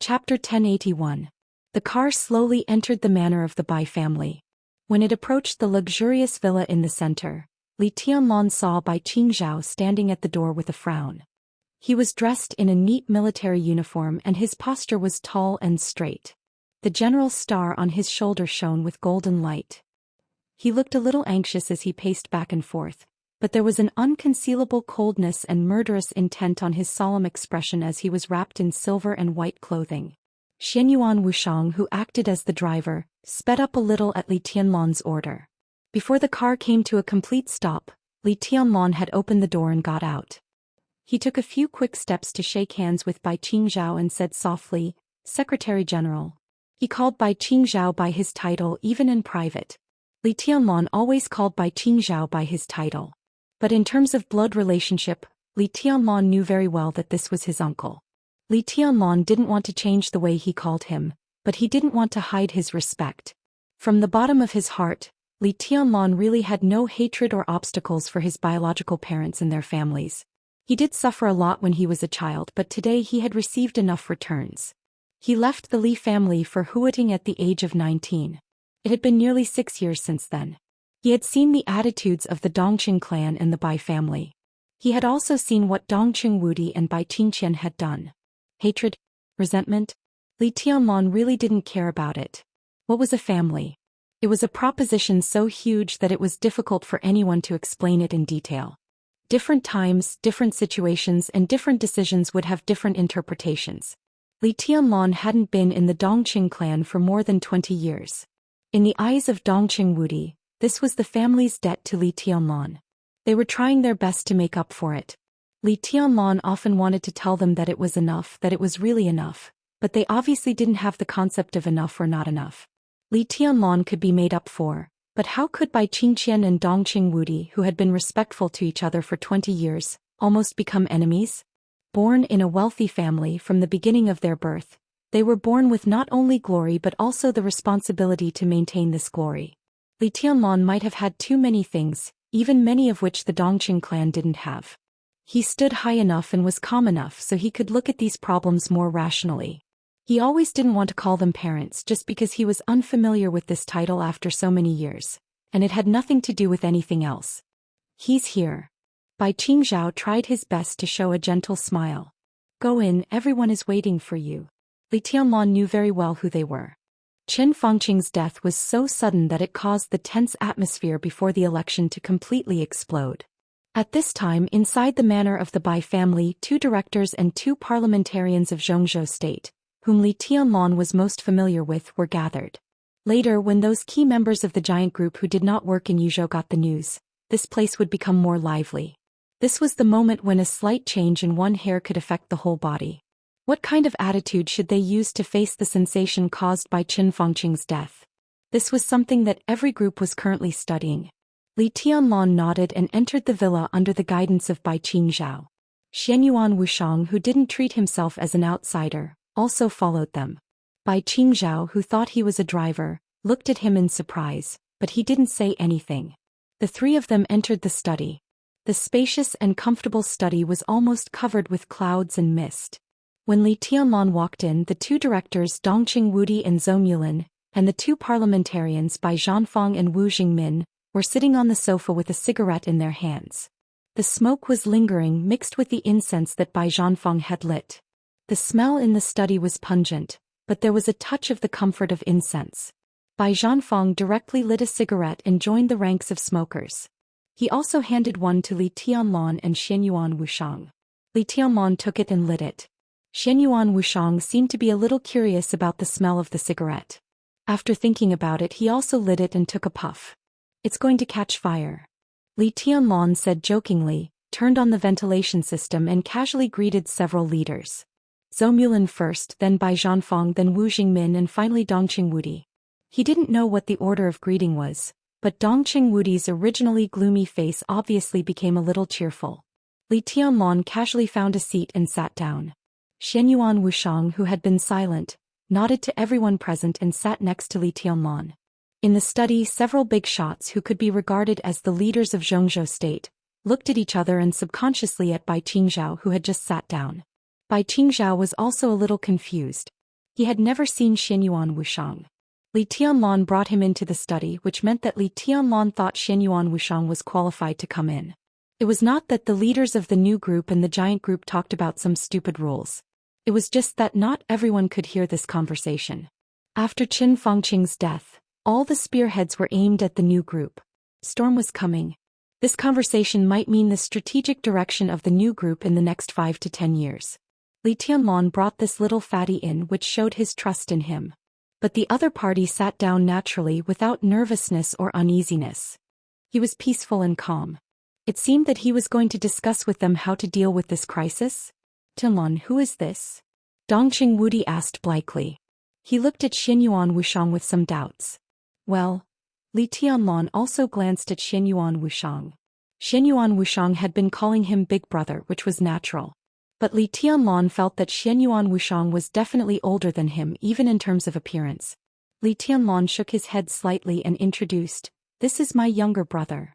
Chapter 1081. The car slowly entered the manor of the Bai family. When it approached the luxurious villa in the center, Li Tianlong saw Bai Qingzhao standing at the door with a frown. He was dressed in a neat military uniform and his posture was tall and straight. The general star on his shoulder shone with golden light. He looked a little anxious as he paced back and forth, but there was an unconcealable coldness and murderous intent on his solemn expression as he was wrapped in silver and white clothing. Xianyuan Wuxiang, who acted as the driver, sped up a little at Li Tianlong's order. Before the car came to a complete stop, Li Tianlong had opened the door and got out. He took a few quick steps to shake hands with Bai Qingzhao and said softly, "Secretary General." He called Bai Qingzhao by his title even in private. Li Tianlong always called Bai Qingzhao by his title. But in terms of blood relationship, Li Tianlong knew very well that this was his uncle. Li Tianlong didn't want to change the way he called him, but he didn't want to hide his respect. From the bottom of his heart, Li Tianlong really had no hatred or obstacles for his biological parents and their families. He did suffer a lot when he was a child, but today he had received enough returns. He left the Li family for Huating at the age of 19. It had been nearly 6 years since then. He had seen the attitudes of the Dongqing clan and the Bai family. He had also seen what Dongqing Wudi and Bai Qingqian had done. Hatred? Resentment? Li Tianlong really didn't care about it. What was a family? It was a proposition so huge that it was difficult for anyone to explain it in detail. Different times, different situations, and different decisions would have different interpretations. Li Tianlong hadn't been in the Dongqing clan for more than 20 years. In the eyes of Dongqing Wudi, this was the family's debt to Li Tianlong. They were trying their best to make up for it. Li Tianlong often wanted to tell them that it was enough, that it was really enough, but they obviously didn't have the concept of enough or not enough. Li Tianlong could be made up for, but how could Bai Qingqian and Dongqing Wudi, who had been respectful to each other for 20 years, almost become enemies? Born in a wealthy family from the beginning of their birth, they were born with not only glory but also the responsibility to maintain this glory. Li Tianlong might have had too many things, even many of which the Dongqing clan didn't have. He stood high enough and was calm enough so he could look at these problems more rationally. He always didn't want to call them parents just because he was unfamiliar with this title after so many years, and it had nothing to do with anything else. "He's here." Bai Qingzhao tried his best to show a gentle smile. "Go in, everyone is waiting for you." Li Tianlong knew very well who they were. Qin Fangqing's death was so sudden that it caused the tense atmosphere before the election to completely explode. At this time, inside the manor of the Bai family, 2 directors and 2 parliamentarians of Zhou state, whom Li Tianlong was most familiar with, were gathered. Later, when those key members of the giant group who did not work in Yuzhou got the news, this place would become more lively. This was the moment when a slight change in one hair could affect the whole body. What kind of attitude should they use to face the sensation caused by Qin Fangqing's death? This was something that every group was currently studying. Li Tianlong nodded and entered the villa under the guidance of Bai Qingzhao. Xianyuan Wuxiang, who didn't treat himself as an outsider, also followed them. Bai Qingzhao, who thought he was a driver, looked at him in surprise, but he didn't say anything. The 3 of them entered the study. The spacious and comfortable study was almost covered with clouds and mist. When Li Tianlong walked in, the 2 directors Dongqing Wudi and Zhou Xian, and the 2 parliamentarians Bai Zhanfang and Wu Jingmin, were sitting on the sofa with a cigarette in their hands. The smoke was lingering, mixed with the incense that Bai Zhanfang had lit. The smell in the study was pungent, but there was a touch of the comfort of incense. Bai Zhanfang directly lit a cigarette and joined the ranks of smokers. He also handed one to Li Tianlong and Xianyuan Wuxiang. Li Tianlong took it and lit it. Xianyuan Wuxiang seemed to be a little curious about the smell of the cigarette. After thinking about it, he also lit it and took a puff. "It's going to catch fire," Li Tianlong said jokingly, turned on the ventilation system and casually greeted several leaders. Zhou Xian first, then Bai Zhanfang, then Wu Jingmin, and finally Dongqing Wudi. He didn't know what the order of greeting was, but Dongqing Wudi's originally gloomy face obviously became a little cheerful. Li Tianlong casually found a seat and sat down. Xianyuan Wuxiang, who had been silent, nodded to everyone present and sat next to Li Tianlong. In the study, several big shots who could be regarded as the leaders of Zhou state looked at each other and subconsciously at Bai Qingzhao, who had just sat down. Bai Qingzhao was also a little confused. He had never seen Xianyuan Wuxiang. Li Tianlan brought him into the study, which meant that Li Tianlan thought Xianyuan Wuxiang was qualified to come in. It was not that the leaders of the new group and the giant group talked about some stupid rules. It was just that not everyone could hear this conversation. After Qin Fangqing's death, all the spearheads were aimed at the new group. Storm was coming. This conversation might mean the strategic direction of the new group in the next 5 to 10 years. Li Tianlan brought this little fatty in, which showed his trust in him. But the other party sat down naturally without nervousness or uneasiness. He was peaceful and calm. It seemed that he was going to discuss with them how to deal with this crisis. Tianlan, who is this? Dongqing Wudi asked blankly. He looked at Xianyuan Wuxiang with some doubts. Well, Li Tianlan also glanced at Xianyuan Wuxiang. Xianyuan Wuxiang had been calling him Big Brother, which was natural. But Li Tianlan felt that Xianyuan Wuxiang was definitely older than him, even in terms of appearance. Li Tianlan shook his head slightly and introduced, "This is my younger brother."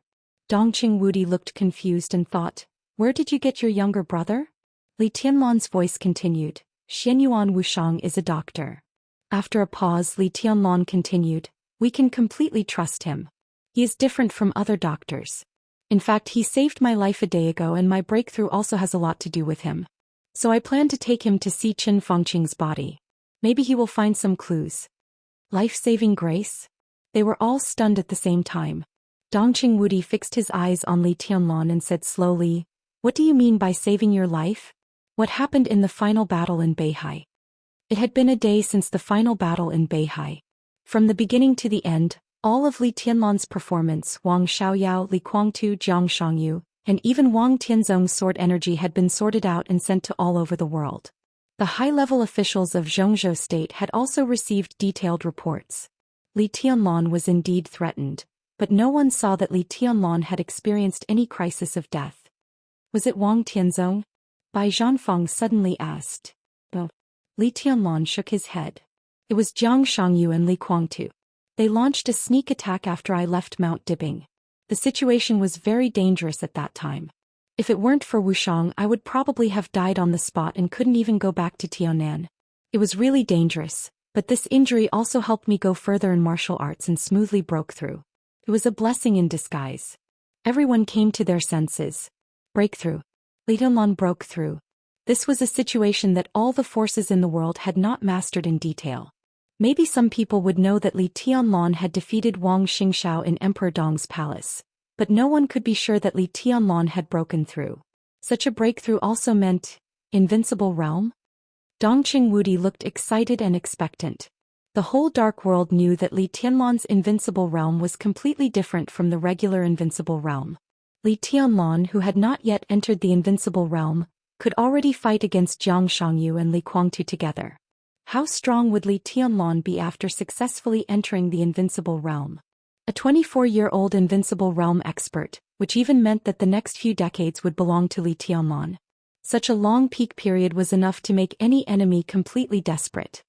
Dongqing Wudi looked confused and thought, "Where did you get your younger brother?" Li Tianlan's voice continued, "Xianyuan Wuxiang is a doctor." After a pause, Li Tianlan continued, "We can completely trust him. He is different from other doctors. In fact, he saved my life a day ago, and my breakthrough also has a lot to do with him. So I plan to take him to see Qin Fangqing's body. Maybe he will find some clues." Life-saving grace? They were all stunned at the same time. Dongqing Wudi fixed his eyes on Li Tianlan and said slowly, "What do you mean by saving your life? What happened in the final battle in Beihai?" It had been a day since the final battle in Beihai. From the beginning to the end, all of Li Tianlan's performance, Wang Xiaoyao, Li Guangtu, Jiang Shangyu, and even Wang Tianzong's sword energy had been sorted out and sent to all over the world. The high-level officials of Zhongzhou state had also received detailed reports. Li Tianlan was indeed threatened, but no one saw that Li Tianlan had experienced any crisis of death. Was it Wang Tianzong? Bai Zhanfeng suddenly asked. No. Li Tianlan shook his head. It was Jiang Shangyu and Li Guangtu. They launched a sneak attack after I left Mount Dibing. The situation was very dangerous at that time. If it weren't for Wuxiang, I would probably have died on the spot and couldn't even go back to Tianan. It was really dangerous, but this injury also helped me go further in martial arts and smoothly broke through. It was a blessing in disguise. Everyone came to their senses. Breakthrough. Li Tianlan broke through. This was a situation that all the forces in the world had not mastered in detail. Maybe some people would know that Li Tianlan had defeated Wang Xingxiao in Emperor Dong's palace, but no one could be sure that Li Tianlan had broken through. Such a breakthrough also meant invincible realm? Dongqing Wudi looked excited and expectant. The whole dark world knew that Li Tianlan's invincible realm was completely different from the regular invincible realm. Li Tianlan, who had not yet entered the invincible realm, could already fight against Jiang Shangyu and Li Guangtu together. How strong would Li Tianlan be after successfully entering the invincible realm? A 24-year-old invincible realm expert, which even meant that the next few decades would belong to Li Tianlan. Such a long peak period was enough to make any enemy completely desperate.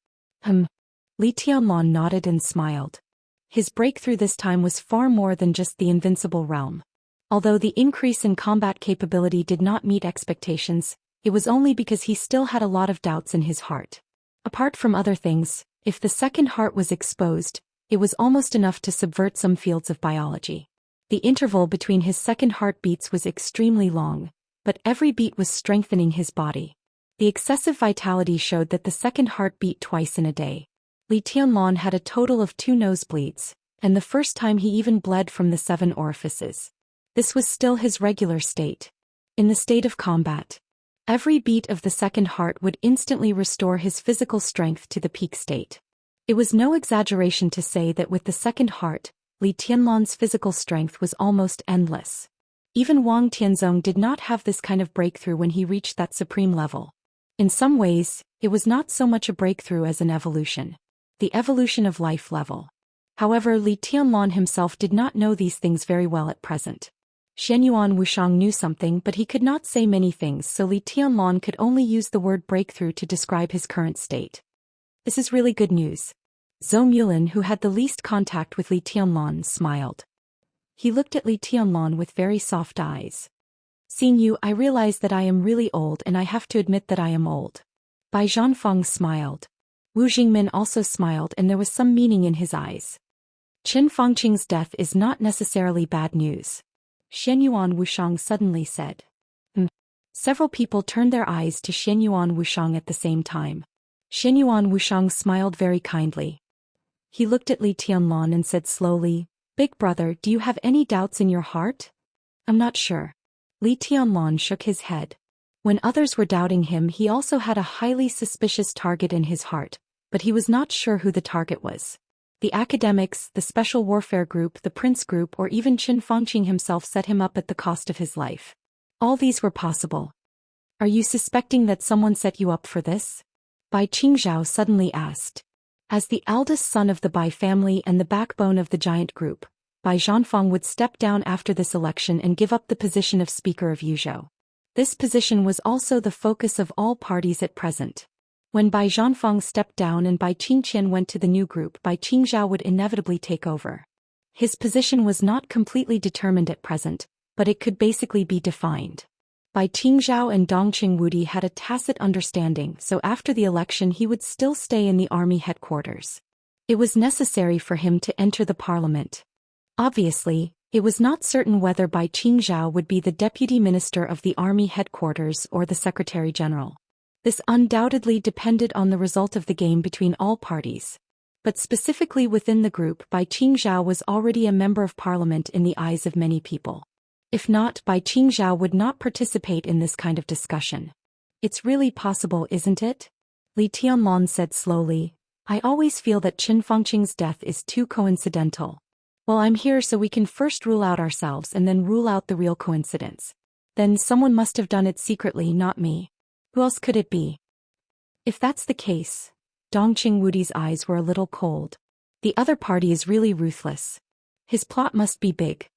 Li Tianlan nodded and smiled. His breakthrough this time was far more than just the invincible realm. Although the increase in combat capability did not meet expectations, it was only because he still had a lot of doubts in his heart. Apart from other things, if the second heart was exposed, it was almost enough to subvert some fields of biology. The interval between his second heartbeats was extremely long, but every beat was strengthening his body. The excessive vitality showed that the second heart beat twice in a day. Li Tianlan had a total of 2 nosebleeds, and the first time he even bled from the 7 orifices. This was still his regular state. In the state of combat, every beat of the second heart would instantly restore his physical strength to the peak state. It was no exaggeration to say that with the second heart, Li Tianlan's physical strength was almost endless. Even Wang Tianzong did not have this kind of breakthrough when he reached that supreme level. In some ways, it was not so much a breakthrough as an evolution. The evolution of life level. However, Li Tianlan himself did not know these things very well at present. Xianyuan Wuxiang knew something, but he could not say many things, so Li Tianlan could only use the word breakthrough to describe his current state. This is really good news. Zhou Mulin, who had the least contact with Li Tianlan, smiled. He looked at Li Tianlan with very soft eyes. Seeing you, I realize that I am really old, and I have to admit that I am old. Bai Zhanfeng smiled. Wu Jingmin also smiled and there was some meaning in his eyes. Qin Fangqing's death is not necessarily bad news. Xianyuan Wushang suddenly said. Several people turned their eyes to Xianyuan Wushang at the same time. Xianyuan Wushang smiled very kindly. He looked at Li Tianlan and said slowly, "Big brother, do you have any doubts in your heart?" "I'm not sure." Li Tianlan shook his head. When others were doubting him, he also had a highly suspicious target in his heart, but he was not sure who the target was. The academics, the special warfare group, the prince group, or even Qin Fangqing himself set him up at the cost of his life. All these were possible. "Are you suspecting that someone set you up for this?" Bai Qingzhao suddenly asked. As the eldest son of the Bai family and the backbone of the giant group, Bai Zhanfang would step down after this election and give up the position of Speaker of Yuzhou. This position was also the focus of all parties at present. When Bai Zhanfang stepped down and Bai Qingqian went to the new group, Bai Qingzhao would inevitably take over. His position was not completely determined at present, but it could basically be defined. Bai Qingzhao and Dongqing Wudi had a tacit understanding, so after the election he would still stay in the army headquarters. It was necessary for him to enter the parliament. Obviously, it was not certain whether Bai Qingzhao would be the deputy minister of the army headquarters or the secretary general. This undoubtedly depended on the result of the game between all parties. But specifically within the group, Bai Qingzhao was already a member of parliament in the eyes of many people. If not, Bai Qingzhao would not participate in this kind of discussion. "It's really possible, isn't it?" Li Tianlan said slowly. "I always feel that Qin Fangqing's death is too coincidental. Well, I'm here so we can first rule out ourselves and then rule out the real coincidence. Then someone must have done it secretly, not me. Who else could it be?" If that's the case, Dongqing Wudi's eyes were a little cold. The other party is really ruthless. His plot must be big.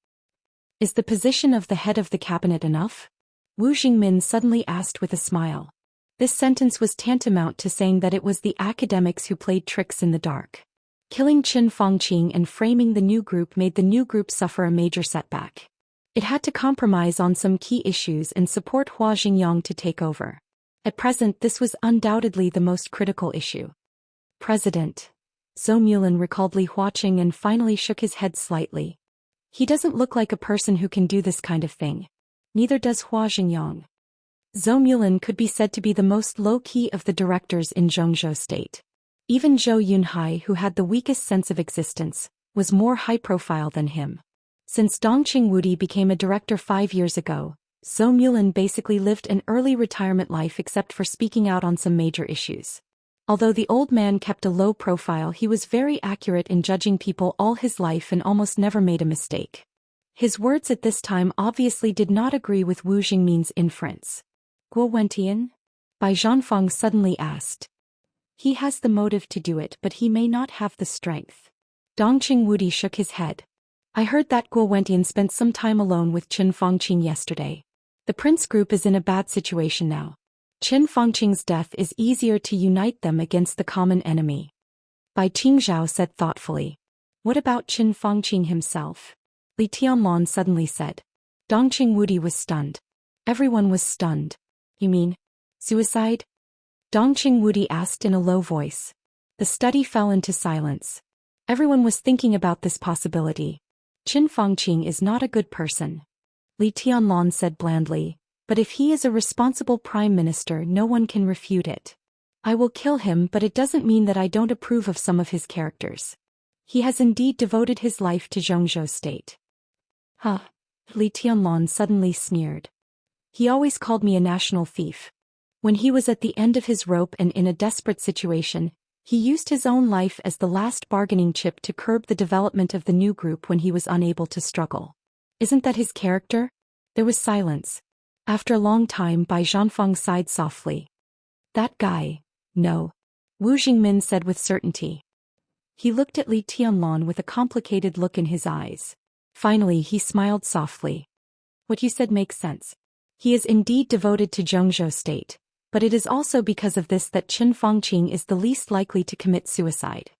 "Is the position of the head of the cabinet enough?" Wu Jingmin suddenly asked with a smile. This sentence was tantamount to saying that it was the academics who played tricks in the dark. Killing Qin Fangqing and framing the new group made the new group suffer a major setback. It had to compromise on some key issues and support Hua Xingyang to take over. At present, this was undoubtedly the most critical issue. "President." Zhou Mulin recalled Li Huaqing and finally shook his head slightly. "He doesn't look like a person who can do this kind of thing. Neither does Hua Xingyang." Zhou Mulin could be said to be the most low-key of the directors in Zhongzhou State. Even Zhou Yunhai, who had the weakest sense of existence, was more high-profile than him. Since Dongqing Wudi became a director 5 years ago, Zhou Mulin basically lived an early retirement life except for speaking out on some major issues. Although the old man kept a low profile, he was very accurate in judging people all his life and almost never made a mistake. His words at this time obviously did not agree with Wu Jingmin's inference. "Guo Wentian?" Bai Zhanfang suddenly asked. "He has the motive to do it, but he may not have the strength." Dongqing Wudi shook his head. "I heard that Guo Wentian spent some time alone with Qin Fangqing yesterday. The prince group is in a bad situation now. Qin Fangqing's death is easier to unite them against the common enemy." Bai Qingzhao said thoughtfully. "What about Qin Fangqing himself?" Li Tianlan suddenly said. Dongqing Wudi was stunned. Everyone was stunned. "You mean suicide?" Dongqing Wudi asked in a low voice. The study fell into silence. Everyone was thinking about this possibility. Qin Fangqing is not a good person. Li Tianlan said blandly, "But if he is a responsible prime minister, no one can refute it. I will kill him, but it doesn't mean that I don't approve of some of his characters. He has indeed devoted his life to Zhongzhou State." "Huh." Li Tianlan suddenly sneered. "He always called me a national thief. When he was at the end of his rope and in a desperate situation, he used his own life as the last bargaining chip to curb the development of the new group when he was unable to struggle. Isn't that his character?" There was silence. After a long time, Bai Zhanfang sighed softly. "That guy, no." Wu Jingmin said with certainty. He looked at Li Tianlan with a complicated look in his eyes. Finally he smiled softly. "What you said makes sense. He is indeed devoted to Zhongzhou State, but it is also because of this that Qin Fangqing is the least likely to commit suicide.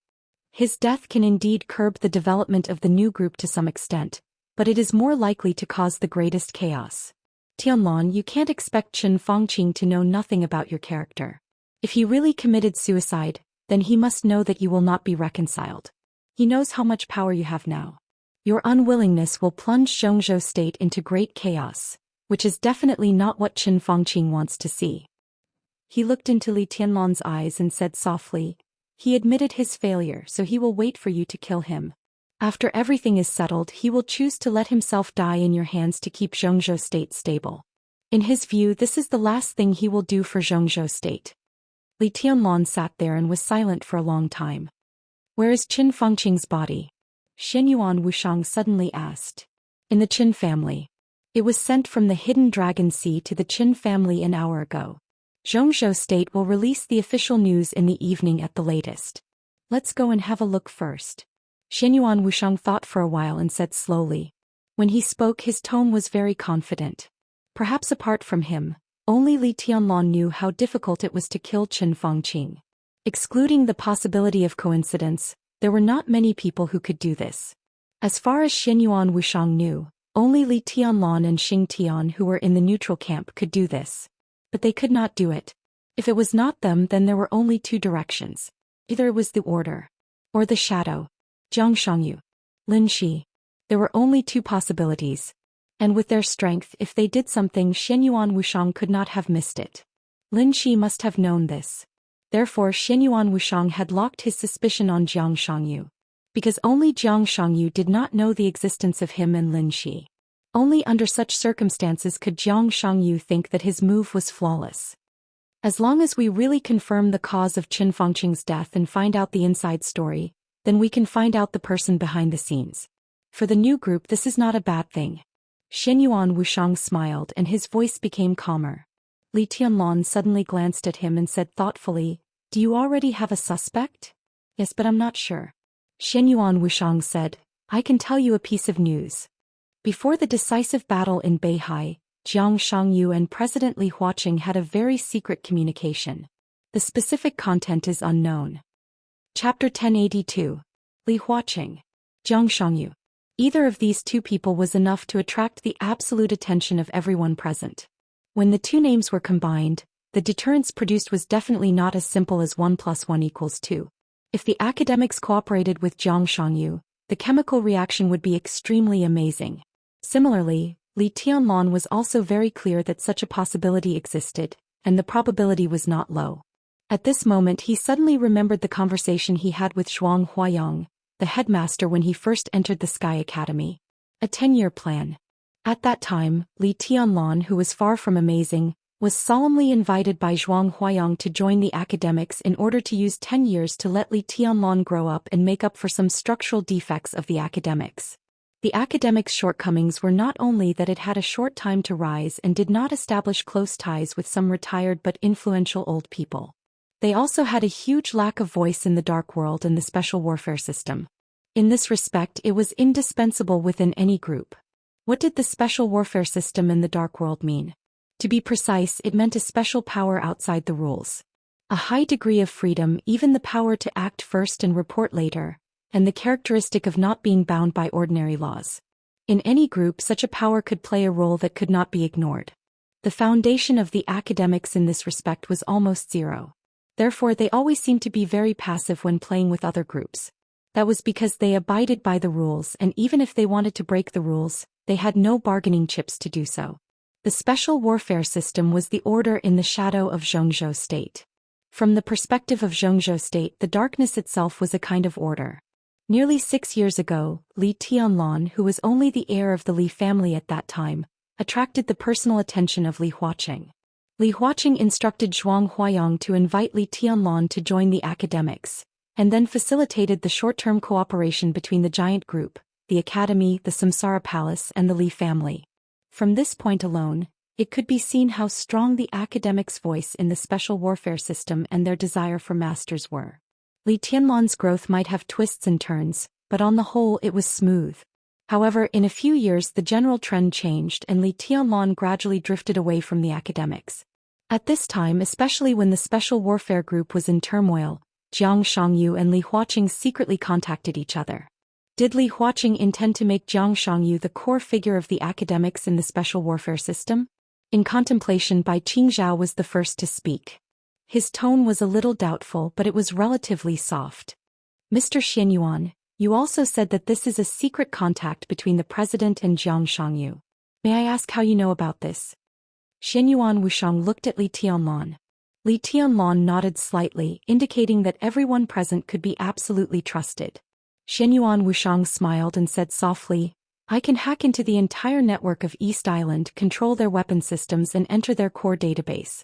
His death can indeed curb the development of the new group to some extent, but it is more likely to cause the greatest chaos. Tianlan, you can't expect Qin Fangqing to know nothing about your character. If he really committed suicide, then he must know that you will not be reconciled. He knows how much power you have now. Your unwillingness will plunge Xianxia state into great chaos, which is definitely not what Qin Fangqing wants to see. He looked into Li Tianlan's eyes and said softly, he admitted his failure, so he will wait for you to kill him. After everything is settled, he will choose to let himself die in your hands to keep Xianxia state stable. In his view, this is the last thing he will do for Xianxia state. Li Tianlan sat there and was silent for a long time. Where is Qin Fangqing's body? Xianyuan Wushang suddenly asked. In the Qin family. It was sent from the hidden Dragon Sea to the Qin family an hour ago. Xianxia state will release the official news in the evening at the latest. Let's go and have a look first. Xianyuan Wushang thought for a while and said slowly. When he spoke, his tone was very confident. Perhaps apart from him, only Li Tianlan knew how difficult it was to kill Qin Fangqing. Excluding the possibility of coincidence, there were not many people who could do this. As far as Xianyuan Wushang knew, only Li Tianlan and Xing Tian, who were in the neutral camp, could do this. But they could not do it. If it was not them, then there were only two directions. Either it was the order, or the shadow. Jiang Shangyu, Lin Shi. There were only two possibilities. And with their strength, if they did something, Xianyuan Wushang could not have missed it. Lin Shi must have known this. Therefore Xianyuan Wushang had locked his suspicion on Jiang Shangyu. Because only Jiang Shangyu did not know the existence of him and Lin Shi. Only under such circumstances could Jiang Shangyu think that his move was flawless. As long as we really confirm the cause of Qin Fangqing's death and find out the inside story, then we can find out the person behind the scenes. For the new group, this is not a bad thing. Xianyuan Wushang smiled and his voice became calmer. Li Tianlan suddenly glanced at him and said thoughtfully, do you already have a suspect? Yes, but I'm not sure. Xianyuan Wushang said, I can tell you a piece of news. Before the decisive battle in Beihai, Jiang Shangyu and President Li Huaqing had a very secret communication. The specific content is unknown. Chapter 1082. Li Huaqing. Jiang Shangyu. Either of these two people was enough to attract the absolute attention of everyone present. When the two names were combined, the deterrence produced was definitely not as simple as 1 + 1 = 2. If the academics cooperated with Jiang Shangyu, the chemical reaction would be extremely amazing. Similarly, Li Tianlan was also very clear that such a possibility existed, and the probability was not low. At this moment he suddenly remembered the conversation he had with Zhuang Huayang, the headmaster, when he first entered the Sky Academy. A 10-year plan. At that time, Li Tianlan, who was far from amazing, was solemnly invited by Zhuang Huayang to join the academics in order to use 10 years to let Li Tianlan grow up and make up for some structural defects of the academics. The academics' shortcomings were not only that it had a short time to rise and did not establish close ties with some retired but influential old people. They also had a huge lack of voice in the dark world and the special warfare system. In this respect, it was indispensable within any group. What did the special warfare system in the dark world mean? To be precise, it meant a special power outside the rules. A high degree of freedom, even the power to act first and report later, and the characteristic of not being bound by ordinary laws. In any group, such a power could play a role that could not be ignored. The foundation of the academics in this respect was almost zero. Therefore, they always seemed to be very passive when playing with other groups. That was because they abided by the rules, and even if they wanted to break the rules, they had no bargaining chips to do so. The special warfare system was the order in the shadow of Xianxia state. From the perspective of Xianxia state, the darkness itself was a kind of order. Nearly 6 years ago, Li Tianlan, who was only the heir of the Li family at that time, attracted the personal attention of Li Huaqing. Li Huaqing instructed Zhuang Huayang to invite Li Tianlan to join the academics, and then facilitated the short-term cooperation between the giant group, the academy, the Samsara Palace, and the Li family. From this point alone, it could be seen how strong the academics' voice in the special warfare system and their desire for masters were. Li Tianlan's growth might have twists and turns, but on the whole it was smooth. However, in a few years the general trend changed and Li Tianlan gradually drifted away from the academics. At this time, especially when the special warfare group was in turmoil, Jiang Shangyu and Li Huaqing secretly contacted each other. Did Li Huaqing intend to make Jiang Shangyu the core figure of the academics in the special warfare system? In contemplation by Qing Zhao was the first to speak. His tone was a little doubtful, but it was relatively soft. Mr. Xianyuan, you also said that this is a secret contact between the president and Jiang Shangyu. May I ask how you know about this? Xianyuan Wuxiang looked at Li Tianlan. Li Tianlan nodded slightly, indicating that everyone present could be absolutely trusted. Xianyuan Wuxiang smiled and said softly, I can hack into the entire network of East Island, control their weapon systems and enter their core database.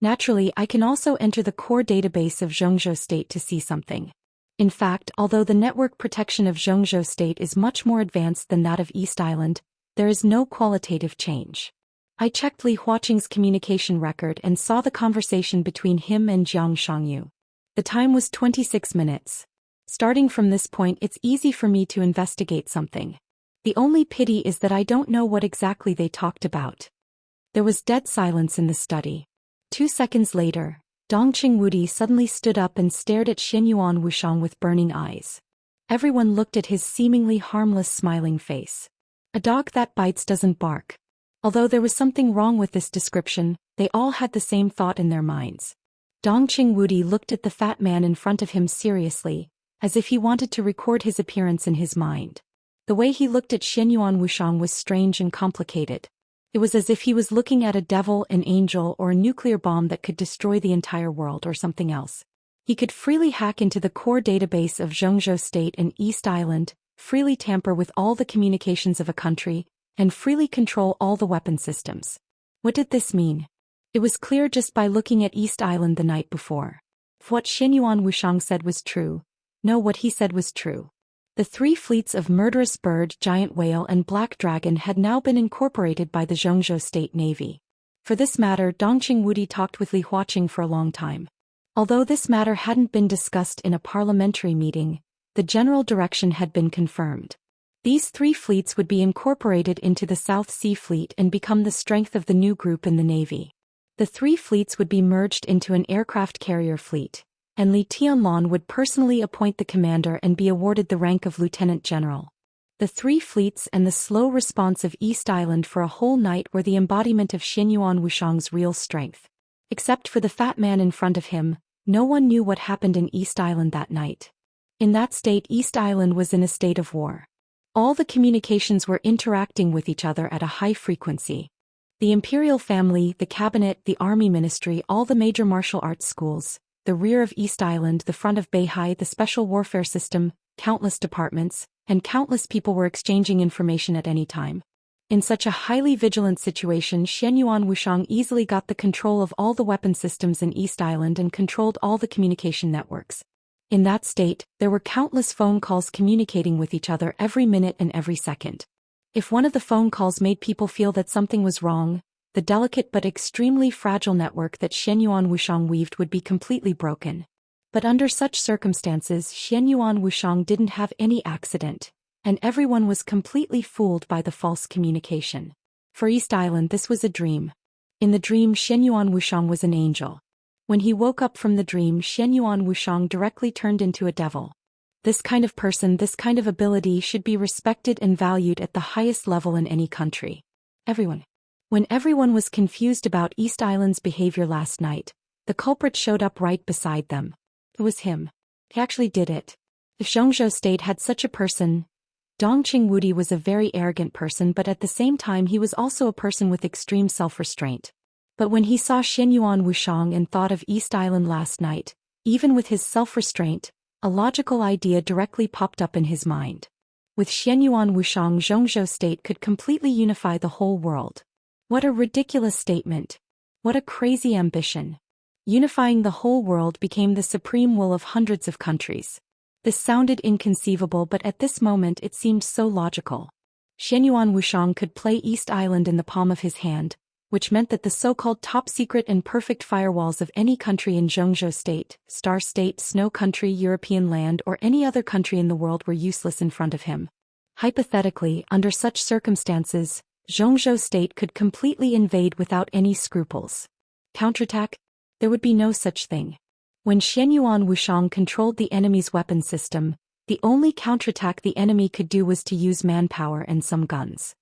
Naturally, I can also enter the core database of Zhou State to see something. In fact, although the network protection of Zhou State is much more advanced than that of East Island, there is no qualitative change. I checked Li Huaqing's communication record and saw the conversation between him and Jiang Shangyu. The time was 26 minutes. Starting from this point, it's easy for me to investigate something. The only pity is that I don't know what exactly they talked about. There was dead silence in the study. 2 seconds later, Dongqing Wudi suddenly stood up and stared at Xianyuan Wuxiang with burning eyes. Everyone looked at his seemingly harmless smiling face. A dog that bites doesn't bark. Although there was something wrong with this description, they all had the same thought in their minds. Dongqing Wudi looked at the fat man in front of him seriously, as if he wanted to record his appearance in his mind. The way he looked at Xianyuan Wuxiang was strange and complicated. It was as if he was looking at a devil, an angel, or a nuclear bomb that could destroy the entire world or something else. He could freely hack into the core database of Zhou State and East Island, freely tamper with all the communications of a country, and freely control all the weapon systems. What did this mean? It was clear just by looking at East Island the night before. If what Xianyuan Wuxiang said was true, no, what he said was true. The 3 fleets of Murderous Bird, Giant Whale and Black Dragon had now been incorporated by the Zhou State Navy. For this matter, Dongqing Wudi talked with Li Huaqing for a long time. Although this matter hadn't been discussed in a parliamentary meeting, the general direction had been confirmed. These 3 fleets would be incorporated into the South Sea Fleet and become the strength of the new group in the Navy. The 3 fleets would be merged into an aircraft carrier fleet, and Li Tianlan would personally appoint the commander and be awarded the rank of lieutenant general. The 3 fleets and the slow response of East Island for a whole night were the embodiment of Xianyuan Wuxiang's real strength. Except for the fat man in front of him, no one knew what happened in East Island that night. In that state, East Island was in a state of war. All the communications were interacting with each other at a high frequency. The imperial family, the cabinet, the army ministry, all the major martial arts schools, the rear of East Island, the front of Beihai, the special warfare system, countless departments, and countless people were exchanging information at any time. In such a highly vigilant situation, Xianyuan Wuxiang easily got the control of all the weapon systems in East Island and controlled all the communication networks. In that state, there were countless phone calls communicating with each other every minute and every second. If one of the phone calls made people feel that something was wrong, the delicate but extremely fragile network that Xianyuan Wuxiang weaved would be completely broken. But under such circumstances, Xianyuan Wuxiang didn't have any accident, and everyone was completely fooled by the false communication. For East Island, this was a dream. In the dream, Xianyuan Wuxiang was an angel. When he woke up from the dream, Xianyuan Wuxiang directly turned into a devil. This kind of person, this kind of ability should be respected and valued at the highest level in any country. When everyone was confused about East Island's behavior last night, the culprit showed up right beside them. It was him. He actually did it. If Zhou State had such a person, Dongqing Wudi was a very arrogant person, but at the same time he was also a person with extreme self-restraint. But when he saw Xianyuan Wuxiang and thought of East Island last night, even with his self-restraint, a logical idea directly popped up in his mind. With Xianyuan Wuxiang, Zhou State could completely unify the whole world. What a ridiculous statement. What a crazy ambition. Unifying the whole world became the supreme will of hundreds of countries. This sounded inconceivable, but at this moment it seemed so logical. Xianyuan Wuxiang could play East Island in the palm of his hand, which meant that the so-called top-secret and perfect firewalls of any country in Zhou State, Star State, Snow Country, European land, or any other country in the world were useless in front of him. Hypothetically, under such circumstances, Zhou State could completely invade without any scruples. Counterattack? There would be no such thing. When Xianyuan Wuxiang controlled the enemy's weapon system, the only counterattack the enemy could do was to use manpower and some guns.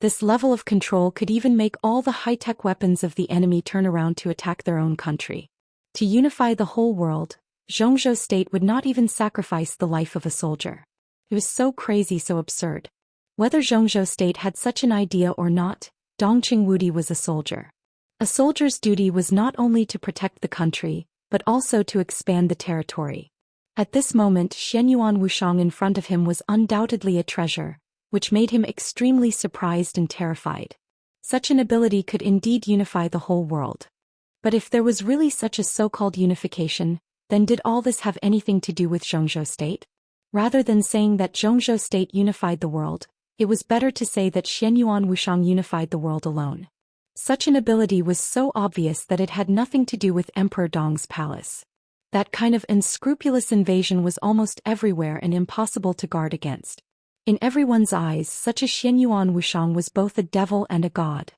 This level of control could even make all the high-tech weapons of the enemy turn around to attack their own country. To unify the whole world, Zhongzhou state would not even sacrifice the life of a soldier. It was so crazy, so absurd. Whether Zhongzhou state had such an idea or not, Dongqing Wudi was a soldier. A soldier's duty was not only to protect the country, but also to expand the territory. At this moment, Xianyuan Wushang in front of him was undoubtedly a treasure, which made him extremely surprised and terrified. Such an ability could indeed unify the whole world. But if there was really such a so-called unification, then did all this have anything to do with Zhongzhou state? Rather than saying that Zhongzhou state unified the world, it was better to say that Xianyuan Wushang unified the world alone. Such an ability was so obvious that it had nothing to do with Emperor Dong's palace. That kind of unscrupulous invasion was almost everywhere and impossible to guard against. In everyone's eyes, such a Xianyuan Wushang was both a devil and a god.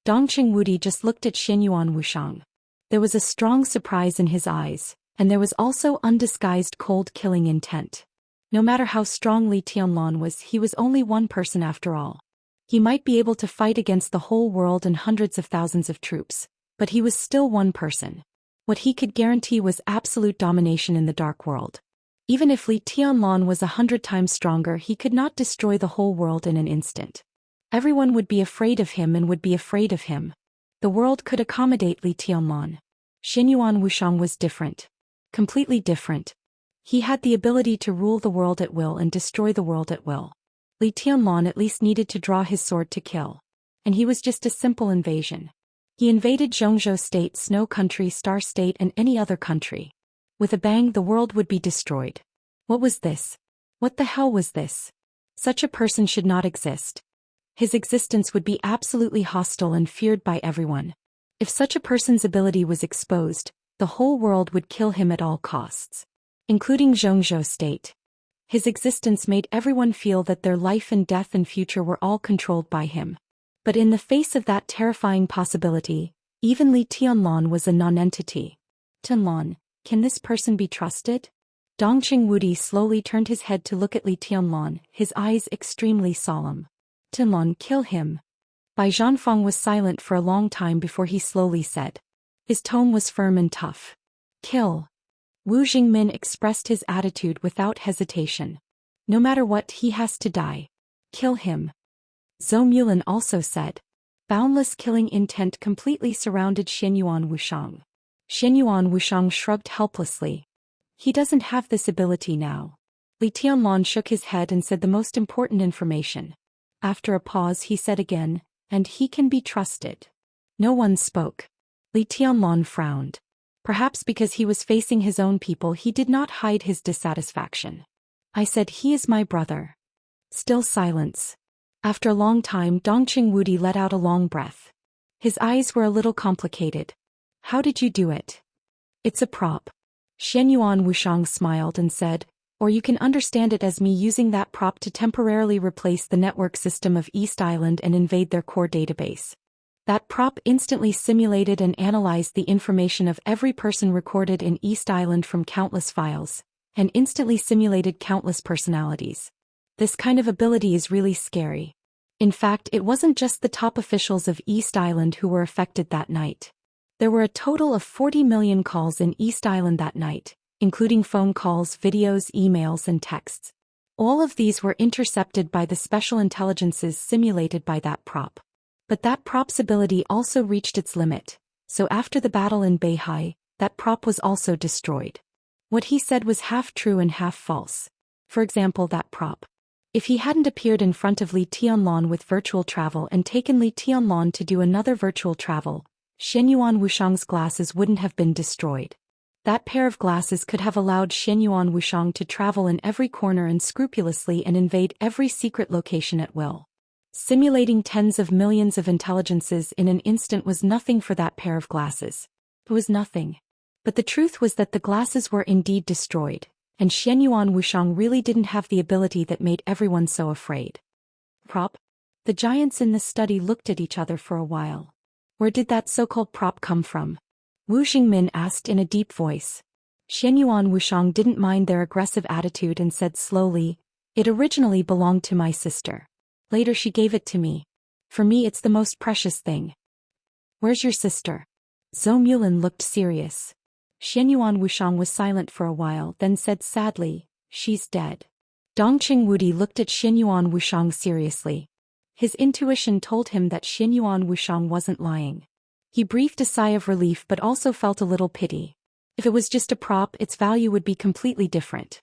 Dongqing Wudi just looked at Xianyuan Wushang. There was a strong surprise in his eyes, and there was also undisguised cold killing intent. No matter how strong Li Tianlan was, he was only one person after all. He might be able to fight against the whole world and hundreds of thousands of troops, but he was still one person. What he could guarantee was absolute domination in the dark world. Even if Li Tianlan was 100 times stronger, he could not destroy the whole world in an instant. Everyone would be afraid of him and would be afraid of him. The world could accommodate Li Tianlan. Xianyuan Wushang was different. Completely different. He had the ability to rule the world at will and destroy the world at will. Li Tianlan at least needed to draw his sword to kill. And he was just a simple invasion. He invaded Zhongzhou state, Snow Country, Star State, and any other country. With a bang, the world would be destroyed. What was this? What the hell was this? Such a person should not exist. His existence would be absolutely hostile and feared by everyone. If such a person's ability was exposed, the whole world would kill him at all costs. Including Zhongzhou state. His existence made everyone feel that their life and death and future were all controlled by him. But in the face of that terrifying possibility, even Li Tianlan was a non-entity. Tianlan, can this person be trusted? Dongqing Wudi slowly turned his head to look at Li Tianlan, his eyes extremely solemn. Tianlan, kill him. Bai Zhanfeng was silent for a long time before he slowly said. His tone was firm and tough. Kill. Wu Jingmin expressed his attitude without hesitation. No matter what, he has to die. Kill him. Zhou Mulan also said. Boundless killing intent completely surrounded Xianyuan Wushang. Xianyuan Wushang shrugged helplessly. He doesn't have this ability now. Li Tianlan shook his head and said the most important information. After a pause, he said again, and he can be trusted. No one spoke. Li Tianlan frowned. Perhaps because he was facing his own people, he did not hide his dissatisfaction. I said he is my brother. Still silence. After a long time, Dongqing Wudi let out a long breath. His eyes were a little complicated. How did you do it? It's a prop. Xianyuan Wushang smiled and said, or you can understand it as me using that prop to temporarily replace the network system of East Island and invade their core database. That prop instantly simulated and analyzed the information of every person recorded in East Island from countless files, and instantly simulated countless personalities. This kind of ability is really scary. In fact, it wasn't just the top officials of East Island who were affected that night. There were a total of 40 million calls in East Island that night, including phone calls, videos, emails, and texts. All of these were intercepted by the special intelligences simulated by that prop. But that prop's ability also reached its limit, so after the battle in Beihai, that prop was also destroyed. What he said was half true and half false. For example, that prop. If he hadn't appeared in front of Li Tianlan with virtual travel and taken Li Tianlan to do another virtual travel, Xianyuan Wushang's glasses wouldn't have been destroyed. That pair of glasses could have allowed Xianyuan Wushang to travel in every corner and scrupulously and invade every secret location at will. Simulating tens of millions of intelligences in an instant was nothing for that pair of glasses. It was nothing. But the truth was that the glasses were indeed destroyed, and Xianyuan Wushang really didn't have the ability that made everyone so afraid. Prop? The giants in the study looked at each other for a while. Where did that so-called prop come from? Wu Jingmin asked in a deep voice. Xianyuan Wushang didn't mind their aggressive attitude and said slowly, it originally belonged to my sister. Later she gave it to me. For me it's the most precious thing. Where's your sister? Zhou Mulan looked serious. Xianyuan Wushang was silent for a while, then said sadly, "She's dead." Dongqing Wudi looked at Xianyuan Wushang seriously. His intuition told him that Xianyuan Wushang wasn't lying. He breathed a sigh of relief but also felt a little pity. If it was just a prop, its value would be completely different.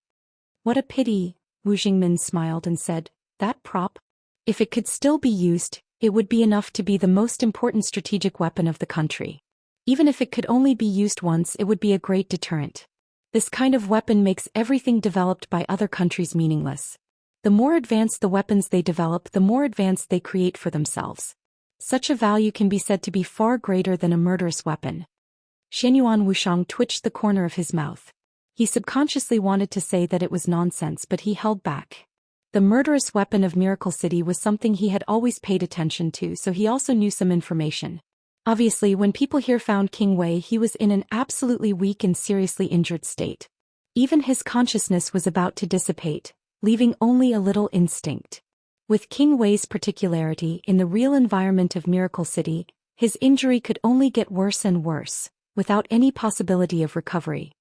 "What a pity," Wu Jingmin smiled and said, "that prop? If it could still be used, it would be enough to be the most important strategic weapon of the country. Even if it could only be used once, it would be a great deterrent. This kind of weapon makes everything developed by other countries meaningless. The more advanced the weapons they develop, the more advanced they create for themselves. Such a value can be said to be far greater than a murderous weapon." Xianyuan Wushang twitched the corner of his mouth. He subconsciously wanted to say that it was nonsense, but he held back. The murderous weapon of Miracle City was something he had always paid attention to, so he also knew some information. Obviously, when people here found King Wei, he was in an absolutely weak and seriously injured state. Even his consciousness was about to dissipate, leaving only a little instinct. With King Wei's particularity in the real environment of Miracle City, his injury could only get worse and worse, without any possibility of recovery.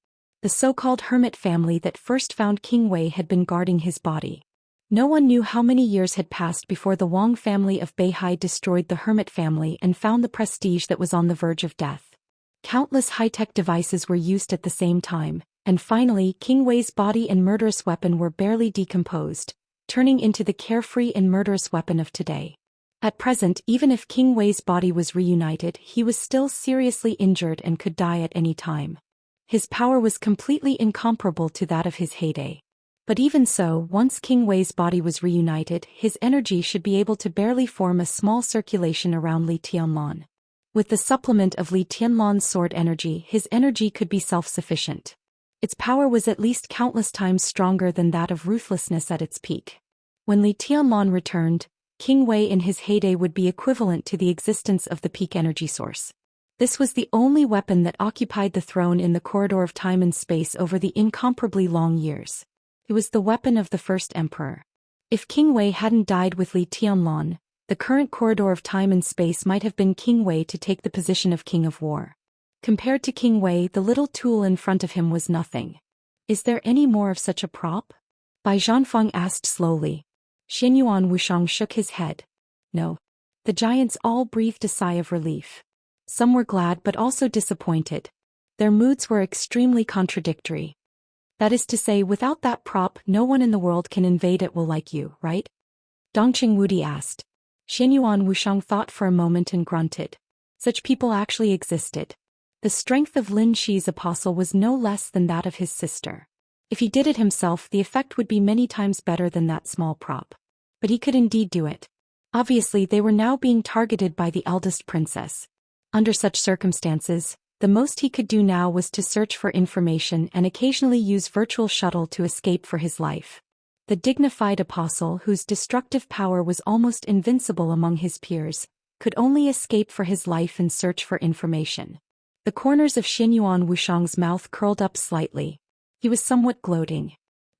The so-called hermit family that first found King Wei had been guarding his body. No one knew how many years had passed before the Wang family of Beihai destroyed the hermit family and found the prestige that was on the verge of death. Countless high-tech devices were used at the same time, and finally King Wei's body and murderous weapon were barely decomposed, turning into the carefree and murderous weapon of today. At present, even if King Wei's body was reunited, he was still seriously injured and could die at any time. His power was completely incomparable to that of his heyday. But even so, once King Wei's body was reunited, his energy should be able to barely form a small circulation around Li Tianlan. With the supplement of Li Tianlan's sword energy, his energy could be self-sufficient. Its power was at least countless times stronger than that of ruthlessness at its peak. When Li Tianlan returned, King Wei in his heyday would be equivalent to the existence of the peak energy source. This was the only weapon that occupied the throne in the corridor of time and space over the incomparably long years. It was the weapon of the first emperor. If King Wei hadn't died with Li Tianlan, the current corridor of time and space might have been King Wei to take the position of King of War. Compared to King Wei, the little tool in front of him was nothing. "Is there any more of such a prop?" Bai Zhanfeng asked slowly. Xianyuan Wushang shook his head. "No." The giants all breathed a sigh of relief. Some were glad but also disappointed. Their moods were extremely contradictory. "That is to say, without that prop, no one in the world can invade it will like you, right?" Dongqing Wudi asked. Xianyuan Wushang thought for a moment and grunted. Such people actually existed. The strength of Lin Shi's apostle was no less than that of his sister. If he did it himself, the effect would be many times better than that small prop. But he could indeed do it. Obviously, they were now being targeted by the eldest princess. Under such circumstances, the most he could do now was to search for information and occasionally use virtual shuttle to escape for his life. The dignified apostle, whose destructive power was almost invincible among his peers, could only escape for his life and search for information. The corners of Xianyuan Wushang's mouth curled up slightly. He was somewhat gloating.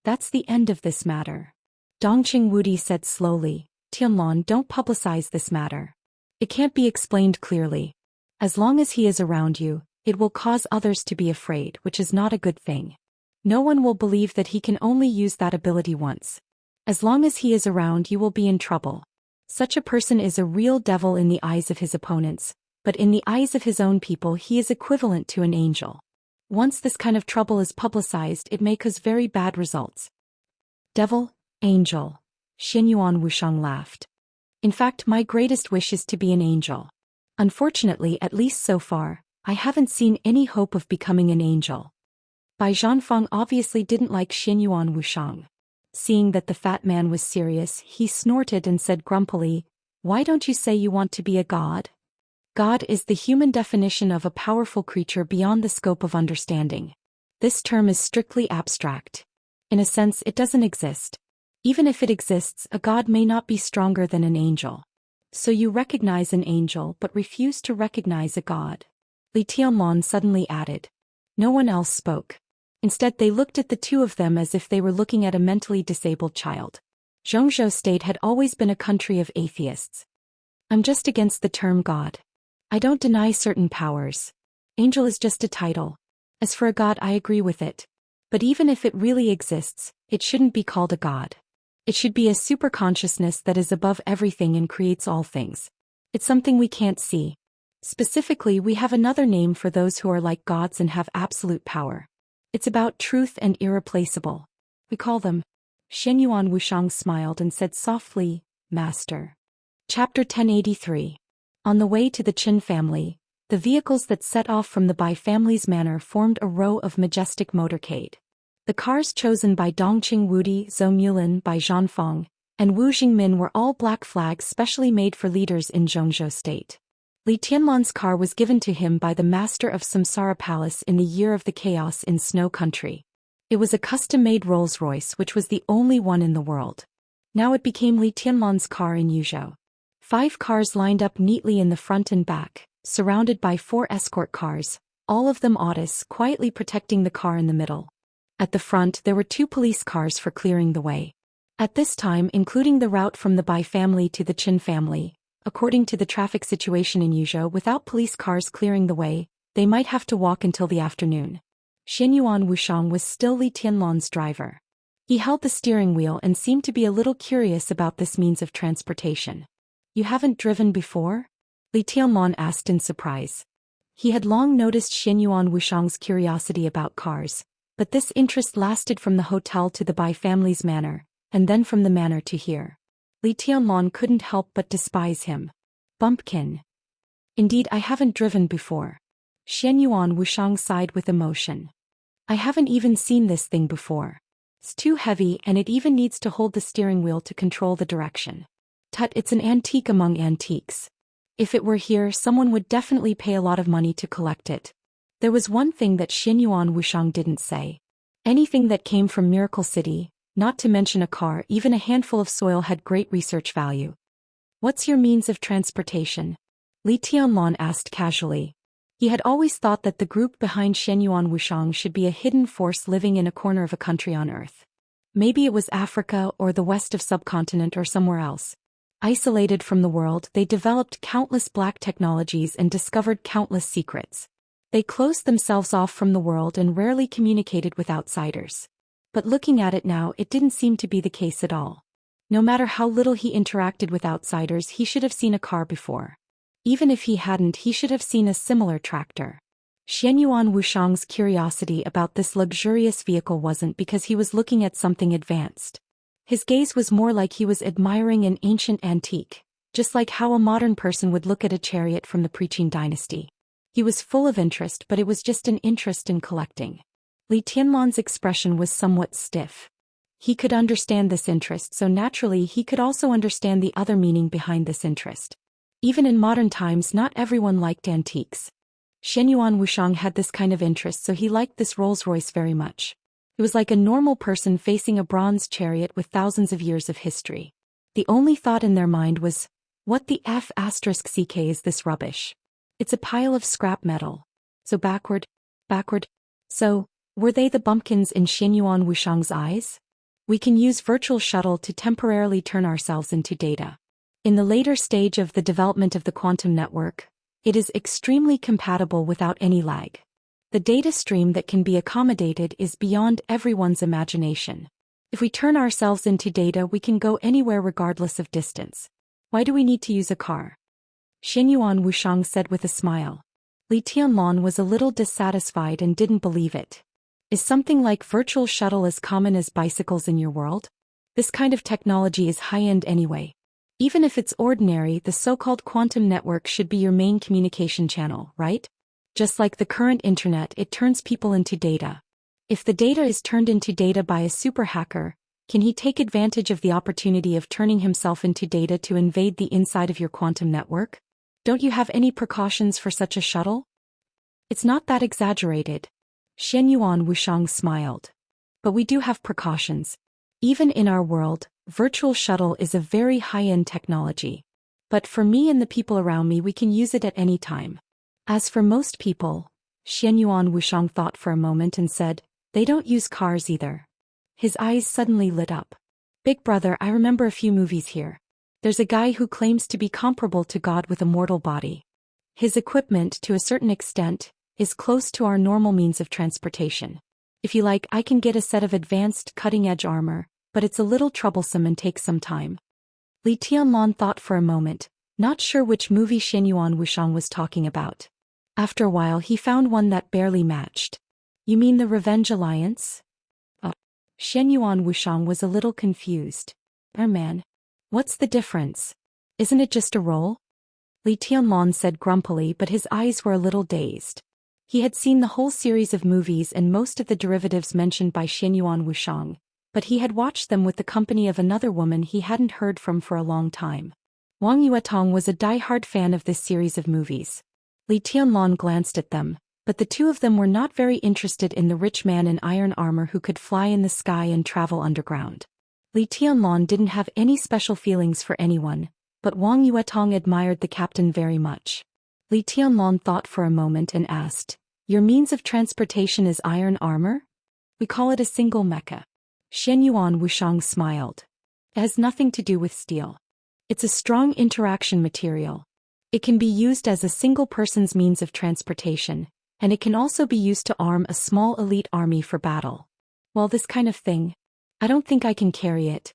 "That's the end of this matter." Dongqing Wudi said slowly, "Tianlan, don't publicize this matter. It can't be explained clearly. As long as he is around you, it will cause others to be afraid, which is not a good thing. No one will believe that he can only use that ability once. As long as he is around, you will be in trouble. Such a person is a real devil in the eyes of his opponents, but in the eyes of his own people he is equivalent to an angel. Once this kind of trouble is publicized, it may cause very bad results." "Devil, angel," Xianyuan Wushang laughed. "In fact, my greatest wish is to be an angel. Unfortunately, at least so far, I haven't seen any hope of becoming an angel." Bai Zhanfeng obviously didn't like Xianyuan Wushang. Seeing that the fat man was serious, he snorted and said grumpily, "Why don't you say you want to be a god?" God is the human definition of a powerful creature beyond the scope of understanding. This term is strictly abstract. In a sense, it doesn't exist. Even if it exists, a god may not be stronger than an angel. So you recognize an angel but refuse to recognize a god. Li Tianlan suddenly added. No one else spoke. Instead, they looked at the two of them as if they were looking at a mentally disabled child. Zhongzhou state had always been a country of atheists. "I'm just against the term god. I don't deny certain powers. Angel is just a title. As for a god, I agree with it. But even if it really exists, it shouldn't be called a god. It should be a superconsciousness that is above everything and creates all things. It's something we can't see. Specifically, we have another name for those who are like gods and have absolute power. It's about truth and irreplaceable. We call them. Xianyuan Wuxiang smiled and said softly, Master. Chapter 1083. On the way to the Qin family, the vehicles that set off from the Bai family's manor formed a row of majestic motorcade. The cars chosen by Dongqing Wudi, Zhou Mulin by Zhanfeng, and Wu Jingmin were all black flags specially made for leaders in Zhongzhou state. Li Tianlan's car was given to him by the master of Samsara Palace in the year of the chaos in Snow Country. It was a custom-made Rolls-Royce which was the only one in the world. Now it became Li Tianlan's car in Yuzhou. 5 cars lined up neatly in the front and back, surrounded by 4 escort cars, all of them Audis quietly protecting the car in the middle. At the front there were 2 police cars for clearing the way. At this time, including the route from the Bai family to the Qin family, according to the traffic situation in Yuzhou, without police cars clearing the way, they might have to walk until the afternoon. Xianyuan Wuxiang was still Li Tianlan's driver. He held the steering wheel and seemed to be a little curious about this means of transportation. You haven't driven before? Li Tianlan asked in surprise. He had long noticed Xianyuan Wuxiang's curiosity about cars, but this interest lasted from the hotel to the Bai family's manor, and then from the manor to here. Li Tianlan couldn't help but despise him. Bumpkin. Indeed, I haven't driven before. Xianyuan Wuxiang sighed with emotion. I haven't even seen this thing before. It's too heavy and it even needs to hold the steering wheel to control the direction. Tut, it's an antique among antiques. If it were here, someone would definitely pay a lot of money to collect it. There was one thing that Xianyuan Wuxiang didn't say. Anything that came from Miracle City, not to mention a car, even a handful of soil, had great research value. What's your means of transportation? Li Tianlan asked casually. He had always thought that the group behind Xianyuan Wuxiang should be a hidden force living in a corner of a country on Earth. Maybe it was Africa or the west of subcontinent or somewhere else. Isolated from the world, they developed countless black technologies and discovered countless secrets. They closed themselves off from the world and rarely communicated with outsiders. But looking at it now, it didn't seem to be the case at all. No matter how little he interacted with outsiders, he should have seen a car before. Even if he hadn't, he should have seen a similar tractor. Xianyuan Wuxiang's curiosity about this luxurious vehicle wasn't because he was looking at something advanced. His gaze was more like he was admiring an ancient antique, just like how a modern person would look at a chariot from the Qin dynasty. He was full of interest, but it was just an interest in collecting. Li Tianlan's expression was somewhat stiff. He could understand this interest, so naturally he could also understand the other meaning behind this interest. Even in modern times, not everyone liked antiques. Xianyuan Wuxiang had this kind of interest, so he liked this Rolls-Royce very much. It was like a normal person facing a bronze chariot with thousands of years of history. The only thought in their mind was, what the F***ck is this rubbish? It's a pile of scrap metal. So backward. So, were they the bumpkins in Xianyuan Wuxiang's eyes? We can use virtual shuttle to temporarily turn ourselves into data. In the later stage of the development of the quantum network, it is extremely compatible without any lag. The data stream that can be accommodated is beyond everyone's imagination. If we turn ourselves into data, we can go anywhere regardless of distance. Why do we need to use a car? Xianyuan Wuxiang said with a smile. Li Tianlan was a little dissatisfied and didn't believe it. Is something like virtual shuttle as common as bicycles in your world? This kind of technology is high-end anyway. Even if it's ordinary, the so-called quantum network should be your main communication channel, right? Just like the current internet, it turns people into data. If the data is turned into data by a super hacker, can he take advantage of the opportunity of turning himself into data to invade the inside of your quantum network? Don't you have any precautions for such a shuttle? It's not that exaggerated. Xianyuan Wuxiang smiled. But we do have precautions. Even in our world, virtual shuttle is a very high-end technology. But for me and the people around me, we can use it at any time. As for most people, Xianyuan Wuxiang thought for a moment and said, they don't use cars either. His eyes suddenly lit up. Big brother, I remember a few movies here. There's a guy who claims to be comparable to God with a mortal body. His equipment, to a certain extent, is close to our normal means of transportation. If you like, I can get a set of advanced cutting-edge armor, but it's a little troublesome and takes some time. Li Tianlan thought for a moment, not sure which movie Xianyuan Wushang was talking about. After a while he found one that barely matched. You mean the Revenge Alliance? Oh. Xianyuan Wushang was a little confused. Man. What's the difference? Isn't it just a role? Li Tianlan said grumpily, but his eyes were a little dazed. He had seen the whole series of movies and most of the derivatives mentioned by Xianyuan Wushang, but he had watched them with the company of another woman he hadn't heard from for a long time. Wang Yuetong was a die-hard fan of this series of movies. Li Tianlan glanced at them, but the two of them were not very interested in the rich man in iron armor who could fly in the sky and travel underground. Li Tianlan didn't have any special feelings for anyone, but Wang Yuetong admired the captain very much. Li Tianlan thought for a moment and asked, "Your means of transportation is iron armor? We call it a single mecha." Xianyuan Wushang smiled. It has nothing to do with steel. It's a strong interaction material. It can be used as a single person's means of transportation, and it can also be used to arm a small elite army for battle. Well, this kind of thing, I don't think I can carry it.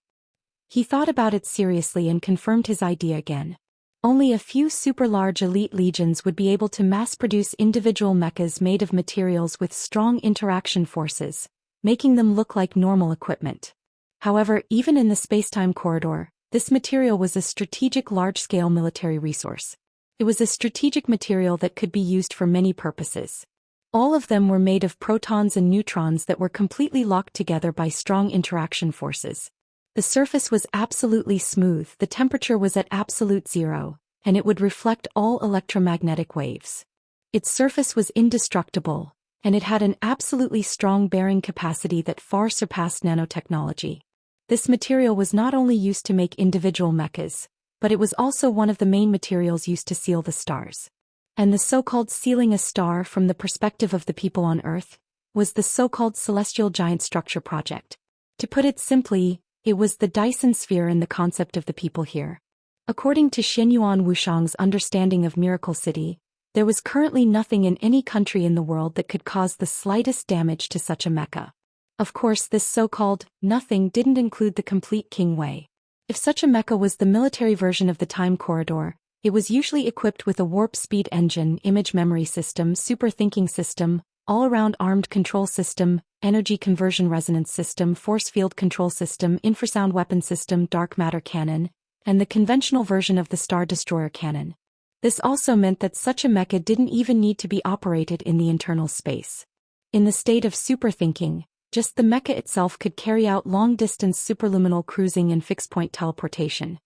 He thought about it seriously and confirmed his idea again. Only a few super-large elite legions would be able to mass-produce individual mechas made of materials with strong interaction forces, making them look like normal equipment. However, even in the space-time corridor, this material was a strategic large-scale military resource. It was a strategic material that could be used for many purposes. All of them were made of protons and neutrons that were completely locked together by strong interaction forces. The surface was absolutely smooth, the temperature was at absolute zero, and it would reflect all electromagnetic waves. Its surface was indestructible, and it had an absolutely strong bearing capacity that far surpassed nanotechnology. This material was not only used to make individual mechas, but it was also one of the main materials used to seal the stars. And the so-called sealing a star from the perspective of the people on Earth was the so-called Celestial Giant Structure Project. To put it simply, it was the Dyson sphere in the concept of the people here. According to Xianyuan Wushang's understanding of Miracle City, there was currently nothing in any country in the world that could cause the slightest damage to such a mecha. Of course, this so-called nothing didn't include the complete King Wei. If such a mecha was the military version of the time corridor, it was usually equipped with a warp speed engine, image memory system, super thinking system, all-around armed control system, energy conversion resonance system, force field control system, infrasound weapon system, dark matter cannon, and the conventional version of the Star Destroyer cannon. This also meant that such a mecha didn't even need to be operated in the internal space. In the state of superthinking, just the mecha itself could carry out long-distance superluminal cruising and fixed-point teleportation.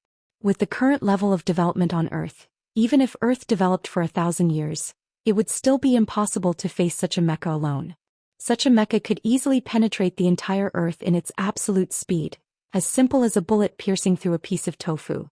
With the current level of development on Earth, even if Earth developed for 1,000 years, it would still be impossible to face such a mecha alone. Such a mecha could easily penetrate the entire Earth in its absolute speed, as simple as a bullet piercing through a piece of tofu.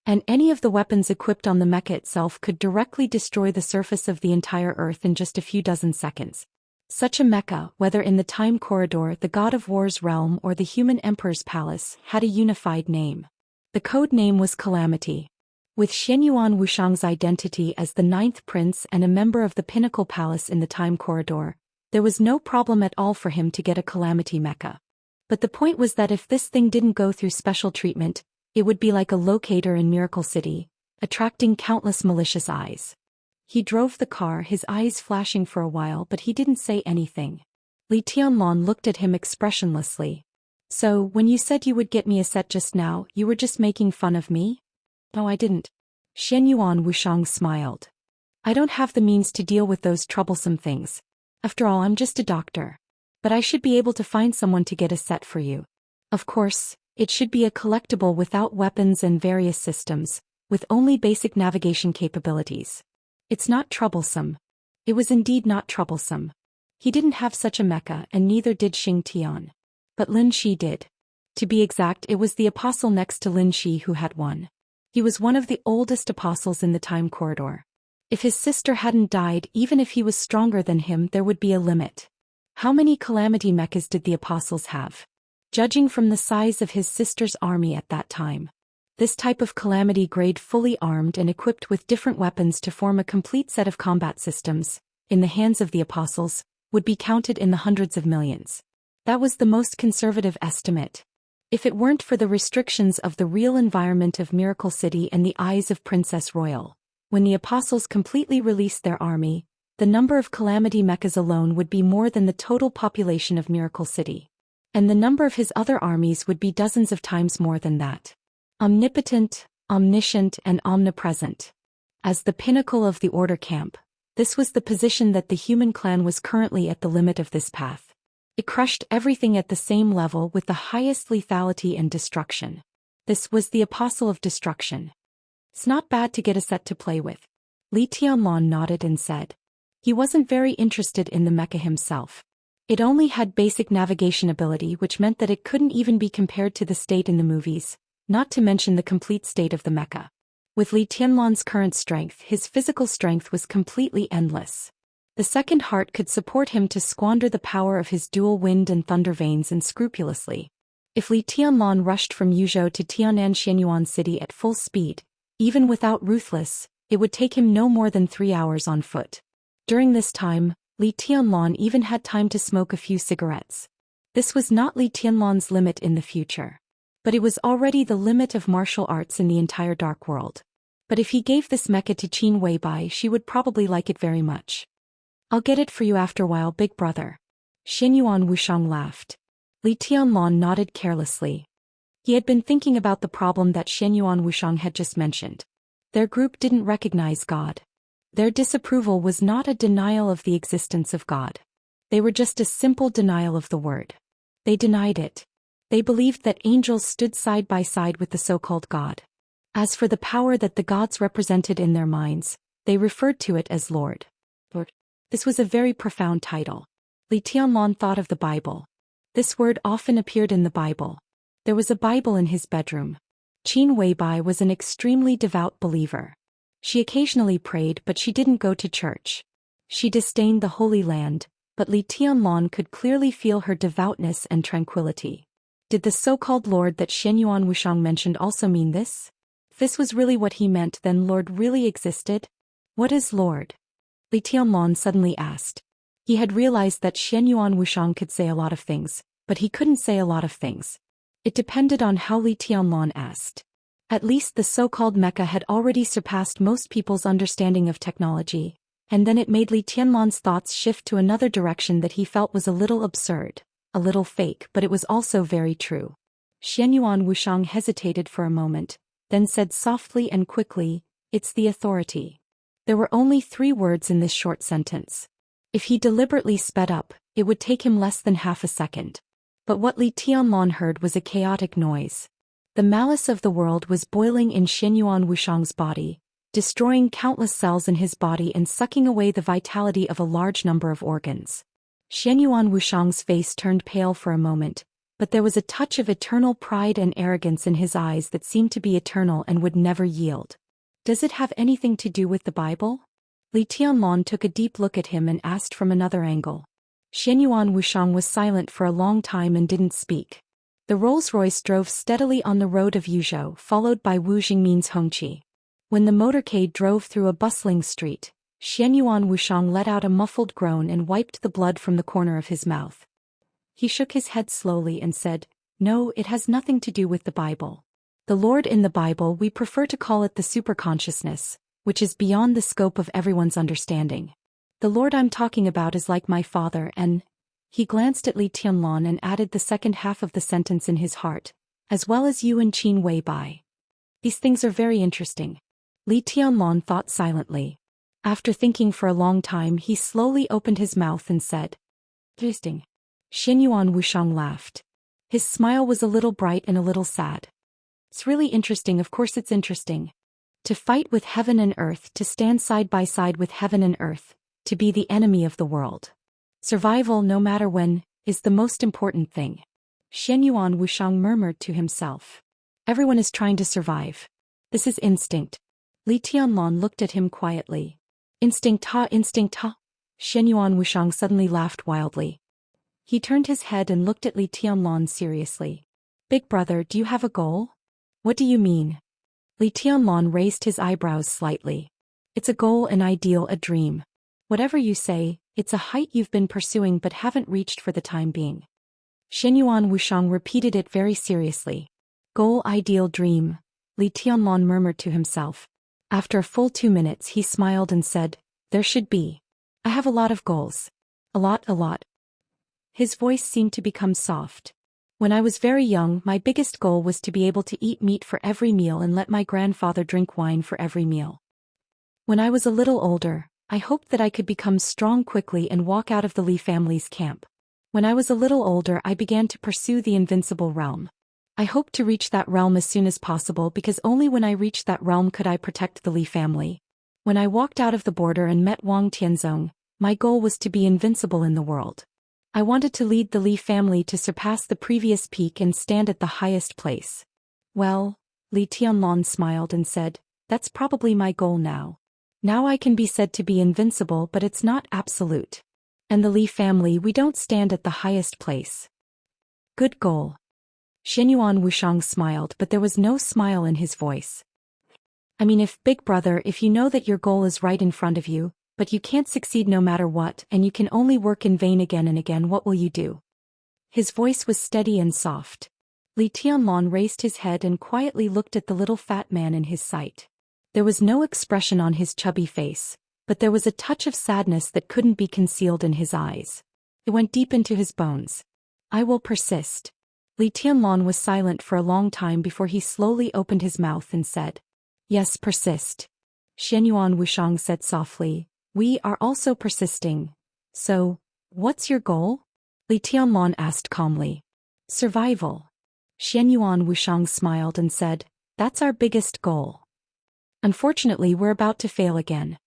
And any of the weapons equipped on the mecha itself could directly destroy the surface of the entire Earth in just a few dozen seconds. Such a mecha, whether in the time corridor, the God of War's realm, or the human emperor's palace, had a unified name. The code name was Calamity. With Xianyuan Wushang's identity as the 9th prince and a member of the Pinnacle Palace in the time corridor, there was no problem at all for him to get a Calamity mecha. But the point was that if this thing didn't go through special treatment, it would be like a locator in Miracle City, attracting countless malicious eyes. He drove the car, his eyes flashing for a while, but he didn't say anything. Li Tianlan looked at him expressionlessly. "So, when you said you would get me a set just now, you were just making fun of me?" "No, I didn't." Xianyuan Wushang smiled. "I don't have the means to deal with those troublesome things. After all, I'm just a doctor. But I should be able to find someone to get a set for you. Of course, it should be a collectible without weapons and various systems, with only basic navigation capabilities. It's not troublesome." It was indeed not troublesome. He didn't have such a mecha, and neither did Xing Tian. But Lin Shi did. To be exact, it was the apostle next to Lin Shi who had one. He was one of the oldest apostles in the time corridor. If his sister hadn't died, even if he was stronger than him, there would be a limit. How many Calamity mechas did the apostles have? Judging from the size of his sister's army at that time, this type of Calamity grade fully armed and equipped with different weapons to form a complete set of combat systems, in the hands of the apostles, would be counted in the hundreds of millions. That was the most conservative estimate. If it weren't for the restrictions of the real environment of Miracle City and the eyes of Princess Royal, when the apostles completely released their army, the number of Calamity Mechas alone would be more than the total population of Miracle City. And the number of his other armies would be dozens of times more than that. Omnipotent, omniscient, and omnipresent. As the pinnacle of the Order camp, this was the position that the human clan was currently at the limit of this path. It crushed everything at the same level with the highest lethality and destruction. This was the Apostle of Destruction. It's not bad to get a set to play with. Li Tianlan nodded and said. He wasn't very interested in the mecha himself. It only had basic navigation ability, which meant that it couldn't even be compared to the state in the movies, not to mention the complete state of the mecha. With Li Tianlan's current strength, his physical strength was completely endless. The second heart could support him to squander the power of his dual wind and thunder veins unscrupulously. If Li Tianlan rushed from Yuzhou to Tianan Xianyuan City at full speed, even without Ruthless, it would take him no more than 3 hours on foot. During this time, Li Tianlan even had time to smoke a few cigarettes. This was not Li Tianlan's limit in the future. But it was already the limit of martial arts in the entire Dark World. But if he gave this mecha to Qin Weibai, she would probably like it very much. I'll get it for you after a while, big brother. Xianyuan Wuxiang laughed. Li Tianlan nodded carelessly. He had been thinking about the problem that Xianyuan Wuxiang had just mentioned. Their group didn't recognize God. Their disapproval was not a denial of the existence of God. They were just a simple denial of the word. They denied it. They believed that angels stood side by side with the so-called God. As for the power that the gods represented in their minds, they referred to it as Lord. This was a very profound title. Li Tianlan thought of the Bible. This word often appeared in the Bible. There was a Bible in his bedroom. Qin Weibai was an extremely devout believer. She occasionally prayed, but she didn't go to church. She disdained the Holy Land, but Li Tianlan could clearly feel her devoutness and tranquility. Did the so-called Lord that Xianyuan Wuxiang mentioned also mean this? If this was really what he meant, then Lord really existed? What is Lord? Li Tianlan suddenly asked. He had realized that Xianyuan Wuxiang could say a lot of things, but he couldn't say a lot of things. It depended on how Li Tianlan asked. At least the so-called mecha had already surpassed most people's understanding of technology, and then it made Li Tianlan's thoughts shift to another direction that he felt was a little absurd, a little fake, but it was also very true. Xianyuan Wuxiang hesitated for a moment, then said softly and quickly, "It's the authority." There were only 3 words in this short sentence. If he deliberately sped up, it would take him less than half a second. But what Li Tianlan heard was a chaotic noise. The malice of the world was boiling in Xianyuan Wuxiang's body, destroying countless cells in his body and sucking away the vitality of a large number of organs. Xianyuan Wuxiang's face turned pale for a moment, but there was a touch of eternal pride and arrogance in his eyes that seemed to be eternal and would never yield. Does it have anything to do with the Bible? Li Tianlan took a deep look at him and asked from another angle. Xianyuan Wuxiang was silent for a long time and didn't speak. The Rolls-Royce drove steadily on the road of Yuzhou, followed by Wu Jingmin's Hongqi. When the motorcade drove through a bustling street, Xianyuan Wuxiang let out a muffled groan and wiped the blood from the corner of his mouth. He shook his head slowly and said, "No, it has nothing to do with the Bible. The Lord in the Bible, we prefer to call it the superconsciousness, which is beyond the scope of everyone's understanding. The Lord I'm talking about is like my father and..." He glanced at Li Tianlan and added the second half of the sentence in his heart, "as well as you and Qin Weibai. These things are very interesting." Li Tianlan thought silently. After thinking for a long time, he slowly opened his mouth and said, "Interesting." Xianyuan Wuxiang laughed. His smile was a little bright and a little sad. "It's really interesting, of course it's interesting. To fight with heaven and earth, to stand side by side with heaven and earth, to be the enemy of the world. Survival, no matter when, is the most important thing." Xianyuan Wuxiang murmured to himself. "Everyone is trying to survive. This is instinct." Li Tianlan looked at him quietly. "Instinct ha, instinct ha." Xianyuan Wuxiang suddenly laughed wildly. He turned his head and looked at Li Tianlan seriously. "Big brother, do you have a goal?" "What do you mean?" Li Tianlan raised his eyebrows slightly. "It's a goal, an ideal, a dream. Whatever you say, it's a height you've been pursuing but haven't reached for the time being. Xianyuan Wushang repeated it very seriously. Goal, ideal, dream, Li Tianlong murmured to himself. After a full 2 minutes he smiled and said, there should be. I have a lot of goals. A lot. His voice seemed to become soft. When I was very young, my biggest goal was to be able to eat meat for every meal and let my grandfather drink wine for every meal. When I was a little older, I hoped that I could become strong quickly and walk out of the Li family's camp. When I was a little older, I began to pursue the invincible realm. I hoped to reach that realm as soon as possible because only when I reached that realm could I protect the Li family. When I walked out of the border and met Wang Tianzong, my goal was to be invincible in the world. I wanted to lead the Li family to surpass the previous peak and stand at the highest place. Well, Li Tianlong smiled and said, that's probably my goal now. Now I can be said to be invincible, but it's not absolute. And the Li family, we don't stand at the highest place. Good goal. Xianyuan Wushang smiled, but there was no smile in his voice. I mean, if big brother, if you know that your goal is right in front of you, but you can't succeed no matter what, and you can only work in vain again and again, what will you do? His voice was steady and soft. Li Tianlong raised his head and quietly looked at the little fat man in his sight. There was no expression on his chubby face, but there was a touch of sadness that couldn't be concealed in his eyes. It went deep into his bones. I will persist. Li Tianlong was silent for a long time before he slowly opened his mouth and said, yes, persist. Xianyuan Wushang said softly, we are also persisting. So, what's your goal? Li Tianlong asked calmly. Survival. Xianyuan Wushang smiled and said, that's our biggest goal. Unfortunately, we're about to fail again.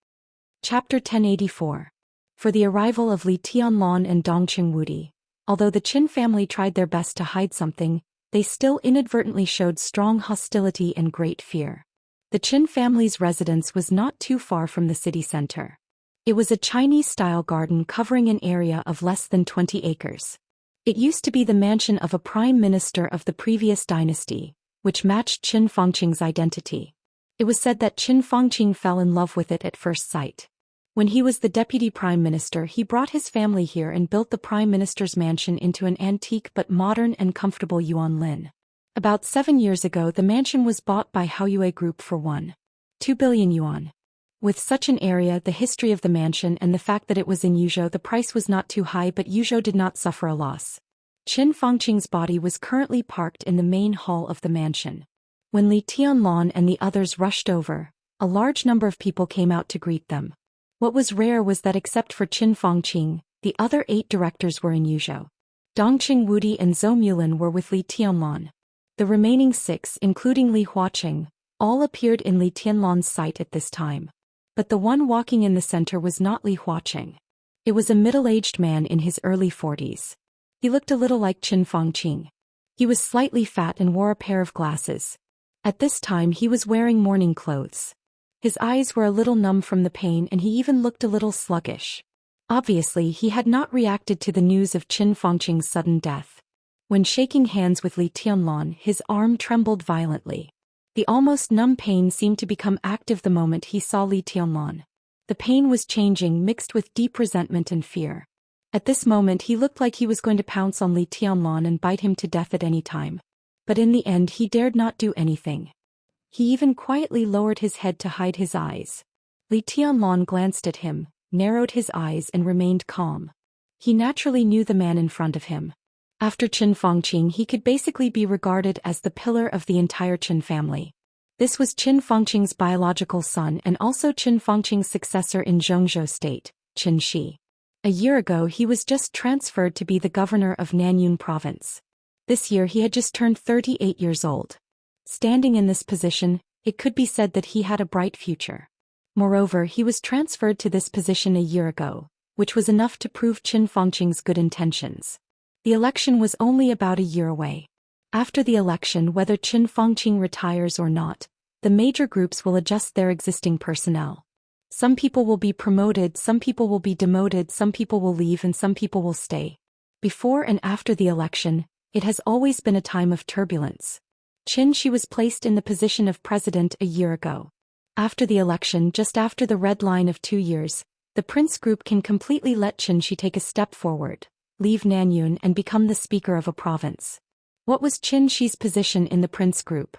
Chapter 1084. For the arrival of Li Tianlong and Dongqing Wudi. Although the Qin family tried their best to hide something, they still inadvertently showed strong hostility and great fear. The Qin family's residence was not too far from the city center. It was a Chinese-style garden covering an area of less than 20 acres. It used to be the mansion of a prime minister of the previous dynasty, which matched Qin Fangqing's identity. It was said that Qin Fangqing fell in love with it at first sight. When he was the deputy prime minister, he brought his family here and built the prime minister's mansion into an antique but modern and comfortable Yuan Lin. About 7 years ago, the mansion was bought by Haoyue Group for 1.2 billion yuan. With such an area, the history of the mansion, and the fact that it was in Yuzhou, the price was not too high, but Yuzhou did not suffer a loss. Qin Fangqing's body was currently parked in the main hall of the mansion. When Li Tianlong and the others rushed over, a large number of people came out to greet them. What was rare was that except for Qin Fangqing, the other 8 directors were in Yuzhou. Dongqing Wudi and Zhou Mulin were with Li Tianlong. The remaining 6, including Li Huaqing, all appeared in Li Tianlong's sight at this time. But the one walking in the center was not Li Huaqing. It was a middle-aged man in his early 40s. He looked a little like Qin Fangqing. He was slightly fat and wore a pair of glasses. At this time he was wearing morning clothes. His eyes were a little numb from the pain and he even looked a little sluggish. Obviously he had not reacted to the news of Qin Fangqing's sudden death. When shaking hands with Li Tianlong, his arm trembled violently. The almost numb pain seemed to become active the moment he saw Li Tianlong. The pain was changing, mixed with deep resentment and fear. At this moment he looked like he was going to pounce on Li Tianlong and bite him to death at any time. But in the end he dared not do anything. He even quietly lowered his head to hide his eyes. Li Tianlong glanced at him, narrowed his eyes and remained calm. He naturally knew the man in front of him. After Qin Fangqing, he could basically be regarded as the pillar of the entire Qin family. This was Qin Fangqing's biological son and also Qin Fangqing's successor in Zhongzhou State, Qin Shi. A year ago he was just transferred to be the governor of Nanyun Province. This year he had just turned 38 years old. Standing in this position, it could be said that he had a bright future. Moreover, he was transferred to this position a year ago, which was enough to prove Qin Fangqing's good intentions. The election was only about a year away. After the election, whether Qin Fangqing retires or not, the major groups will adjust their existing personnel. Some people will be promoted, some people will be demoted, some people will leave and some people will stay. Before and after the election, it has always been a time of turbulence. Qin Shi was placed in the position of president a year ago. After the election, just after the red line of 2 years, the prince group can completely let Xianxia take a step forward, leave Nanyun and become the speaker of a province. What was Xianxia's position in the prince group?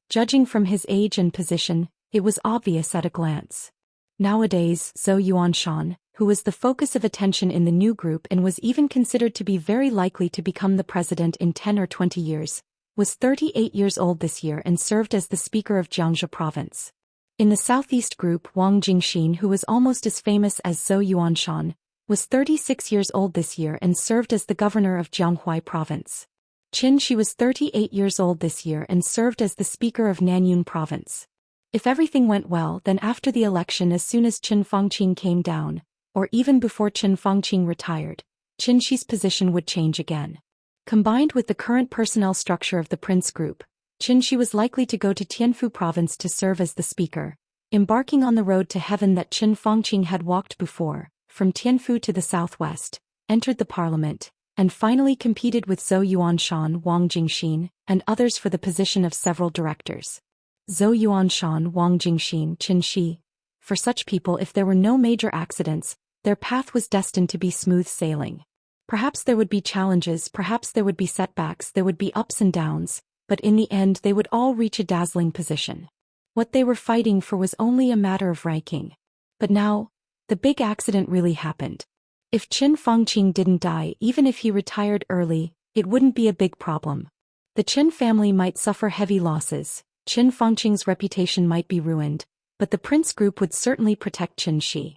Judging from his age and position, it was obvious at a glance. Nowadays, Zhou Xian, who was the focus of attention in the new group and was even considered to be very likely to become the president in 10 or 20 years, was 38 years old this year and served as the speaker of Xianxia province. In the southeast group, Wang Jingxin, who was almost as famous as Zhou Xian, was 36 years old this year and served as the governor of Jianghuai province. Xianxia was 38 years old this year and served as the speaker of Nanyun province. If everything went well, then after the election, as soon as Qin Fangqing came down, or even before Qin Fangqing retired, Xianxia's position would change again. Combined with the current personnel structure of the prince group, Xianxia was likely to go to Tianfu province to serve as the speaker, embarking on the road to heaven that Qin Fangqing had walked before, from Tianfu to the southwest, entered the parliament, and finally competed with Zhou Xian, Wang Jingxin, and others for the position of several directors. Zhou Xian, Wang Jingxin, Xianxia. For such people, if there were no major accidents, their path was destined to be smooth sailing. Perhaps there would be challenges, perhaps there would be setbacks, there would be ups and downs, but in the end they would all reach a dazzling position. What they were fighting for was only a matter of ranking. But now, the big accident really happened. If Qin Fangqing didn't die, even if he retired early, it wouldn't be a big problem. The Qin family might suffer heavy losses, Qin Fangqing's reputation might be ruined, but the prince group would certainly protect Xianxia.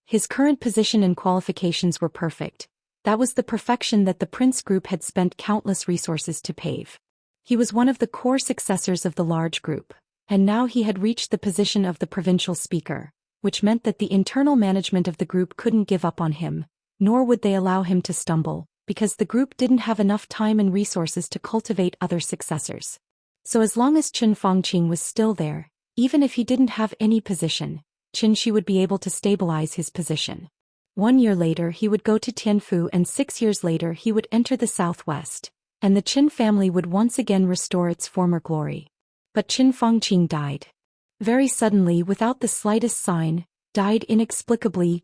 His current position and qualifications were perfect. That was the perfection that the prince group had spent countless resources to pave. He was one of the core successors of the large group, and now he had reached the position of the provincial speaker, which meant that the internal management of the group couldn't give up on him, nor would they allow him to stumble, because the group didn't have enough time and resources to cultivate other successors. So as long as Qin Fangqing was still there, even if he didn't have any position, Xianxia would be able to stabilize his position. 1 year later he would go to Tianfu, and 6 years later he would enter the southwest, and the Qin family would once again restore its former glory. But Qin Fangqing died. Very suddenly, without the slightest sign, died inexplicably,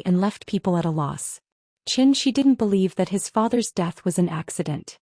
and left people at a loss. Xianxia didn't believe that his father's death was an accident.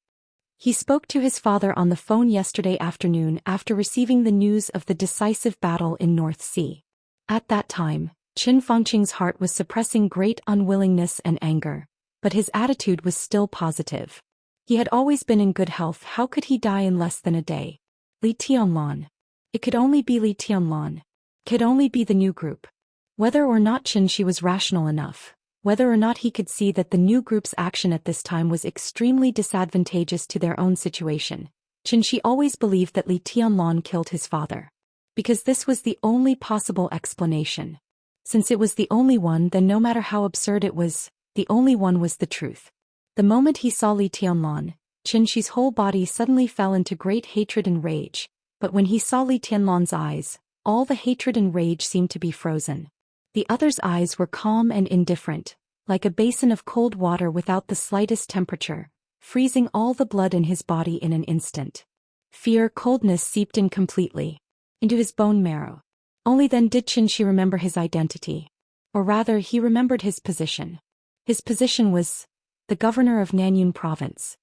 He spoke to his father on the phone yesterday afternoon after receiving the news of the decisive battle in North Sea. At that time, Qin Fangqing's heart was suppressing great unwillingness and anger, but his attitude was still positive. He had always been in good health. How could he die in less than a day? Li Tianlan. It could only be Li Tianlan. Could only be the new group. Whether or not Xianxia was rational enough, whether or not he could see that the new group's action at this time was extremely disadvantageous to their own situation, Xianxia always believed that Li Tianlan killed his father. Because this was the only possible explanation. Since it was the only one, then no matter how absurd it was, the only one was the truth. The moment he saw Li Tianlan, Xianxia's whole body suddenly fell into great hatred and rage, but when he saw Li Tianlan's eyes, all the hatred and rage seemed to be frozen. The other's eyes were calm and indifferent, like a basin of cold water without the slightest temperature, freezing all the blood in his body in an instant. Fear, coldness seeped in completely into his bone marrow. Only then did Xianxia remember his identity. Or rather, he remembered his position. His position was the governor of Nanyun province.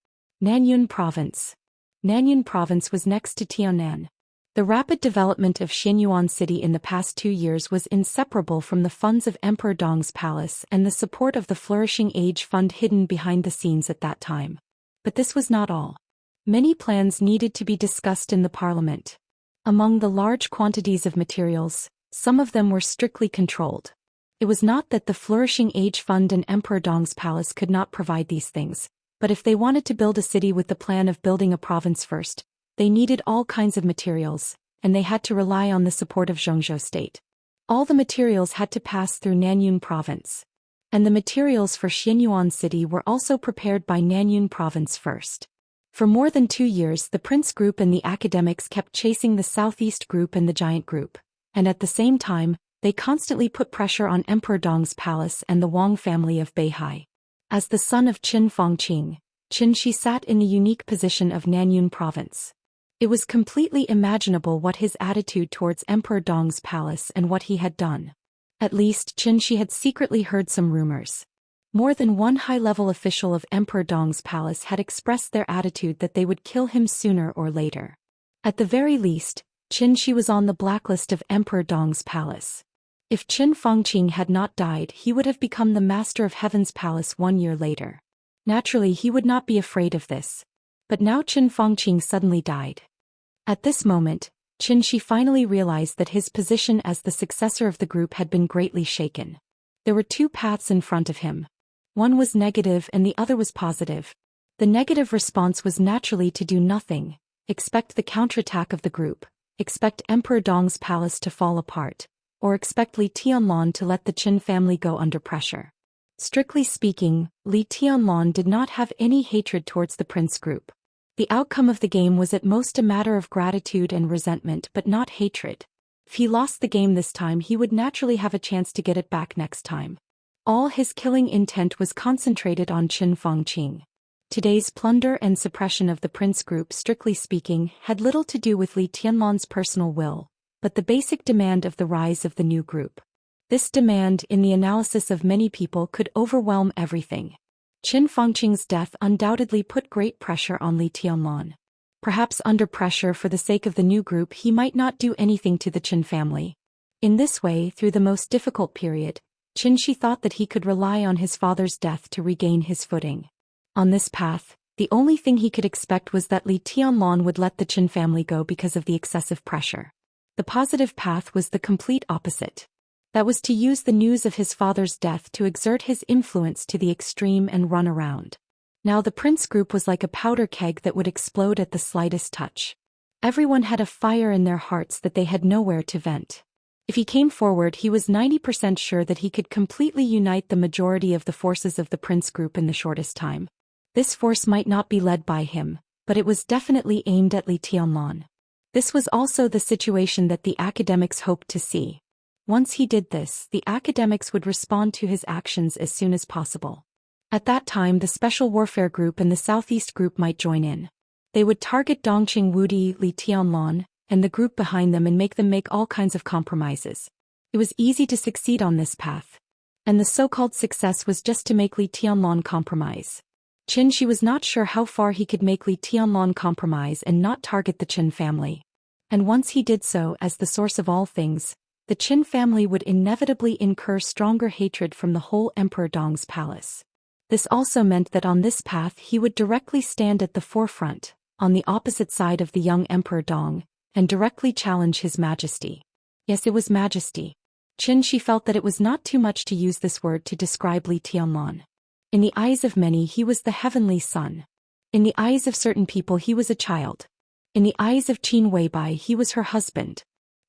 Nanyun province. Nanyun province was next to Tianan. The rapid development of Xianyuan city in the past 2 years was inseparable from the funds of Emperor Dong's palace and the support of the Flourishing Age Fund hidden behind the scenes at that time. But this was not all. Many plans needed to be discussed in the parliament. Among the large quantities of materials, some of them were strictly controlled. It was not that the Flourishing Age Fund and Emperor Dong's palace could not provide these things, but if they wanted to build a city with the plan of building a province first, they needed all kinds of materials, and they had to rely on the support of Zhongzhou state. All the materials had to pass through Nanyun province. And the materials for Xianyuan city were also prepared by Nanyun province first. For more than 2 years, the Prince group and the academics kept chasing the Southeast group and the Giant group, and at the same time, they constantly put pressure on Emperor Dong's palace and the Wang family of Beihai. As the son of Qin Fangqing, Xianxia sat in the unique position of Nanyun province. It was completely imaginable what his attitude towards Emperor Dong's palace and what he had done. At least Xianxia had secretly heard some rumors. More than one high-level official of Emperor Dong's palace had expressed their attitude that they would kill him sooner or later. At the very least, Xianxia was on the blacklist of Emperor Dong's palace. If Qin Fangqing had not died, he would have become the master of Heaven's palace 1 year later. Naturally, he would not be afraid of this. But now Qin Fangqing suddenly died. At this moment, Xianxia finally realized that his position as the successor of the group had been greatly shaken. There were two paths in front of him. One was negative and the other was positive. The negative response was naturally to do nothing, expect the counterattack of the group, expect Emperor Dong's palace to fall apart, or expect Li Tianlan to let the Qin family go under pressure. Strictly speaking, Li Tianlan did not have any hatred towards the prince group. The outcome of the game was at most a matter of gratitude and resentment but not hatred. If he lost the game this time, he would naturally have a chance to get it back next time. All his killing intent was concentrated on Qin Fangqing. Today's plunder and suppression of the prince group, strictly speaking, had little to do with Li Tianlan's personal will, but the basic demand of the rise of the new group. This demand, in the analysis of many people, could overwhelm everything. Qin Fangqing's death undoubtedly put great pressure on Li Tianlan. Perhaps under pressure for the sake of the new group, he might not do anything to the Qin family. In this way, through the most difficult period, Xianxia thought that he could rely on his father's death to regain his footing. On this path, the only thing he could expect was that Li Tianlan would let the Qin family go because of the excessive pressure. The positive path was the complete opposite. That was to use the news of his father's death to exert his influence to the extreme and run around. Now the prince group was like a powder keg that would explode at the slightest touch. Everyone had a fire in their hearts that they had nowhere to vent. If he came forward, he was 90% sure that he could completely unite the majority of the forces of the prince group in the shortest time. This force might not be led by him, but it was definitely aimed at Li Tianlan. This was also the situation that the academics hoped to see. Once he did this, the academics would respond to his actions as soon as possible. At that time, the Special Warfare Group and the Southeast Group might join in. They would target Dongqing Wudi, Li Tianlan, and the group behind them and make them make all kinds of compromises. It was easy to succeed on this path. And the so-called success was just to make Li Tianlan compromise. Xianxia was not sure how far he could make Li Tianlan compromise and not target the Qin family. And once he did so, as the source of all things, the Qin family would inevitably incur stronger hatred from the whole Emperor Dong's palace. This also meant that on this path he would directly stand at the forefront, on the opposite side of the young Emperor Dong, and directly challenge his majesty. Yes, it was majesty. Xianxia felt that it was not too much to use this word to describe Li Tianlan. In the eyes of many, he was the heavenly son. In the eyes of certain people, he was a child. In the eyes of Qin Weibai, he was her husband.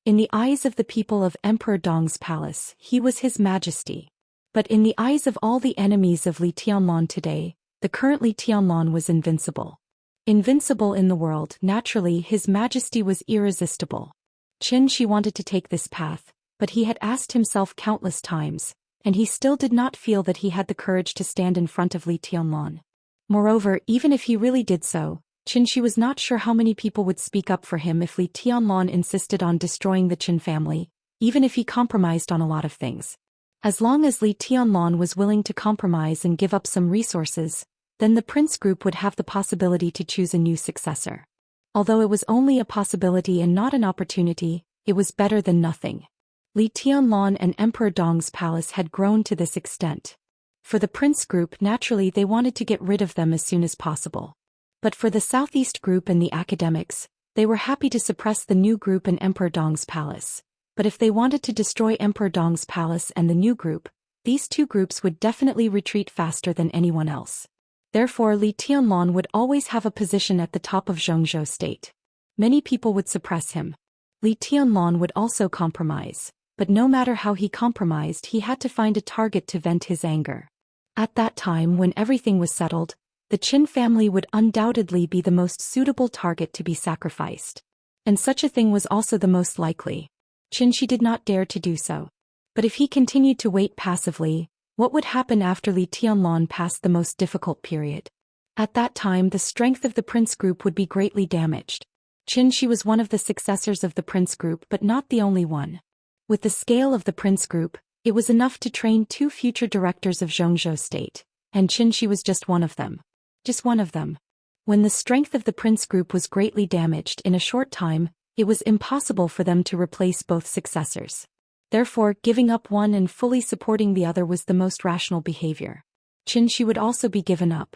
In the eyes of the people of Emperor Dong's palace, he was his majesty. But in the eyes of all the enemies of Li Tianlan today, the current Li Tianlan was invincible. Invincible in the world, naturally his majesty was irresistible. Xianxia wanted to take this path, but he had asked himself countless times, and he still did not feel that he had the courage to stand in front of Li Tianlan. Moreover, even if he really did so, Xianxia was not sure how many people would speak up for him if Li Tianlan insisted on destroying the Qin family, even if he compromised on a lot of things. As long as Li Tianlan was willing to compromise and give up some resources, then the prince group would have the possibility to choose a new successor. Although it was only a possibility and not an opportunity, it was better than nothing. Li Tianlan and Emperor Dong's palace had grown to this extent. For the prince group, naturally they wanted to get rid of them as soon as possible. But for the Southeast group and the academics, they were happy to suppress the new group and Emperor Dong's palace. But if they wanted to destroy Emperor Dong's palace and the new group, these two groups would definitely retreat faster than anyone else. Therefore, Li Tianlan would always have a position at the top of Zhongzhou state. Many people would suppress him. Li Tianlan would also compromise. But no matter how he compromised, he had to find a target to vent his anger. At that time, when everything was settled, the Qin family would undoubtedly be the most suitable target to be sacrificed. And such a thing was also the most likely. Xianxia did not dare to do so. But if he continued to wait passively, what would happen after Li Tianlan passed the most difficult period? At that time, the strength of the prince group would be greatly damaged. Xianxia was one of the successors of the prince group, but not the only one. With the scale of the prince group, It was enough to train 2 future directors of Zhongzhou State, and Xianxia was just one of them. Just one of them. When the strength of the prince group was greatly damaged in a short time, it was impossible for them to replace both successors. Therefore, giving up one and fully supporting the other was the most rational behavior. Xianxia would also be given up.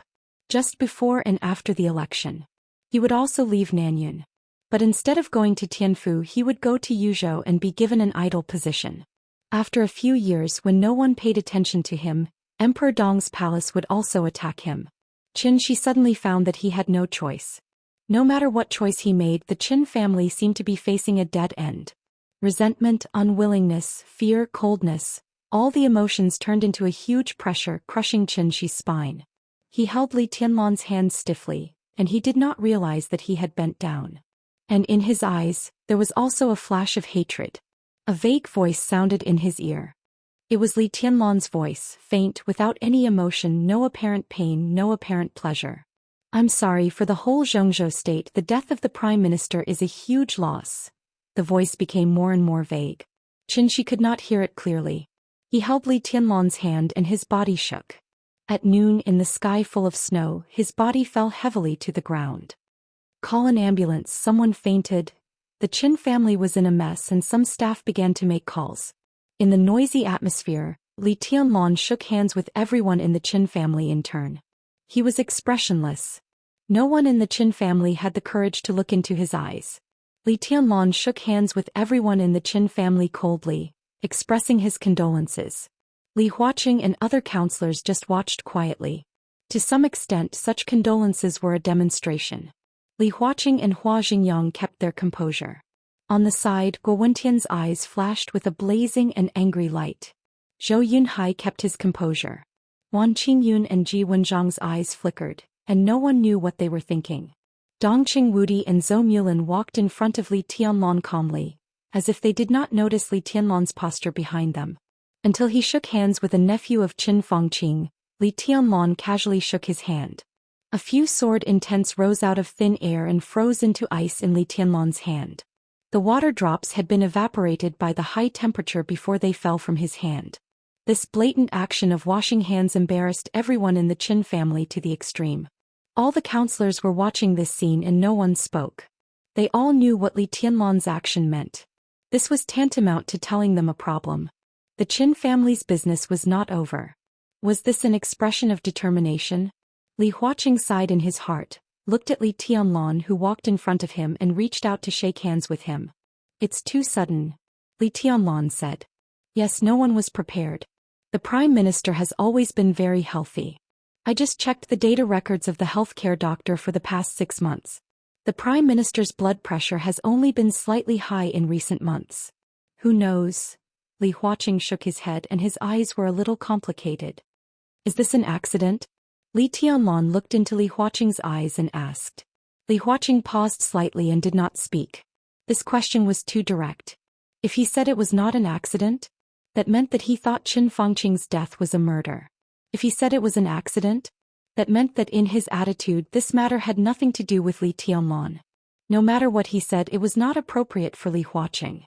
Just before and after the election. He would also leave Nanyun. But instead of going to Tianfu, he would go to Yuzhou and be given an idle position. After a few years when no one paid attention to him, Emperor Dong's palace would also attack him. Xianxia suddenly found that he had no choice. No matter what choice he made, the Qin family seemed to be facing a dead end. Resentment, unwillingness, fear, coldness, all the emotions turned into a huge pressure crushing Xianxia's spine. He held Li Tianlan's hand stiffly, and he did not realize that he had bent down. And in his eyes, there was also a flash of hatred. A vague voice sounded in his ear. It was Li Tianlan's voice, faint, without any emotion, no apparent pain, no apparent pleasure. I'm sorry for the whole Zhongzhou state. The death of the prime minister is a huge loss. The voice became more and more vague. Xianxia could not hear it clearly. He held Li Tianlan's hand and his body shook. At noon, in the sky full of snow, his body fell heavily to the ground. Call an ambulance, someone fainted. The Qin family was in a mess and some staff began to make calls. In the noisy atmosphere, Li Tianlan shook hands with everyone in the Qin family in turn. He was expressionless. No one in the Qin family had the courage to look into his eyes. Li Tianlan shook hands with everyone in the Qin family coldly, expressing his condolences. Li Huaqing and other counselors just watched quietly. To some extent, such condolences were a demonstration. Li Huaqing and Hua Xingyang kept their composure. On the side, Guo Wentian's eyes flashed with a blazing and angry light. Zhou Yunhai kept his composure. Wan Qingyun and Ji Wenzhang's eyes flickered, and no one knew what they were thinking. Dongqing Wudi and Zhou Mulin walked in front of Li Tianlan calmly, as if they did not notice Li Tianlan's posture behind them. Until he shook hands with a nephew of Qin Fangqing, Li Tianlan casually shook his hand. A few sword intents rose out of thin air and froze into ice in Li Tianlan's hand. The water drops had been evaporated by the high temperature before they fell from his hand. This blatant action of washing hands embarrassed everyone in the Qin family to the extreme. All the counselors were watching this scene and no one spoke. They all knew what Li Tianlan's action meant. This was tantamount to telling them a problem. The Qin family's business was not over. Was this an expression of determination? Li Huaqing sighed in his heart, looked at Li Tianlan who walked in front of him and reached out to shake hands with him. It's too sudden, Li Tianlan said. Yes, no one was prepared. The Prime Minister has always been very healthy. I just checked the data records of the healthcare doctor for the past 6 months. The Prime Minister's blood pressure has only been slightly high in recent months. Who knows? Li Huaqing shook his head and his eyes were a little complicated. Is this an accident? Li Tianlan looked into Li Huaqing's eyes and asked. Li Huaqing paused slightly and did not speak. This question was too direct. If he said it was not an accident, that meant that he thought Qin Fangqing's death was a murder. If he said it was an accident, that meant that in his attitude this matter had nothing to do with Li Tianlan. No matter what he said, it was not appropriate for Li Huaqing.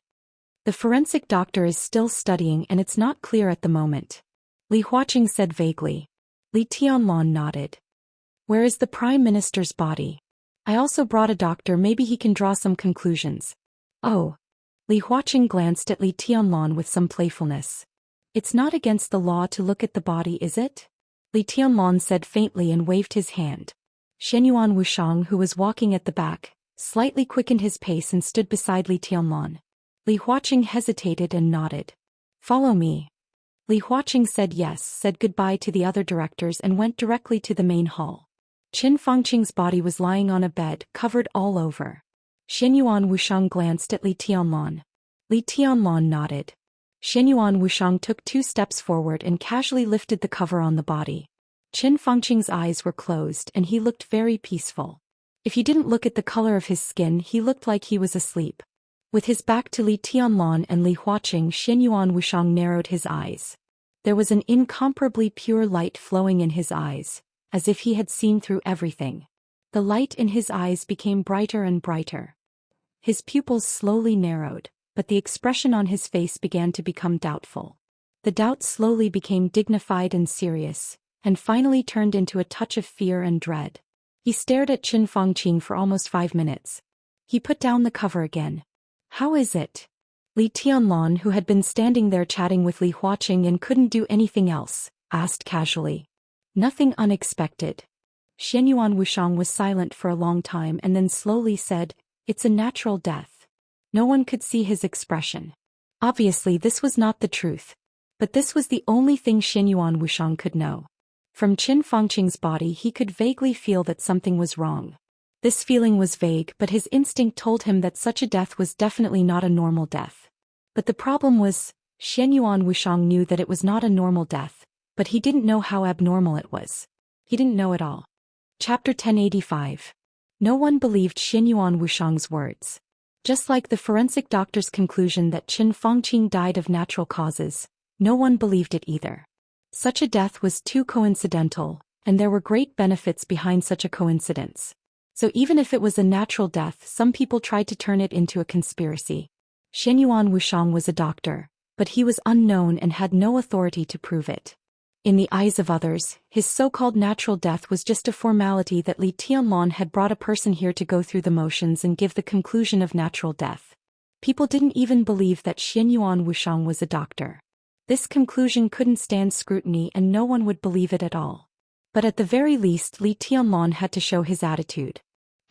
The forensic doctor is still studying and it's not clear at the moment. Li Huaqing said vaguely. Li Tianlan nodded. Where is the Prime Minister's body? I also brought a doctor, maybe he can draw some conclusions. Oh. Li Huaqing glanced at Li Tianlan with some playfulness. It's not against the law to look at the body, is it? Li Tianlan said faintly and waved his hand. Shenyuan Wushang, who was walking at the back, slightly quickened his pace and stood beside Li Tianlan. Li Huaqing hesitated and nodded. Follow me. Li Huaqing said yes, said goodbye to the other directors and went directly to the main hall. Qin Fangqing's body was lying on a bed, covered all over. Shenyuan Wushang glanced at Li Tianlan. Li Tianlan nodded. Shenyuan Wushang took 2 steps forward and casually lifted the cover on the body. Qin Fangqing's eyes were closed and he looked very peaceful. If you didn't look at the color of his skin, he looked like he was asleep. With his back to Li Tianlan and Li Huaqing, Shenyuan Wushang narrowed his eyes. There was an incomparably pure light flowing in his eyes, as if he had seen through everything. The light in his eyes became brighter and brighter. His pupils slowly narrowed, but the expression on his face began to become doubtful. The doubt slowly became dignified and serious, and finally turned into a touch of fear and dread. He stared at Qin Fangqing for almost 5 minutes. He put down the cover again. "How is it?" Li Tianlan, who had been standing there chatting with Li Huaqing and couldn't do anything else, asked casually. "Nothing unexpected." Xianyuan Wuxiang was silent for a long time and then slowly said, "It's a natural death." No one could see his expression. Obviously this was not the truth. But this was the only thing Xianyuan Wuxiang could know. From Qin Fangqing's body he could vaguely feel that something was wrong. This feeling was vague, but his instinct told him that such a death was definitely not a normal death. But the problem was, Xianyuan Wuxiang knew that it was not a normal death, but he didn't know how abnormal it was. He didn't know at all. Chapter 1085. No one believed Xianyuan Wuxiang's words. Just like the forensic doctor's conclusion that Qin Fangqing died of natural causes, no one believed it either. Such a death was too coincidental, and there were great benefits behind such a coincidence. So even if it was a natural death, some people tried to turn it into a conspiracy. Xianyuan Wuxiang was a doctor, but he was unknown and had no authority to prove it. In the eyes of others, his so-called natural death was just a formality that Li Tianlan had brought a person here to go through the motions and give the conclusion of natural death. People didn't even believe that Xianyuan Wuxiang was a doctor. This conclusion couldn't stand scrutiny and no one would believe it at all. But at the very least Li Tianlan had to show his attitude.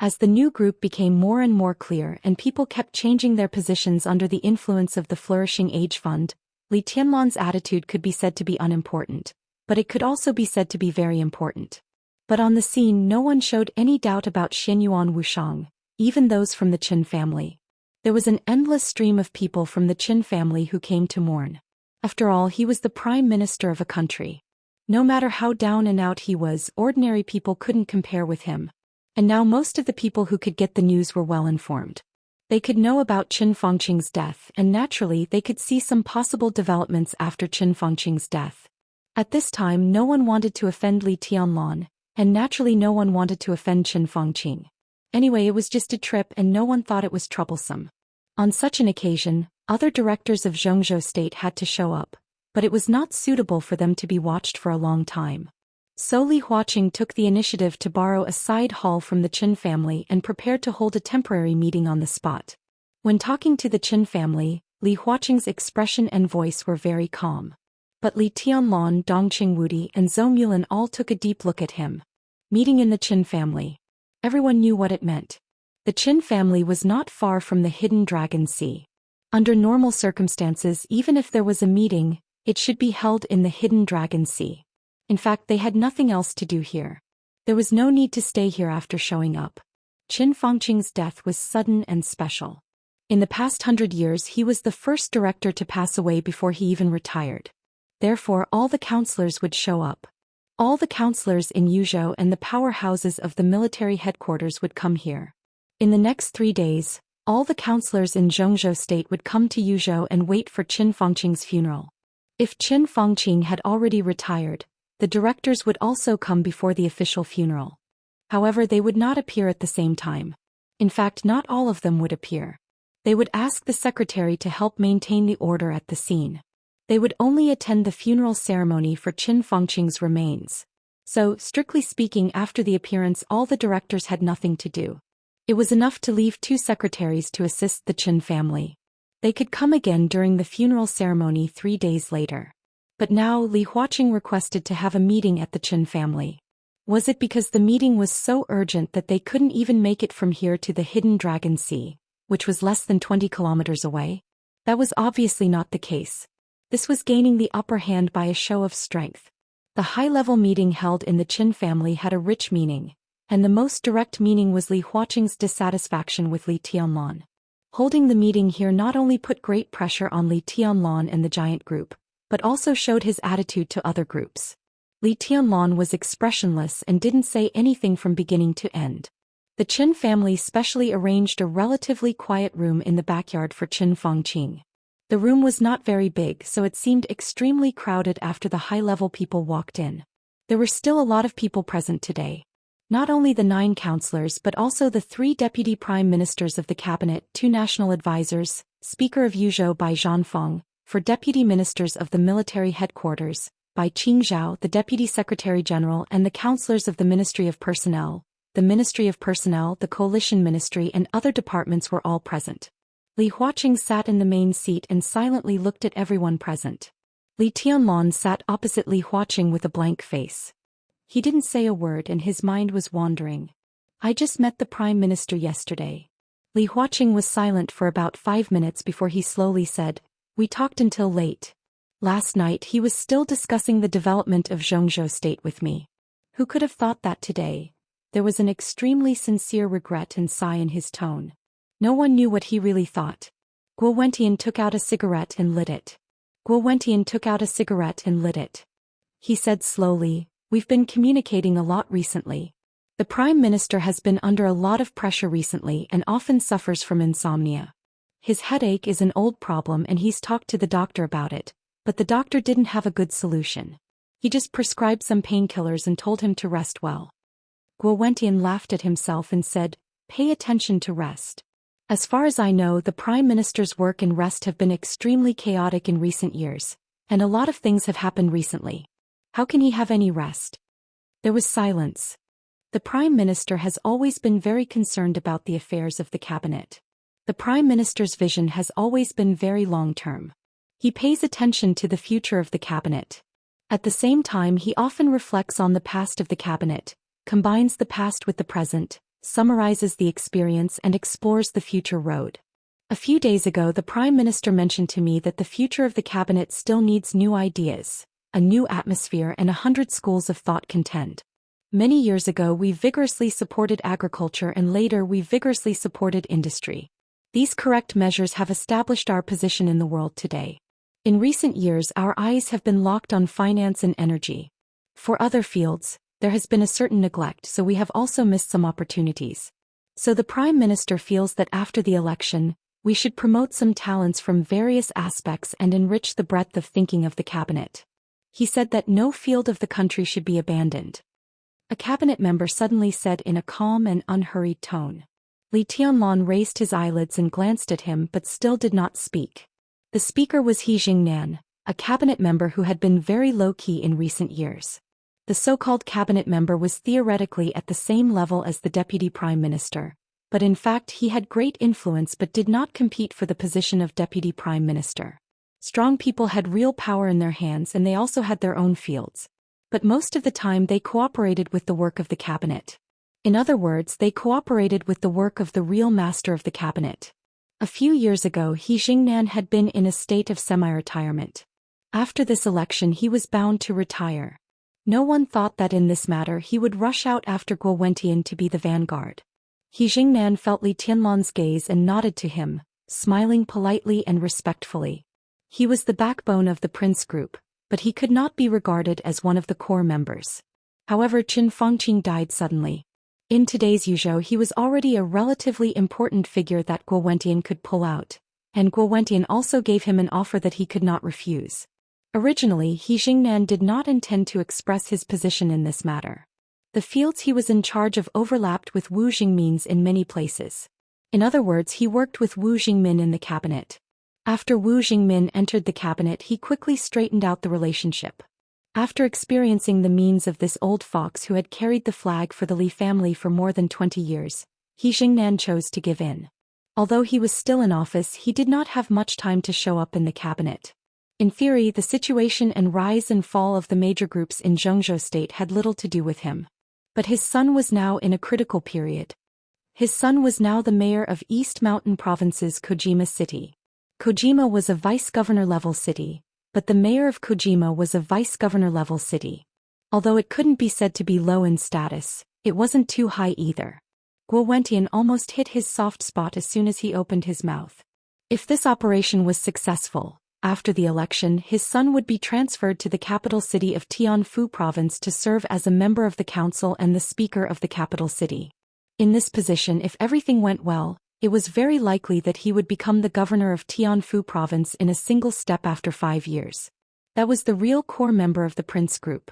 As the new group became more and more clear and people kept changing their positions under the influence of the flourishing age fund, Li Tianlan's attitude could be said to be unimportant, but it could also be said to be very important. But on the scene no one showed any doubt about Xianyuan Wuxiang, even those from the Qin family. There was an endless stream of people from the Qin family who came to mourn. After all, he was the prime minister of a country. No matter how down and out he was, ordinary people couldn't compare with him. And now most of the people who could get the news were well informed. They could know about Qin Fangqing's death, and naturally they could see some possible developments after Qin Fangqing's death. At this time no one wanted to offend Li Tianlan, and naturally no one wanted to offend Qin Fangqing. Anyway, it was just a trip and no one thought it was troublesome. On such an occasion, other directors of Zhou State had to show up, but it was not suitable for them to be watched for a long time. So Li Huaqing took the initiative to borrow a side hall from the Qin family and prepared to hold a temporary meeting on the spot. When talking to the Qin family, Li Huaqing's expression and voice were very calm. But Li Tianlan, Dongqing Wudi and Zhou Mulan all took a deep look at him. Meeting in the Qin family. Everyone knew what it meant. The Qin family was not far from the Hidden Dragon Sea. Under normal circumstances, even if there was a meeting, it should be held in the Hidden Dragon Sea. In fact, they had nothing else to do here. There was no need to stay here after showing up. Qin Fangqing's death was sudden and special. In the past 100 years he was the first director to pass away before he even retired. Therefore all the counselors would show up. All the counselors in Yuzhou and the powerhouses of the military headquarters would come here. In the next 3 days, all the counselors in Zhou State would come to Yuzhou and wait for Qin Fangqing's funeral. If Qin Fangqing had already retired, the directors would also come before the official funeral. However, they would not appear at the same time. In fact, not all of them would appear. They would ask the secretary to help maintain the order at the scene. They would only attend the funeral ceremony for Qin Fangqing's remains. So, strictly speaking, after the appearance all the directors had nothing to do. It was enough to leave 2 secretaries to assist the Qin family. They could come again during the funeral ceremony 3 days later. But now Li Huaqing requested to have a meeting at the Qin family. Was it because the meeting was so urgent that they couldn't even make it from here to the Hidden Dragon Sea, which was less than 20 kilometers away? That was obviously not the case. This was gaining the upper hand by a show of strength. The high-level meeting held in the Qin family had a rich meaning, and the most direct meaning was Li Huaqing's dissatisfaction with Li Tianlan. Holding the meeting here not only put great pressure on Li Tianlan and the giant group, but also showed his attitude to other groups. Li Tianlan was expressionless and didn't say anything from beginning to end. The Qin family specially arranged a relatively quiet room in the backyard for Qin Fangqing. The room was not very big, so it seemed extremely crowded after the high-level people walked in. There were still a lot of people present today. Not only the 9 counselors but also the 3 deputy prime ministers of the cabinet, 2 national advisors, Speaker of Yuzhou Bai Zhanfeng, for deputy ministers of the military headquarters, by Xianxia, the deputy secretary general, and the councillors of the Ministry of Personnel. The Ministry of Personnel, the Coalition Ministry, and other departments were all present. Li Huaqing sat in the main seat and silently looked at everyone present. Li Tianlong sat opposite Li Huaqing with a blank face. He didn't say a word and his mind was wandering. I just met the Prime Minister yesterday. Li Huaqing was silent for about 5 minutes before he slowly said, "We talked until late. Last night he was still discussing the development of Zhongzhou state with me. Who could have thought that today?" There was an extremely sincere regret and sigh in his tone. No one knew what he really thought. Guo Wentian took out a cigarette and lit it. He said slowly, "We've been communicating a lot recently. The Prime Minister has been under a lot of pressure recently and often suffers from insomnia. His headache is an old problem and he's talked to the doctor about it, but the doctor didn't have a good solution. He just prescribed some painkillers and told him to rest well." Guo Wentian laughed at himself and said, "Pay attention to rest. As far as I know, the Prime Minister's work and rest have been extremely chaotic in recent years, and a lot of things have happened recently. How can he have any rest?" There was silence. The Prime Minister has always been very concerned about the affairs of the cabinet. The Prime Minister's vision has always been very long-term. He pays attention to the future of the cabinet. At the same time, he often reflects on the past of the cabinet, combines the past with the present, summarizes the experience and explores the future road. A few days ago, the Prime Minister mentioned to me that the future of the cabinet still needs new ideas, a new atmosphere, and 100 schools of thought contend. Many years ago, we vigorously supported agriculture and later we vigorously supported industry. These correct measures have established our position in the world today. In recent years, our eyes have been locked on finance and energy. For other fields, there has been a certain neglect, so we have also missed some opportunities. So the Prime Minister feels that after the election, we should promote some talents from various aspects and enrich the breadth of thinking of the cabinet. He said that no field of the country should be abandoned. A cabinet member suddenly said in a calm and unhurried tone. Li Tianlong raised his eyelids and glanced at him but still did not speak. The speaker was He Jingnan, a cabinet member who had been very low-key in recent years. The so-called cabinet member was theoretically at the same level as the deputy prime minister, but in fact he had great influence but did not compete for the position of deputy prime minister. Strong people had real power in their hands and they also had their own fields. But most of the time they cooperated with the work of the cabinet. In other words, they cooperated with the work of the real master of the cabinet. A few years ago, He Jingnan had been in a state of semi-retirement. After this election he was bound to retire. No one thought that in this matter he would rush out after Guo Wentian to be the vanguard. He Jingnan felt Li Tianlong's gaze and nodded to him, smiling politely and respectfully. He was the backbone of the Prince Group, but he could not be regarded as one of the core members. However, Qin Fangqing died suddenly. In today's Yuzhou he was already a relatively important figure that Guo Wentian could pull out, and Guo Wentian also gave him an offer that he could not refuse. Originally, He Jingnan did not intend to express his position in this matter. The fields he was in charge of overlapped with Wu Jingmin's in many places. In other words, he worked with Wu Jingmin in the cabinet. After Wu Jingmin entered the cabinet, he quickly straightened out the relationship. After experiencing the means of this old fox who had carried the flag for the Li family for more than 20 years, He Jingnan chose to give in. Although he was still in office, he did not have much time to show up in the cabinet. In theory, the situation and rise and fall of the major groups in Zhongzhou state had little to do with him. But his son was now in a critical period. His son was now the mayor of East Mountain Province's Kojima City. Kojima was a vice-governor level city, but the mayor of Kojima was a vice-governor level city. Although it couldn't be said to be low in status, it wasn't too high either. Guo Wentian almost hit his soft spot as soon as he opened his mouth. If this operation was successful, after the election his son would be transferred to the capital city of Tianfu province to serve as a member of the council and the speaker of the capital city. In this position, if everything went well, it was very likely that he would become the governor of Tianfu province in a single step after 5 years. That was the real core member of the Prince Group.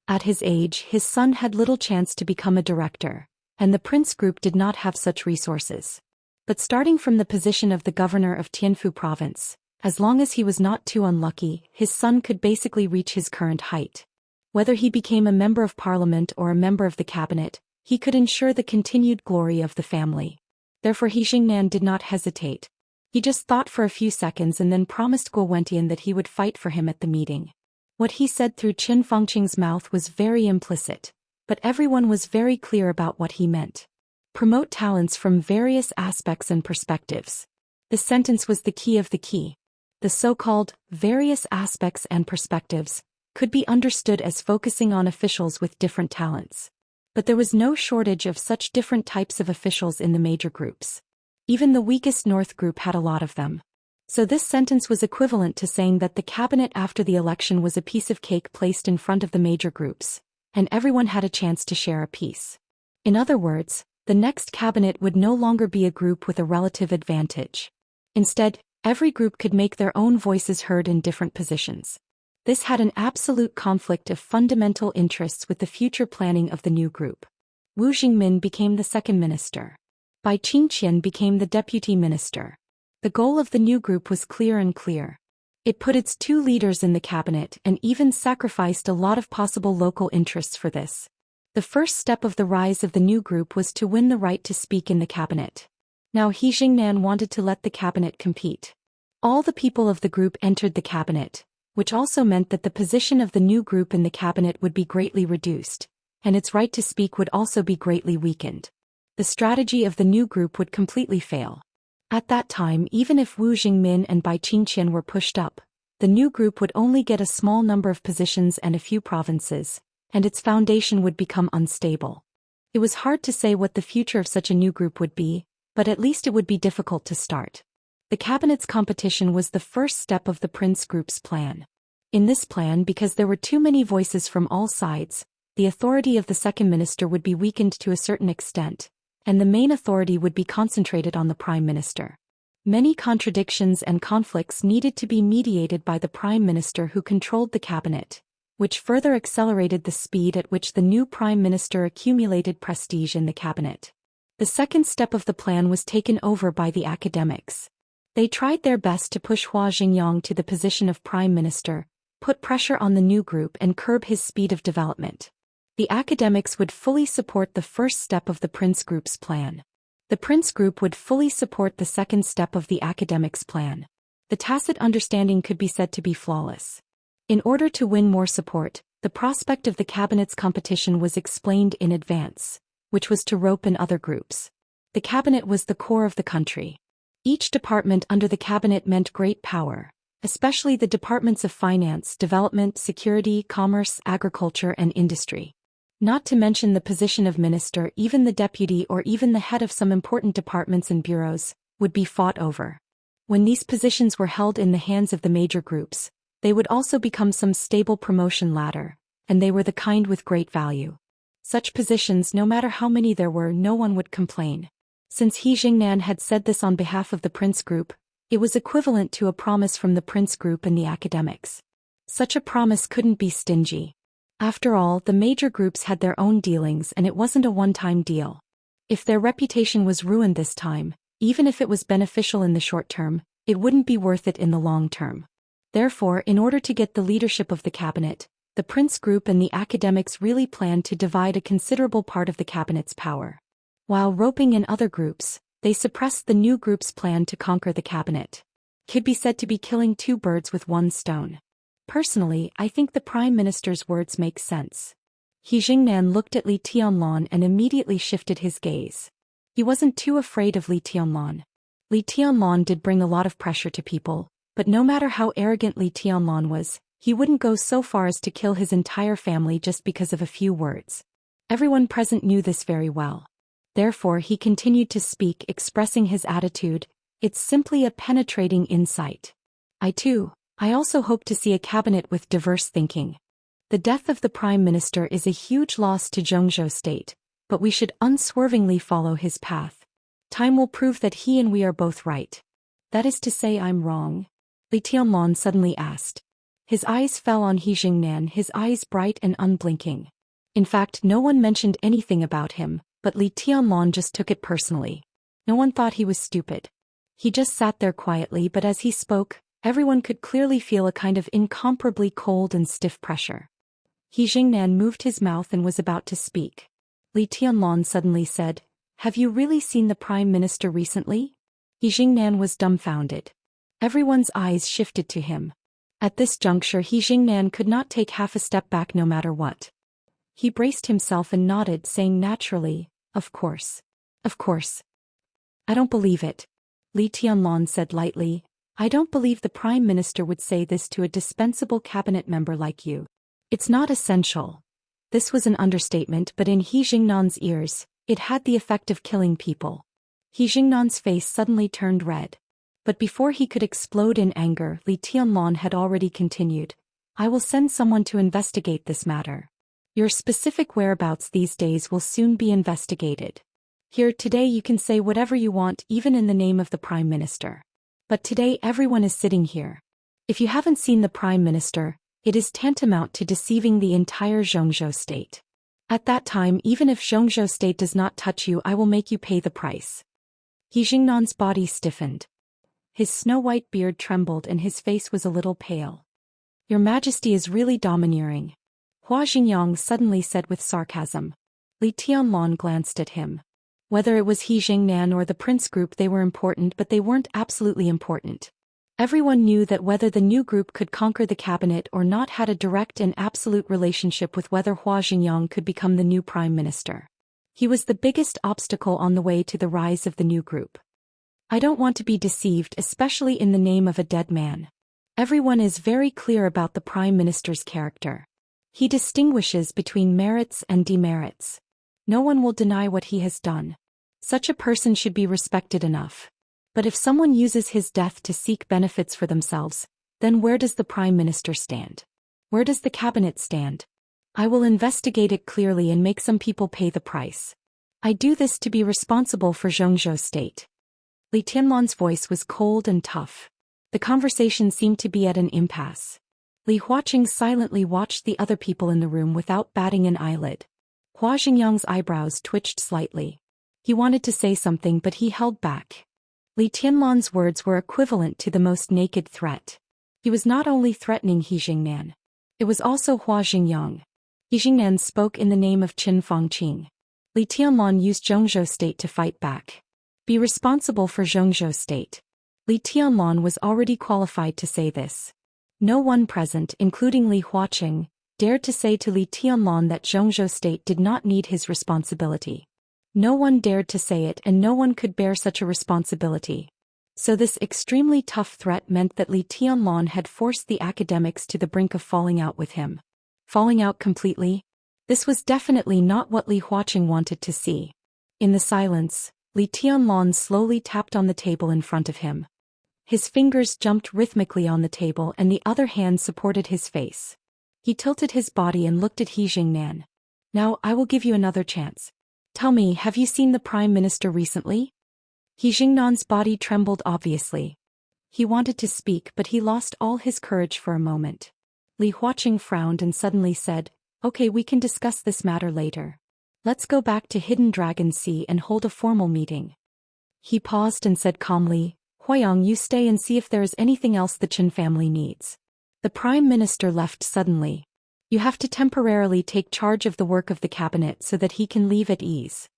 At his age, his son had little chance to become a director, and the Prince Group did not have such resources. But starting from the position of the governor of Tianfu province, As long as he was not too unlucky, his son could basically reach his current height. Whether he became a member of parliament or a member of the cabinet, he could ensure the continued glory of the family. Therefore Xianxia did not hesitate. He just thought for a few seconds and then promised Guo Wentian that he would fight for him at the meeting. What he said through Qin Fengqing's mouth was very implicit, but everyone was very clear about what he meant. Promote talents from various aspects and perspectives. This sentence was the key of the key. The so-called various aspects and perspectives could be understood as focusing on officials with different talents. But there was no shortage of such different types of officials in the major groups. Even the weakest North group had a lot of them. So this sentence was equivalent to saying that the cabinet after the election was a piece of cake placed in front of the major groups, and everyone had a chance to share a piece. In other words, the next cabinet would no longer be a group with a relative advantage. Instead, every group could make their own voices heard in different positions. This had an absolute conflict of fundamental interests with the future planning of the new group. Wu Jingmin became the second minister. Bai Qingqian became the deputy minister. The goal of the new group was clear and clear. It put its two leaders in the cabinet and even sacrificed a lot of possible local interests for this. The first step of the rise of the new group was to win the right to speak in the cabinet. Now Xianxia wanted to let the cabinet compete. All the people of the group entered the cabinet, which also meant that the position of the new group in the cabinet would be greatly reduced, and its right to speak would also be greatly weakened. The strategy of the new group would completely fail. At that time, even if Wu Jingmin and Bai Qingqian were pushed up, the new group would only get a small number of positions and a few provinces, and its foundation would become unstable. It was hard to say what the future of such a new group would be, but at least it would be difficult to start. The cabinet's competition was the first step of the Prince Group's plan. In this plan, because there were too many voices from all sides, the authority of the second minister would be weakened to a certain extent, and the main authority would be concentrated on the prime minister. Many contradictions and conflicts needed to be mediated by the prime minister who controlled the cabinet, which further accelerated the speed at which the new prime minister accumulated prestige in the cabinet. The second step of the plan was taken over by the academics. They tried their best to push Hua Jingyang to the position of prime minister, put pressure on the new group and curb his speed of development. The academics would fully support the first step of the Prince Group's plan. The Prince Group would fully support the second step of the academics' plan. The tacit understanding could be said to be flawless. In order to win more support, the prospect of the cabinet's competition was explained in advance, which was to rope in other groups. The cabinet was the core of the country. Each department under the cabinet meant great power, especially the departments of finance, development, security, commerce, agriculture, and industry. Not to mention the position of minister, even the deputy or even the head of some important departments and bureaus, would be fought over. When these positions were held in the hands of the major groups, they would also become some stable promotion ladder, and they were the kind with great value. Such positions, no matter how many there were, no one would complain. Since Xianxia had said this on behalf of the Prince Group, it was equivalent to a promise from the Prince Group and the academics. Such a promise couldn't be stingy. After all, the major groups had their own dealings and it wasn't a one-time deal. If their reputation was ruined this time, even if it was beneficial in the short term, it wouldn't be worth it in the long term. Therefore, in order to get the leadership of the cabinet, the Prince Group and the academics really planned to divide a considerable part of the cabinet's power. While roping in other groups, they suppressed the new group's plan to conquer the cabinet. Could be said to be killing two birds with one stone. Personally, I think the Prime Minister's words make sense. Xianxia looked at Li Tianlan and immediately shifted his gaze. He wasn't too afraid of Li Tianlan. Li Tianlan did bring a lot of pressure to people, but no matter how arrogant Li Tianlan was, he wouldn't go so far as to kill his entire family just because of a few words. Everyone present knew this very well. Therefore, he continued to speak, expressing his attitude. It's simply a penetrating insight. I also hope to see a cabinet with diverse thinking. The death of the Prime Minister is a huge loss to Zhongzhou State, but we should unswervingly follow his path. Time will prove that he and we are both right. That is to say, I'm wrong? Li Tianlan suddenly asked. His eyes fell on Xianxia, his eyes bright and unblinking. In fact, no one mentioned anything about him, but Li Tianlan just took it personally. No one thought he was stupid. He just sat there quietly, but as he spoke, Everyone could clearly feel a kind of incomparably cold and stiff pressure. He Jingnan moved his mouth and was about to speak. Li Tianlong suddenly said, "Have you really seen the Prime Minister recently?" He Jingnan was dumbfounded. Everyone's eyes shifted to him. At this juncture He Jingnan could not take half a step back no matter what. He braced himself and nodded, saying naturally, "Of course. Of course." "I don't believe it," Li Tianlong said lightly. "I don't believe the Prime Minister would say this to a dispensable cabinet member like you. It's not essential." This was an understatement, but in He Jingnan's ears, it had the effect of killing people. He Jingnan's face suddenly turned red. But before he could explode in anger, Li Tianlong had already continued, "I will send someone to investigate this matter. Your specific whereabouts these days will soon be investigated. Here today you can say whatever you want, even in the name of the Prime Minister. But today everyone is sitting here. If you haven't seen the Prime Minister, it is tantamount to deceiving the entire Zhongzhou state. At that time, even if Zhongzhou state does not touch you, I will make you pay the price." He Jingnan's body stiffened. His snow-white beard trembled and his face was a little pale. "Your Majesty is really domineering," Hua Xingyang suddenly said with sarcasm. Li Tianlong glanced at him. Whether it was He Jingnan or the Prince Group, they were important, but they weren't absolutely important. Everyone knew that whether the new group could conquer the cabinet or not had a direct and absolute relationship with whether Hua Xingyang could become the new Prime Minister. He was the biggest obstacle on the way to the rise of the new group. "I don't want to be deceived, especially in the name of a dead man. Everyone is very clear about the Prime Minister's character. He distinguishes between merits and demerits. No one will deny what he has done. Such a person should be respected enough. But if someone uses his death to seek benefits for themselves, then where does the Prime Minister stand? Where does the cabinet stand? I will investigate it clearly and make some people pay the price. I do this to be responsible for Zhongzhou state." Li Tianlong's voice was cold and tough. The conversation seemed to be at an impasse. Li Huaqing silently watched the other people in the room without batting an eyelid. Hua Xingyang's eyebrows twitched slightly. He wanted to say something, but he held back. Li Tianlong's words were equivalent to the most naked threat. He was not only threatening He Jingnan. It was also Hua Xingyang. He Jingnan spoke in the name of Qin Fangqing. Li Tianlong used Zhongzhou state to fight back. Be responsible for Zhongzhou state. Li Tianlong was already qualified to say this. No one present, including Li Huaqing, dared to say to Li Tianlong that Zhongzhou state did not need his responsibility. No one dared to say it, and no one could bear such a responsibility. So this extremely tough threat meant that Li Tianlong had forced the academics to the brink of falling out with him. Falling out completely? This was definitely not what Li Huaqing wanted to see. In the silence, Li Tianlong slowly tapped on the table in front of him. His fingers jumped rhythmically on the table and the other hand supported his face. He tilted his body and looked at He Jingnan. "Now I will give you another chance. Tell me, have you seen the Prime Minister recently?" He Jingnan's body trembled obviously. He wanted to speak, but he lost all his courage for a moment. Li Huaqing frowned and suddenly said, "Okay, we can discuss this matter later. Let's go back to Hidden Dragon Sea and hold a formal meeting." He paused and said calmly, "Huayang, you stay and see if there is anything else the Qin family needs." The Prime Minister left suddenly. "You have to temporarily take charge of the work of the cabinet so that he can leave at ease."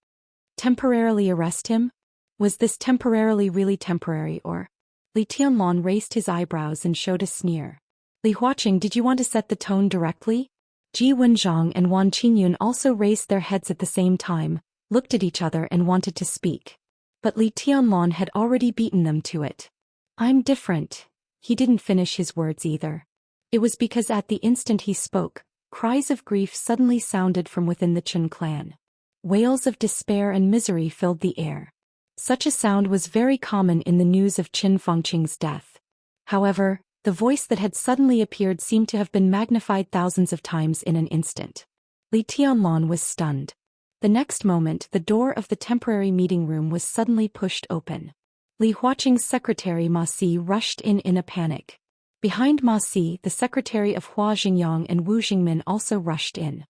Temporarily arrest him? Was this temporarily really temporary, or? Li Tianlong raised his eyebrows and showed a sneer. "Li Huaqing, did you want to set the tone directly?" Ji Wenzhang and Wan Qingyun also raised their heads at the same time, looked at each other and wanted to speak. But Li Tianlong had already beaten them to it. "I'm different." He didn't finish his words either. It was because at the instant he spoke, cries of grief suddenly sounded from within the Qin clan. Wails of despair and misery filled the air. Such a sound was very common in the news of Qin Fangqing's death. However, the voice that had suddenly appeared seemed to have been magnified thousands of times in an instant. Li Tianlong was stunned. The next moment, the door of the temporary meeting room was suddenly pushed open. Li Huaqing's secretary Ma Si rushed in a panic. Behind Ma Si, the secretary of Hua Xingyang and Wu Jingmin also rushed in.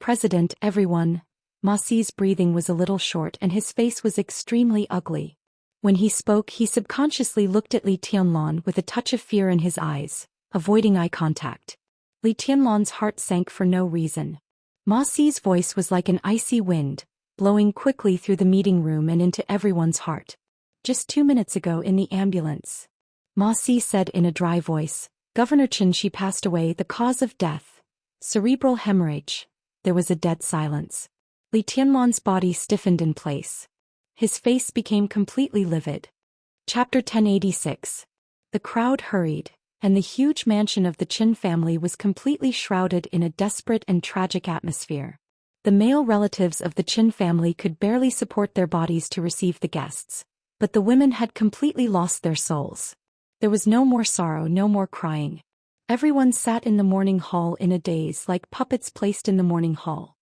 "President, everyone." Ma Si's breathing was a little short and his face was extremely ugly. When he spoke, he subconsciously looked at Li Tianlan with a touch of fear in his eyes, avoiding eye contact. Li Tianlan's heart sank for no reason. Ma Si's voice was like an icy wind, blowing quickly through the meeting room and into everyone's heart. Just 2 minutes ago in the ambulance, Ma Si said in a dry voice, Governor Xianxia passed away, the cause of death, cerebral hemorrhage. There was a dead silence. Li Tianlan's body stiffened in place. His face became completely livid. Chapter 1086. The crowd hurried, and the huge mansion of the Qin family was completely shrouded in a desperate and tragic atmosphere. The male relatives of the Qin family could barely support their bodies to receive the guests, but the women had completely lost their souls. There was no more sorrow, no more crying. Everyone sat in the morning hall in a daze, like puppets placed in the morning hall.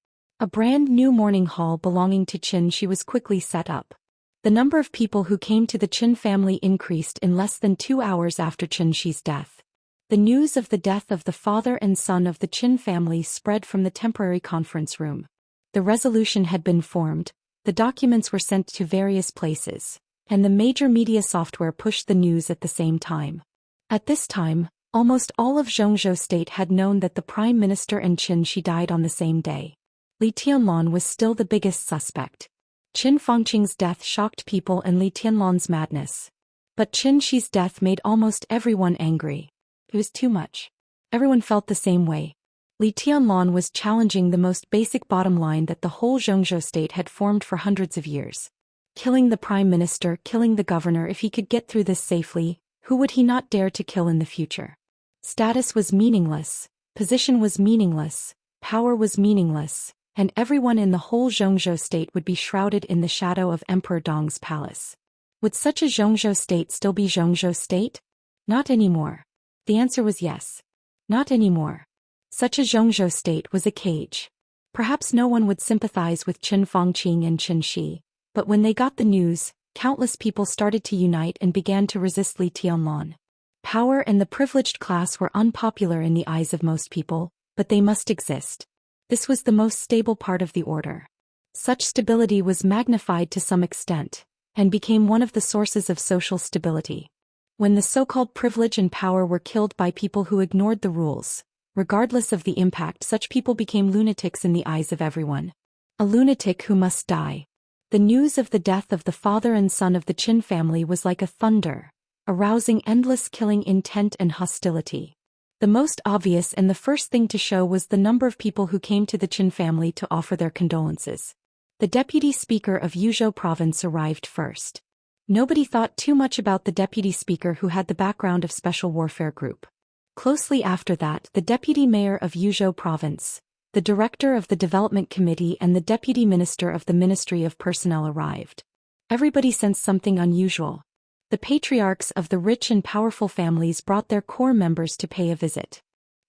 A brand new morning hall belonging to Xianxia was quickly set up. The number of people who came to the Qin family increased in less than 2 hours after Xianxia's death. The news of the death of the father and son of the Qin family spread from the temporary conference room. The resolution had been formed, the documents were sent to various places, and the major media software pushed the news at the same time. At this time, almost all of Zhou state had known that the prime minister and Xianxia died on the same day. Li Tianlan was still the biggest suspect. Qin Fangqing's death shocked people and Li Tianlan's madness. But Xianxia's death made almost everyone angry. It was too much. Everyone felt the same way. Li Tianlan was challenging the most basic bottom line that the whole Zhou state had formed for hundreds of years. Killing the prime minister, killing the governor. If he could get through this safely, who would he not dare to kill in the future? Status was meaningless, position was meaningless, power was meaningless, and everyone in the whole Zhou state would be shrouded in the shadow of Emperor Dong's palace. Would such a Zhou state still be Zhou state? Not anymore. The answer was yes. Not anymore. Such a Zhou state was a cage. Perhaps no one would sympathize with Qin Fangqing and Xianxia, but when they got the news, countless people started to unite and began to resist Li Tianlan. Power and the privileged class were unpopular in the eyes of most people, but they must exist. This was the most stable part of the order. Such stability was magnified to some extent, and became one of the sources of social stability. When the so-called privilege and power were killed by people who ignored the rules, regardless of the impact, such people became lunatics in the eyes of everyone. A lunatic who must die. The news of the death of the father and son of the Qin family was like a thunder, arousing endless killing intent and hostility. The most obvious and the first thing to show was the number of people who came to the Qin family to offer their condolences. The deputy speaker of Yuzhou province arrived first. Nobody thought too much about the deputy speaker who had the background of special warfare group. Closely after that, the deputy mayor of Yuzhou province, the director of the development committee and the deputy minister of the Ministry of Personnel arrived. Everybody sensed something unusual. The patriarchs of the rich and powerful families brought their core members to pay a visit.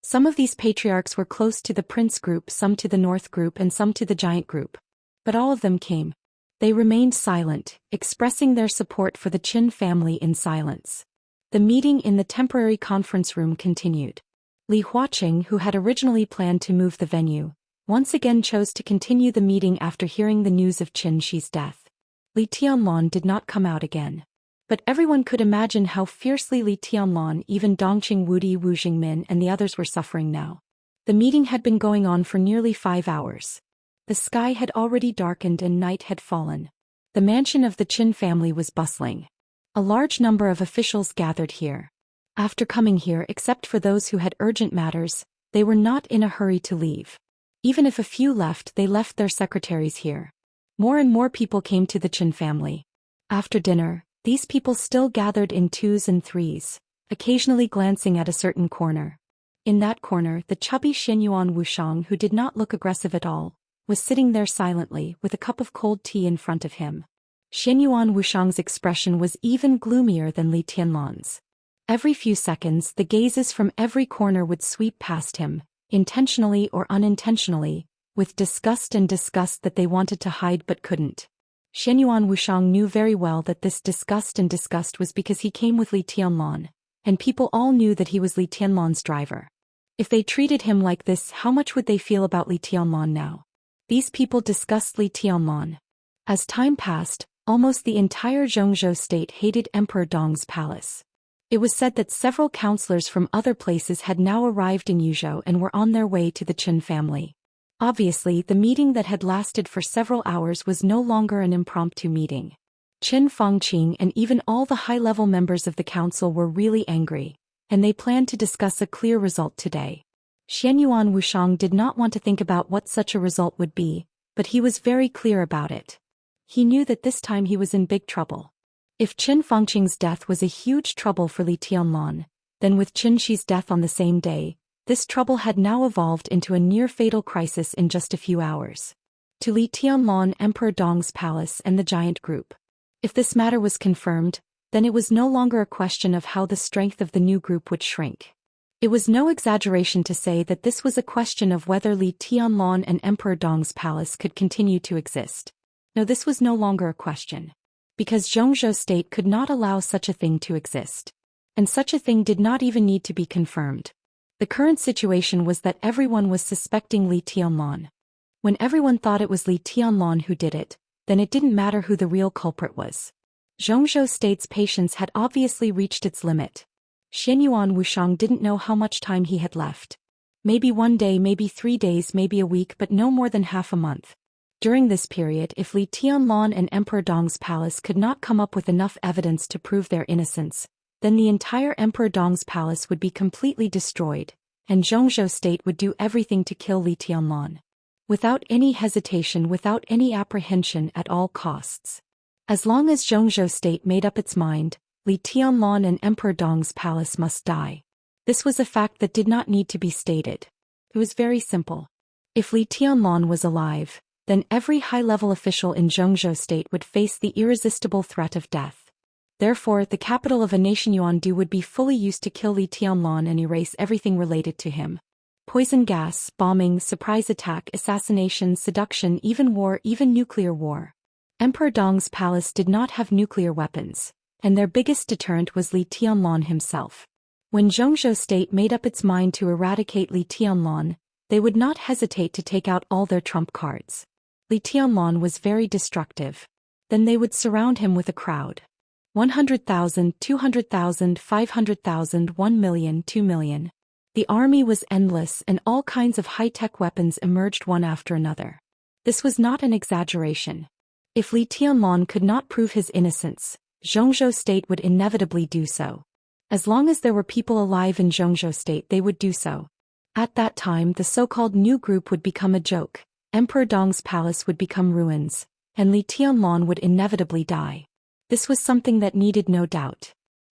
Some of these patriarchs were close to the prince group, some to the north group and some to the giant group. But all of them came. They remained silent, expressing their support for the Qin family in silence. The meeting in the temporary conference room continued. Li Huaqing, who had originally planned to move the venue, once again chose to continue the meeting after hearing the news of Xianxia's death. Li Tianlan did not come out again. But everyone could imagine how fiercely Li Tianlan, even Dongqing Wudi, Wu Jingmin and the others were suffering now. The meeting had been going on for nearly 5 hours. The sky had already darkened and night had fallen. The mansion of the Qin family was bustling. A large number of officials gathered here. After coming here, except for those who had urgent matters, they were not in a hurry to leave. Even if a few left, they left their secretaries here. More and more people came to the Qin family. After dinner, these people still gathered in 2s and 3s, occasionally glancing at a certain corner. In that corner, the chubby Xianyuan Wushang, who did not look aggressive at all, was sitting there silently with a cup of cold tea in front of him. Xianyuan Wushang's expression was even gloomier than Li Tianlan's. Every few seconds, the gazes from every corner would sweep past him, intentionally or unintentionally, with disgust and disgust that they wanted to hide but couldn't. Xianyuan Wushang knew very well that this disgust was because he came with Li Tianlan, and people all knew that he was Li Tianlan's driver. If they treated him like this, how much would they feel about Li Tianlan now? These people discussed Li Tianlan. As time passed, Almost the entire Zhongzhou state hated Emperor Dong's palace. It was said that several counselors from other places had now arrived in Yuzhou and were on their way to the Qin family. Obviously, the meeting that had lasted for several hours was no longer an impromptu meeting. Qin Fangqing and even all the high-level members of the council were really angry, and they planned to discuss a clear result today. Xianyuan Wuxiang did not want to think about what such a result would be, but he was very clear about it. He knew that this time he was in big trouble. If Qin Fangqing's death was a huge trouble for Li Tianlan, then with Qin Shi's death on the same day, this trouble had now evolved into a near-fatal crisis in just a few hours. To Li Tianlan, Emperor Dong's palace and the giant group. If this matter was confirmed, then it was no longer a question of how the strength of the new group would shrink. It was no exaggeration to say that this was a question of whether Li Tianlan and Emperor Dong's palace could continue to exist. No, this was no longer a question. Because Zhongzhou state could not allow such a thing to exist. And such a thing did not even need to be confirmed. The current situation was that everyone was suspecting Li Tianlan. When everyone thought it was Li Tianlan who did it, then it didn't matter who the real culprit was. Zhongzhou state's patience had obviously reached its limit. Xianyuan Wuxiang didn't know how much time he had left. Maybe 1 day, maybe 3 days, maybe a week, but no more than half a month. During this period, if Li Tianlan and Emperor Dong's palace could not come up with enough evidence to prove their innocence, then the entire Emperor Dong's palace would be completely destroyed, and Zhongzhou state would do everything to kill Li Tianlan. Without any hesitation, without any apprehension, at all costs. As long as Zhongzhou state made up its mind, Li Tianlan and Emperor Dong's palace must die. This was a fact that did not need to be stated. It was very simple. If Li Tianlan was alive, then every high-level official in Zhongzhou state would face the irresistible threat of death. Therefore, the capital of a nation Yuandu would be fully used to kill Li Tianlan and erase everything related to him. Poison gas, bombing, surprise attack, assassination, seduction, even war, even nuclear war. Emperor Dong's palace did not have nuclear weapons, and their biggest deterrent was Li Tianlan himself. When Zhongzhou state made up its mind to eradicate Li Tianlan, they would not hesitate to take out all their trump cards. Li Tianlan was very destructive. Then they would surround him with a crowd. 100,000, 200,000, 500,000, 1 million, 2 million. The army was endless and all kinds of high-tech weapons emerged one after another. This was not an exaggeration. If Li Tianlan could not prove his innocence, Zhongzhou state would inevitably do so. As long as there were people alive in Zhongzhou state, they would do so. At that time, the so-called new group would become a joke, Emperor Dong's palace would become ruins, and Li Tianlan would inevitably die. This was something that needed no doubt.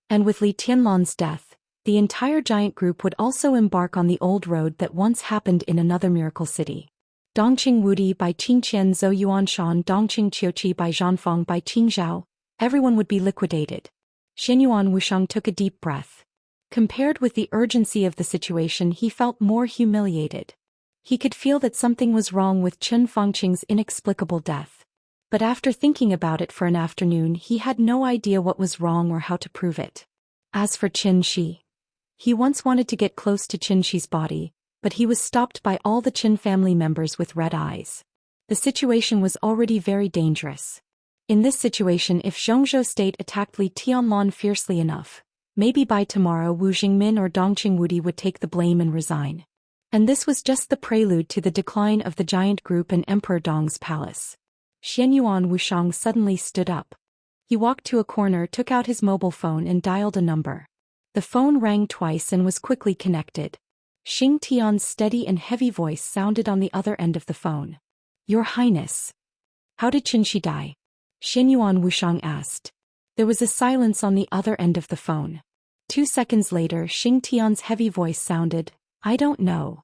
And with Li Tianlan's death, the entire giant group would also embark on the old road that once happened in another miracle city. Dongqing Wudi by Qingqian Zhou Yuanshan, Dongqing Qiuqi by Zhanfang by Qingzhao, everyone would be liquidated. Xianyuan Wuxiang took a deep breath. Compared with the urgency of the situation, he felt more humiliated. He could feel that something was wrong with Qin Fangqing's inexplicable death. But after thinking about it for an afternoon, he had no idea what was wrong or how to prove it. As for Qin Shi, he once wanted to get close to Qin Shi's body, but he was stopped by all the Qin family members with red eyes. The situation was already very dangerous. In this situation, if Zhongzhou state attacked Li Tianlan fiercely enough, maybe by tomorrow Wu Jingmin or Dongqing Wudi would take the blame and resign. And this was just the prelude to the decline of the giant group and Emperor Dong's palace. Xianyuan Wuxiang suddenly stood up. He walked to a corner, took out his mobile phone and dialed a number. The phone rang twice and was quickly connected. Xing Tian's steady and heavy voice sounded on the other end of the phone. Your Highness. How did Qin Shi die? Xianyuan Wuxiang asked. There was a silence on the other end of the phone. 2 seconds later, Xing Tian's heavy voice sounded, I don't know.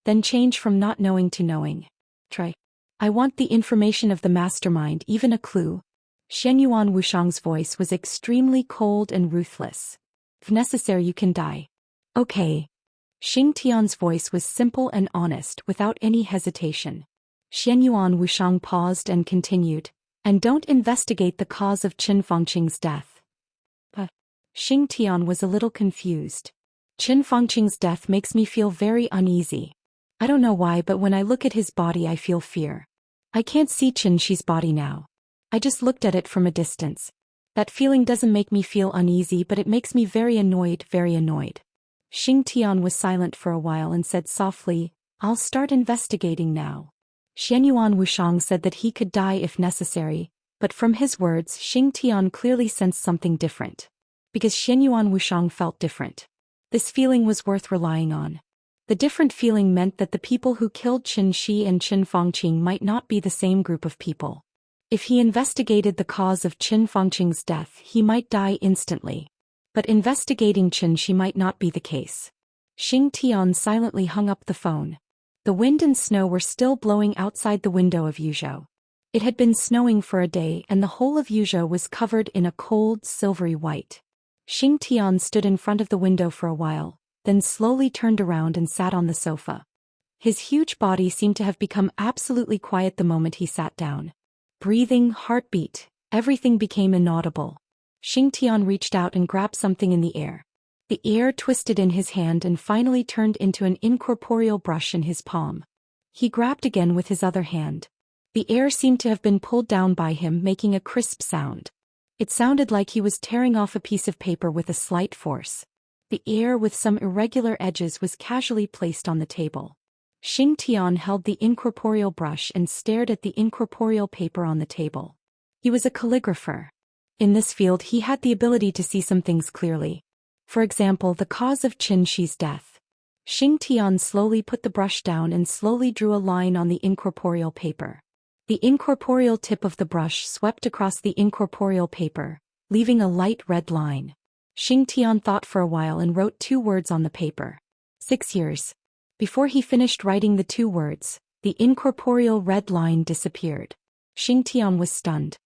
Then change from not knowing to knowing. Try. I want the information of the mastermind, even a clue. Xianyuan Wuxiang's voice was extremely cold and ruthless. If necessary, you can die. Okay. Xing Tian's voice was simple and honest, without any hesitation. Xianyuan Wuxiang paused and continued, and don't investigate the cause of Qin Fangqing's death. Xing Tian was a little confused. Qin Fangqing's death makes me feel very uneasy. I don't know why, but when I look at his body I feel fear. I can't see Qin Shi's body now. I just looked at it from a distance. That feeling doesn't make me feel uneasy, but it makes me very annoyed, very annoyed. Xing Tian was silent for a while and said softly, I'll start investigating now. Xianyuan Wushang said that he could die if necessary, but from his words Xing Tian clearly sensed something different. Because Xianyuan Wushang felt different. This feeling was worth relying on. The different feeling meant that the people who killed Qin Shi and Qin Fangqing might not be the same group of people. If he investigated the cause of Qin Fangqing's death, he might die instantly. But investigating Qin Shi might not be the case. Xing Tian silently hung up the phone. The wind and snow were still blowing outside the window of Yuzhou. It had been snowing for a day and the whole of Yuzhou was covered in a cold, silvery white. Xing Tian stood in front of the window for a while, then slowly turned around and sat on the sofa. His huge body seemed to have become absolutely quiet the moment he sat down. Breathing, heartbeat, everything became inaudible. Xing Tian reached out and grabbed something in the air. The air twisted in his hand and finally turned into an incorporeal brush in his palm. He grabbed again with his other hand. The air seemed to have been pulled down by him, making a crisp sound. It sounded like he was tearing off a piece of paper with a slight force. The air with some irregular edges was casually placed on the table. Xing Tian held the incorporeal brush and stared at the incorporeal paper on the table. He was a calligrapher. In this field he had the ability to see some things clearly. For example, the cause of Qin Shi's death. Xing Tian slowly put the brush down and slowly drew a line on the incorporeal paper. The incorporeal tip of the brush swept across the incorporeal paper, leaving a light red line. Xing Tian thought for a while and wrote 2 words on the paper. 6 years. Before he finished writing the 2 words, the incorporeal red line disappeared. Xing Tian was stunned.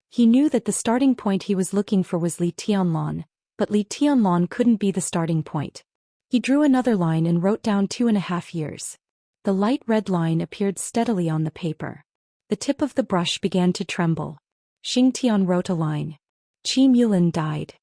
He knew that the starting point he was looking for was Li Tianlan, but Li Tianlan couldn't be the starting point. He drew another line and wrote down 2.5 years. The light red line appeared steadily on the paper. The tip of the brush began to tremble. Xing Tian wrote a line. Qi Mulin died.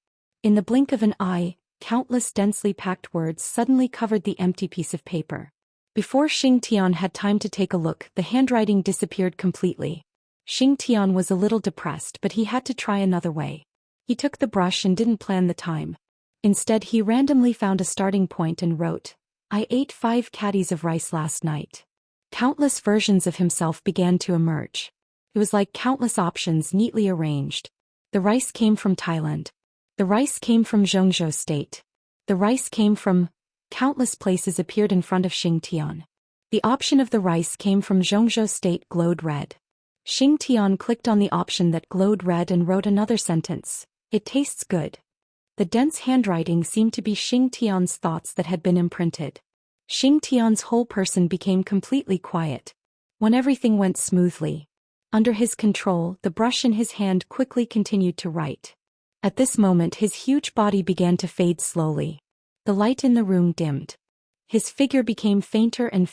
In the blink of an eye, countless densely packed words suddenly covered the empty piece of paper. Before Xing Tian had time to take a look, the handwriting disappeared completely. Xing Tian was a little depressed, but he had to try another way. He took the brush and didn't plan the time. Instead, he randomly found a starting point and wrote, I ate 5 caddies of rice last night. Countless versions of himself began to emerge. It was like countless options neatly arranged. The rice came from Thailand. The rice came from Zhongzhou State. The rice came from... Countless places appeared in front of Xing Tian. The option of the rice came from Zhongzhou State glowed red. Xing Tian clicked on the option that glowed red and wrote another sentence. It tastes good. The dense handwriting seemed to be Xing Tian's thoughts that had been imprinted. Xing Tian's whole person became completely quiet. When everything went smoothly. Under his control, the brush in his hand quickly continued to write. At this moment his huge body began to fade slowly. The light in the room dimmed. His figure became fainter and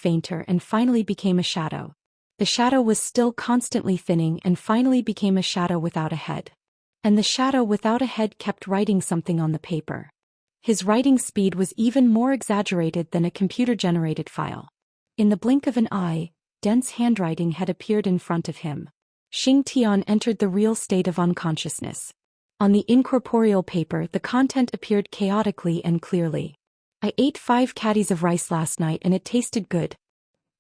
finally became a shadow. The shadow was still constantly thinning and finally became a shadow without a head. And the shadow without a head kept writing something on the paper. His writing speed was even more exaggerated than a computer-generated file. In the blink of an eye, dense handwriting had appeared in front of him. Xing Tian entered the real state of unconsciousness. On the incorporeal paper, the content appeared chaotically and clearly. I ate 5 caddies of rice last night and it tasted good.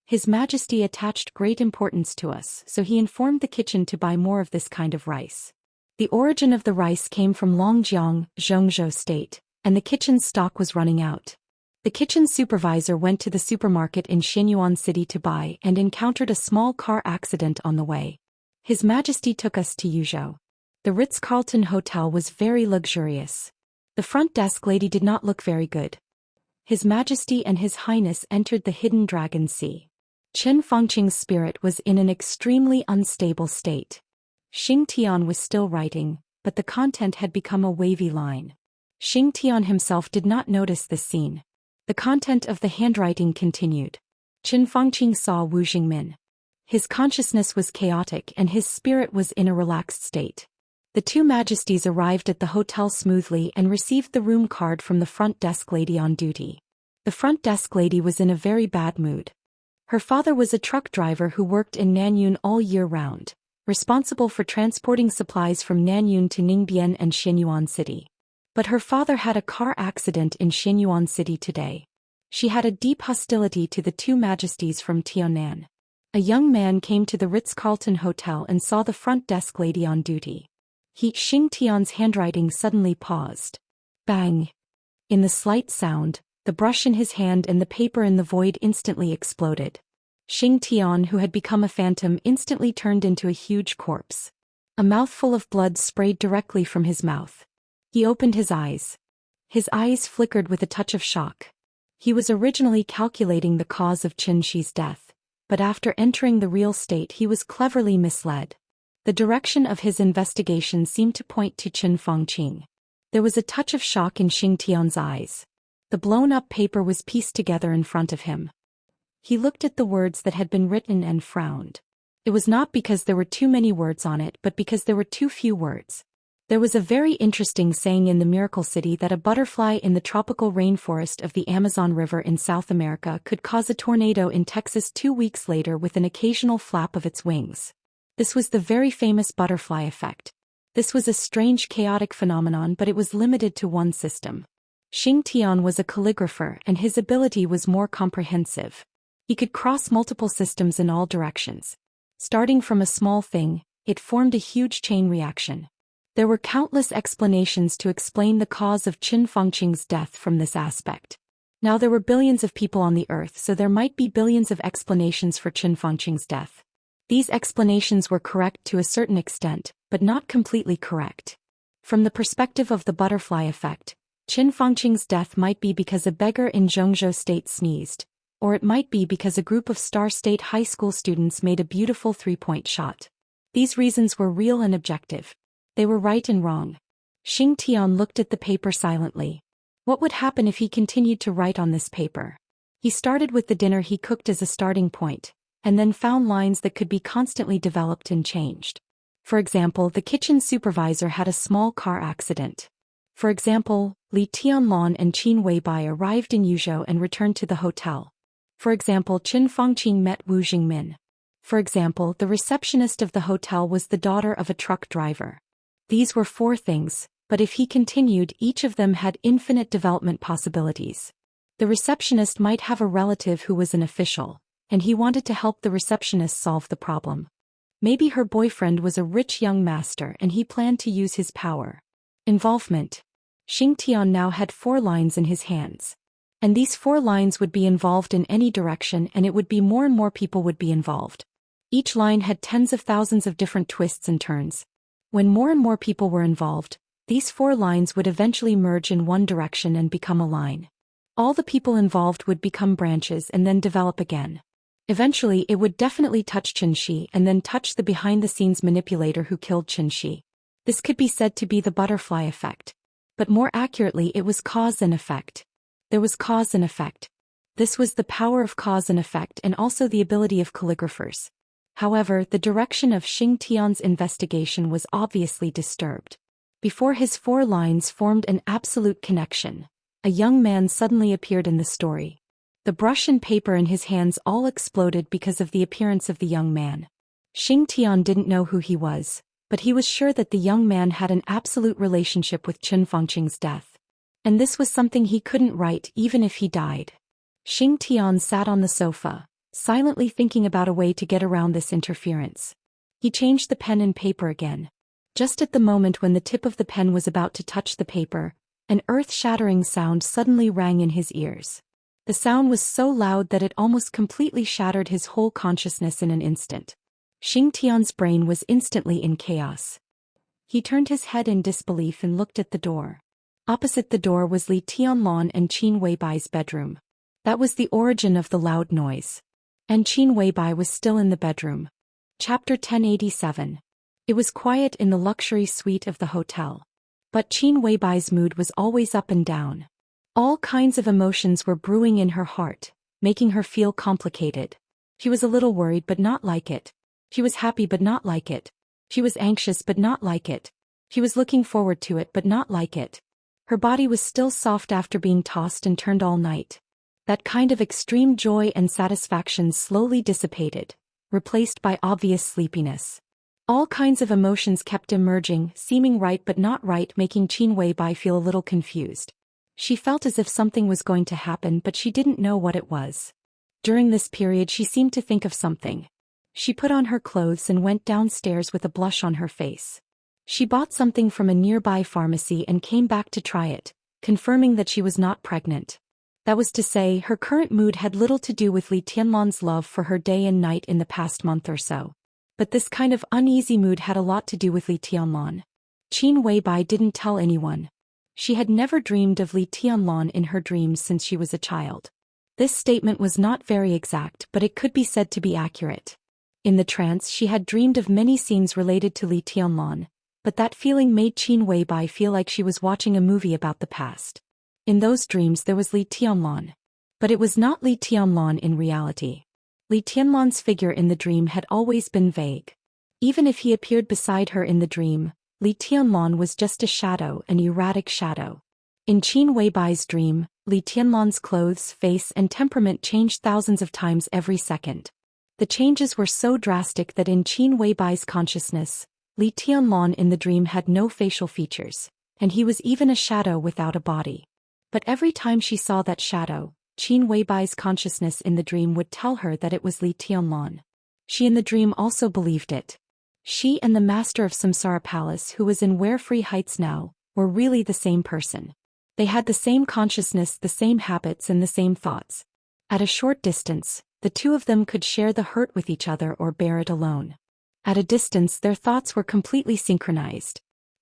His Majesty attached great importance to us, so he informed the kitchen to buy more of this kind of rice. The origin of the rice came from Longjiang, Zhongzhou State, and the kitchen's stock was running out. The kitchen supervisor went to the supermarket in Xianyuan City to buy and encountered a small car accident on the way. His Majesty took us to Yuzhou. The Ritz-Carlton Hotel was very luxurious. The front desk lady did not look very good. His Majesty and His Highness entered the Hidden Dragon Sea. Qin Fangqing's spirit was in an extremely unstable state. Xing Tian was still writing, but the content had become a wavy line. Xing Tian himself did not notice this scene. The content of the handwriting continued. Qin Fangqing saw Wu Jingmin. His consciousness was chaotic and his spirit was in a relaxed state. The 2 majesties arrived at the hotel smoothly and received the room card from the front desk lady on duty. The front desk lady was in a very bad mood. Her father was a truck driver who worked in Nanyun all year round. responsible for transporting supplies from Nanyuan to Ningbian and Xianyuan City. But her father had a car accident in Xianyuan City today. She had a deep hostility to the two majesties from Tianan. A young man came to the Ritz-Carlton Hotel and saw the front desk lady on duty. Xing Tian's handwriting suddenly paused. Bang! In the slight sound, the brush in his hand and the paper in the void instantly exploded. Xing Tian, who had become a phantom, instantly turned into a huge corpse. A mouthful of blood sprayed directly from his mouth. He opened his eyes. His eyes flickered with a touch of shock. He was originally calculating the cause of Qin Shi's death, but after entering the real state he was cleverly misled. The direction of his investigation seemed to point to Qin Fangqing. There was a touch of shock in Xing Tian's eyes. The blown-up paper was pieced together in front of him. He looked at the words that had been written and frowned. It was not because there were too many words on it, but because there were too few words. There was a very interesting saying in the Miracle City that a butterfly in the tropical rainforest of the Amazon River in South America could cause a tornado in Texas 2 weeks later with an occasional flap of its wings. This was the very famous butterfly effect. This was a strange chaotic phenomenon, but it was limited to one system. Xing Tian was a calligrapher and his ability was more comprehensive. He could cross multiple systems in all directions. Starting from a small thing, it formed a huge chain reaction. There were countless explanations to explain the cause of Qin Fangqing's death from this aspect. Now there were billions of people on the earth, so there might be billions of explanations for Qin Fangqing's death. These explanations were correct to a certain extent, but not completely correct. From the perspective of the butterfly effect, Qin Fangqing's death might be because a beggar in Zhongzhou State sneezed, or it might be because a group of Star State high school students made a beautiful three-point shot. These reasons were real and objective. They were right and wrong. Xing Tian looked at the paper silently. What would happen if he continued to write on this paper? He started with the dinner he cooked as a starting point, and then found lines that could be constantly developed and changed. For example, the kitchen supervisor had a small car accident. For example, Li Tianlon and Qin Weibai arrived in Yuzhou and returned to the hotel. For example, Qin Fangqing met Wu Jingmin. For example, the receptionist of the hotel was the daughter of a truck driver. These were 4 things, but if he continued, each of them had infinite development possibilities. The receptionist might have a relative who was an official, and he wanted to help the receptionist solve the problem. Maybe her boyfriend was a rich young master and he planned to use his power. Involvement. Xing Tian now had 4 lines in his hands. And these 4 lines would be involved in any direction, and it would be more and more people would be involved. Each line had tens of thousands of different twists and turns. When more and more people were involved, these 4 lines would eventually merge in one direction and become a line. All the people involved would become branches and then develop again. Eventually it would definitely touch Qin Shi and then touch the behind-the-scenes manipulator who killed Qin Shi. This could be said to be the butterfly effect. But more accurately, it was cause and effect. There was cause and effect. This was the power of cause and effect and also the ability of calligraphers. However, the direction of Xing Tian's investigation was obviously disturbed. Before his 4 lines formed an absolute connection, a young man suddenly appeared in the story. The brush and paper in his hands all exploded because of the appearance of the young man. Xing Tian didn't know who he was, but he was sure that the young man had an absolute relationship with Qin Fangqing's death. And this was something he couldn't write even if he died. Xing Tian sat on the sofa, silently thinking about a way to get around this interference. He changed the pen and paper again. Just at the moment when the tip of the pen was about to touch the paper, an earth-shattering sound suddenly rang in his ears. The sound was so loud that it almost completely shattered his whole consciousness in an instant. Xing Tian's brain was instantly in chaos. He turned his head in disbelief and looked at the door. Opposite the door was Li Tianlon and Qin Weibai's bedroom. That was the origin of the loud noise. And Qin Weibai was still in the bedroom. Chapter 1087. It was quiet in the luxury suite of the hotel. But Qin Weibai's mood was always up and down. All kinds of emotions were brewing in her heart, making her feel complicated. She was a little worried but not like it. She was happy but not like it. She was anxious but not like it. She was looking forward to it but not like it. Her body was still soft after being tossed and turned all night. That kind of extreme joy and satisfaction slowly dissipated, replaced by obvious sleepiness. All kinds of emotions kept emerging, seeming right but not right, making Qin Weibai feel a little confused. She felt as if something was going to happen but she didn't know what it was. During this period she seemed to think of something. She put on her clothes and went downstairs with a blush on her face. She bought something from a nearby pharmacy and came back to try it, confirming that she was not pregnant. That was to say, her current mood had little to do with Li Tianlan's love for her day and night in the past month or so. But this kind of uneasy mood had a lot to do with Li Tianlan. Qin Weibai didn't tell anyone. She had never dreamed of Li Tianlan in her dreams since she was a child. This statement was not very exact, but it could be said to be accurate. In the trance she had dreamed of many scenes related to Li Tianlan, but that feeling made Qin Weibai feel like she was watching a movie about the past. In those dreams there was Li Tianlan. But it was not Li Tianlan in reality. Li Tianlan's figure in the dream had always been vague. Even if he appeared beside her in the dream, Li Tianlan was just a shadow, an erratic shadow. In Qin Weibai's dream, Li Tianlan's clothes, face and temperament changed thousands of times every second. The changes were so drastic that in Qin Weibai's consciousness, Li Tianlan in the dream had no facial features, and he was even a shadow without a body. But every time she saw that shadow, Qin Weibai's consciousness in the dream would tell her that it was Li Tianlan. She in the dream also believed it. She and the master of Samsara Palace, who was in Warefree Heights now, were really the same person. They had the same consciousness, the same habits and the same thoughts. At a short distance, the two of them could share the hurt with each other or bear it alone. At a distance their thoughts were completely synchronized.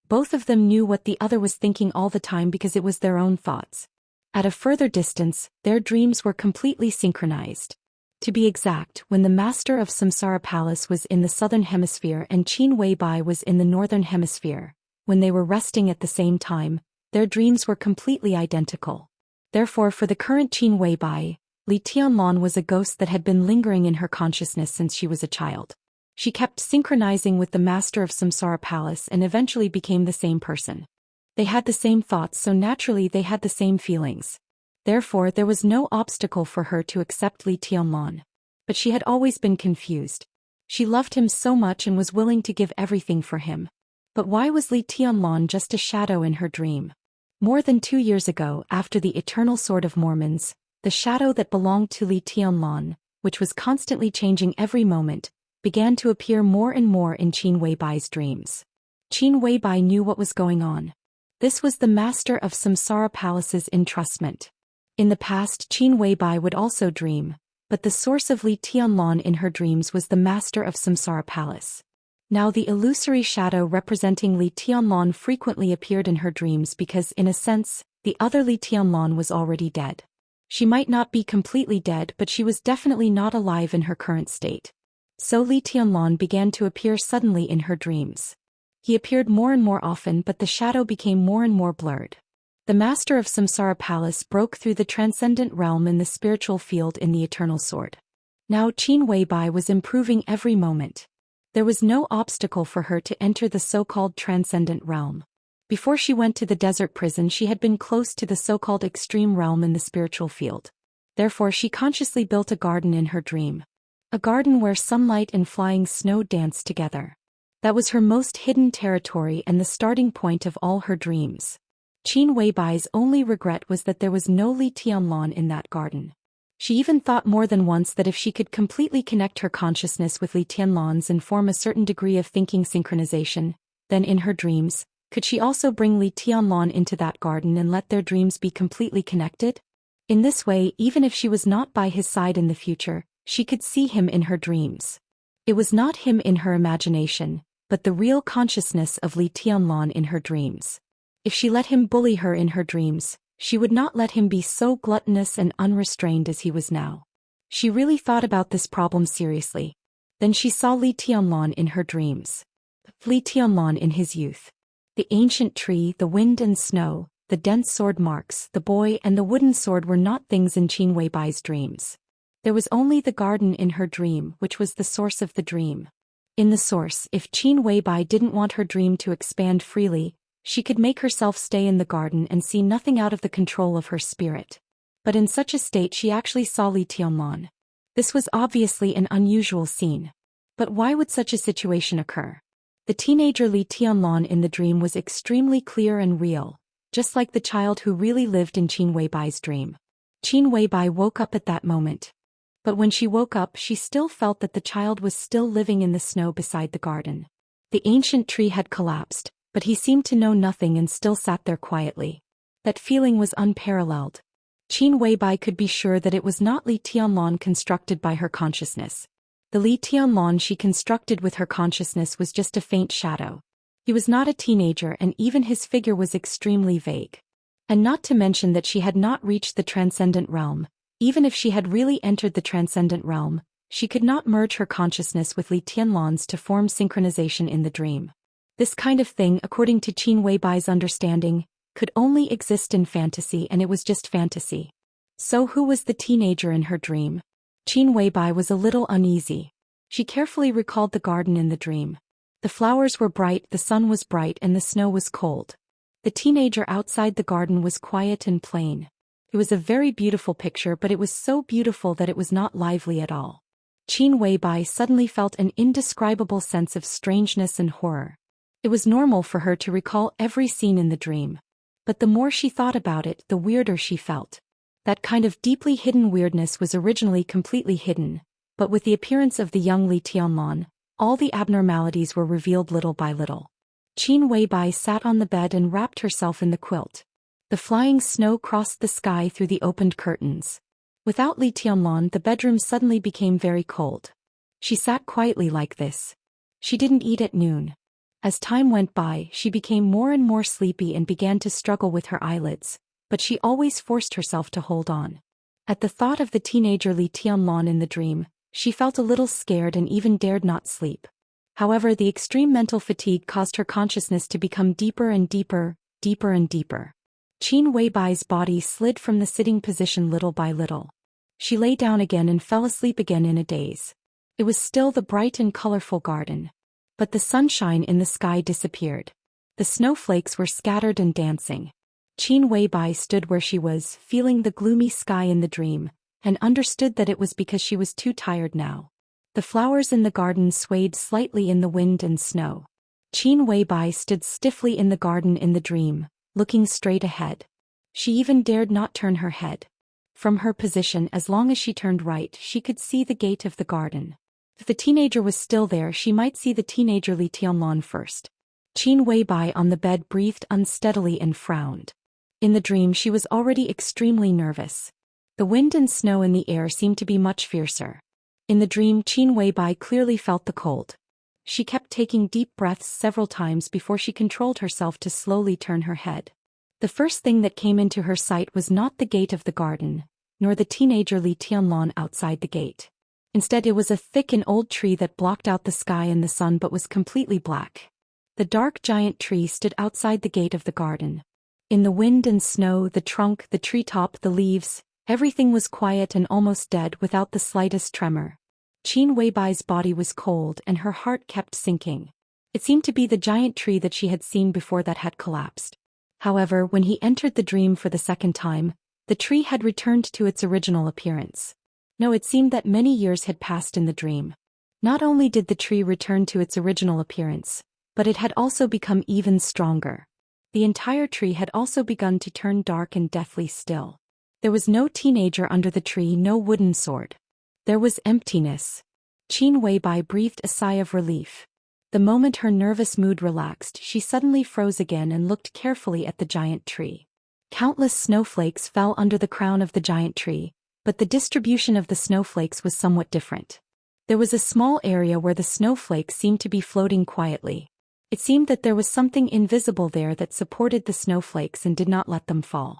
Both of them knew what the other was thinking all the time because it was their own thoughts. At a further distance, their dreams were completely synchronized. To be exact, when the master of Samsara Palace was in the southern hemisphere and Qin Weibai was in the northern hemisphere, when they were resting at the same time, their dreams were completely identical. Therefore for the current Qin Weibai, Li Tianlan was a ghost that had been lingering in her consciousness since she was a child. She kept synchronizing with the master of Samsara Palace and eventually became the same person. They had the same thoughts, so naturally they had the same feelings. Therefore there was no obstacle for her to accept Li Tianlan. But she had always been confused. She loved him so much and was willing to give everything for him. But why was Li Tianlan just a shadow in her dream? More than 2 years ago, after the Eternal Sword of Mormons, the shadow that belonged to Li Tianlan, which was constantly changing every moment, began to appear more and more in Qin Weibai's dreams. Qin Weibai knew what was going on. This was the master of Samsara Palace's entrustment. In the past Qin Weibai would also dream, but the source of Li Tianlan in her dreams was the master of Samsara Palace. Now the illusory shadow representing Li Tianlan frequently appeared in her dreams because, in a sense, the other Li Tianlan was already dead. She might not be completely dead, but she was definitely not alive in her current state. So Li Tianlan began to appear suddenly in her dreams. He appeared more and more often, but the shadow became more and more blurred. The master of Samsara Palace broke through the transcendent realm in the spiritual field in the Eternal Sword. Now Qin Weibai was improving every moment. There was no obstacle for her to enter the so-called transcendent realm. Before she went to the desert prison she had been close to the so-called extreme realm in the spiritual field. Therefore she consciously built a garden in her dream. A garden where sunlight and flying snow danced together. That was her most hidden territory and the starting point of all her dreams. Qin Weibai's only regret was that there was no Li Tianlan in that garden. She even thought more than once that if she could completely connect her consciousness with Li Tianlan's and form a certain degree of thinking synchronization, then in her dreams, could she also bring Li Tianlan into that garden and let their dreams be completely connected? In this way, even if she was not by his side in the future, she could see him in her dreams. It was not him in her imagination, but the real consciousness of Li Tianlan in her dreams. If she let him bully her in her dreams, she would not let him be so gluttonous and unrestrained as he was now. She really thought about this problem seriously. Then she saw Li Tianlan in her dreams. Li Tianlan in his youth. The ancient tree, the wind and snow, the dense sword marks, the boy and the wooden sword were not things in Qin Weibai's dreams. There was only the garden in her dream, which was the source of the dream. In the source, if Qin Weibai didn't want her dream to expand freely, she could make herself stay in the garden and see nothing out of the control of her spirit. But in such a state she actually saw Li Tianlan. This was obviously an unusual scene. But why would such a situation occur? The teenager Li Tianlan in the dream was extremely clear and real, just like the child who really lived in Qin Weibai's dream. Qin Weibai woke up at that moment. But when she woke up, she still felt that the child was still living in the snow beside the garden. The ancient tree had collapsed, but he seemed to know nothing and still sat there quietly. That feeling was unparalleled. Qin Weibai could be sure that it was not Li Tianlan constructed by her consciousness. The Li Tianlan she constructed with her consciousness was just a faint shadow. He was not a teenager and even his figure was extremely vague. And not to mention that she had not reached the transcendent realm. Even if she had really entered the transcendent realm, she could not merge her consciousness with Li Tianlan's to form synchronization in the dream. This kind of thing, according to Qin Weibai's understanding, could only exist in fantasy, and it was just fantasy. So who was the teenager in her dream? Qin Weibai was a little uneasy. She carefully recalled the garden in the dream. The flowers were bright, the sun was bright, and the snow was cold. The teenager outside the garden was quiet and plain. It was a very beautiful picture, but it was so beautiful that it was not lively at all. Qin Weibai suddenly felt an indescribable sense of strangeness and horror. It was normal for her to recall every scene in the dream. But the more she thought about it, the weirder she felt. That kind of deeply hidden weirdness was originally completely hidden, but with the appearance of the young Li Tianlan, all the abnormalities were revealed little by little. Qin Weibai sat on the bed and wrapped herself in the quilt. The flying snow crossed the sky through the opened curtains. Without Li Tianlan, the bedroom suddenly became very cold. She sat quietly like this. She didn't eat at noon. As time went by, she became more and more sleepy and began to struggle with her eyelids, but she always forced herself to hold on. At the thought of the teenager Li Tianlan in the dream, she felt a little scared and even dared not sleep. However, the extreme mental fatigue caused her consciousness to become deeper and deeper, deeper and deeper. Qin Weibai's body slid from the sitting position little by little. She lay down again and fell asleep again in a daze. It was still the bright and colorful garden. But the sunshine in the sky disappeared. The snowflakes were scattered and dancing. Qin Weibai stood where she was, feeling the gloomy sky in the dream, and understood that it was because she was too tired now. The flowers in the garden swayed slightly in the wind and snow. Qin Weibai stood stiffly in the garden in the dream, looking straight ahead. She even dared not turn her head. From her position, as long as she turned right, she could see the gate of the garden. If the teenager was still there, she might see the teenager Li Tianlan first. Qin Weibai on the bed breathed unsteadily and frowned. In the dream, she was already extremely nervous. The wind and snow in the air seemed to be much fiercer. In the dream, Qin Weibai clearly felt the cold. She kept taking deep breaths several times before she controlled herself to slowly turn her head. The first thing that came into her sight was not the gate of the garden, nor the teenager Li Tianlan outside the gate. Instead, it was a thick and old tree that blocked out the sky and the sun but was completely black. The dark giant tree stood outside the gate of the garden. In the wind and snow, the trunk, the treetop, the leaves, everything was quiet and almost dead without the slightest tremor. Qin Weibai's body was cold and her heart kept sinking. It seemed to be the giant tree that she had seen before that had collapsed. However, when he entered the dream for the second time, the tree had returned to its original appearance. No, it seemed that many years had passed in the dream. Not only did the tree return to its original appearance, but it had also become even stronger. The entire tree had also begun to turn dark and deathly still. There was no teenager under the tree, no wooden sword. There was emptiness. Qin Weibai breathed a sigh of relief. The moment her nervous mood relaxed, she suddenly froze again and looked carefully at the giant tree. Countless snowflakes fell under the crown of the giant tree, but the distribution of the snowflakes was somewhat different. There was a small area where the snowflakes seemed to be floating quietly. It seemed that there was something invisible there that supported the snowflakes and did not let them fall.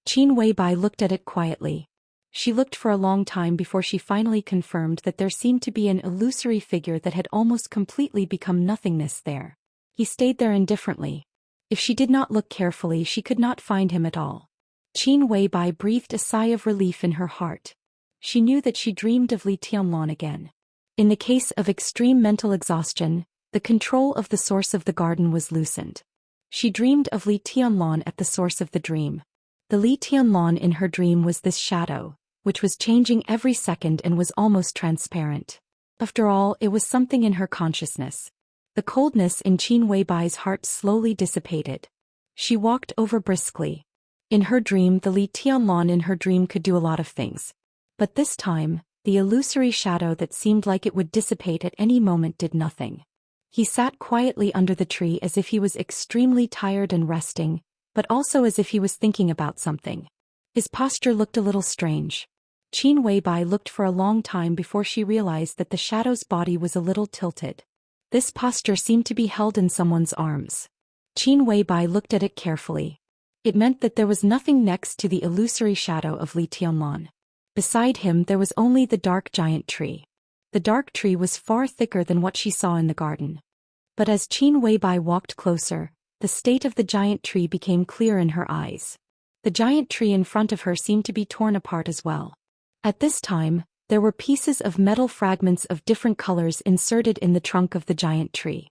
Qin Weibai looked at it quietly. She looked for a long time before she finally confirmed that there seemed to be an illusory figure that had almost completely become nothingness there. He stayed there indifferently. If she did not look carefully, she could not find him at all. Qin Weibai breathed a sigh of relief in her heart. She knew that she dreamed of Li Tianlan again. In the case of extreme mental exhaustion, the control of the source of the garden was loosened. She dreamed of Li Tianlan at the source of the dream. The Li Tianlan in her dream was this shadow, which was changing every second and was almost transparent. After all, it was something in her consciousness. The coldness in Qin Weibai's heart slowly dissipated. She walked over briskly. In her dream, the Li Tianlan in her dream could do a lot of things. But this time, the illusory shadow that seemed like it would dissipate at any moment did nothing. He sat quietly under the tree as if he was extremely tired and resting, but also as if he was thinking about something. His posture looked a little strange. Qin Weibai looked for a long time before she realized that the shadow's body was a little tilted. This posture seemed to be held in someone's arms. Qin Weibai looked at it carefully. It meant that there was nothing next to the illusory shadow of Li Tianlan. Beside him there was only the dark giant tree. The dark tree was far thicker than what she saw in the garden. But as Qin Weibai walked closer, the state of the giant tree became clear in her eyes. The giant tree in front of her seemed to be torn apart as well. At this time, there were pieces of metal fragments of different colors inserted in the trunk of the giant tree.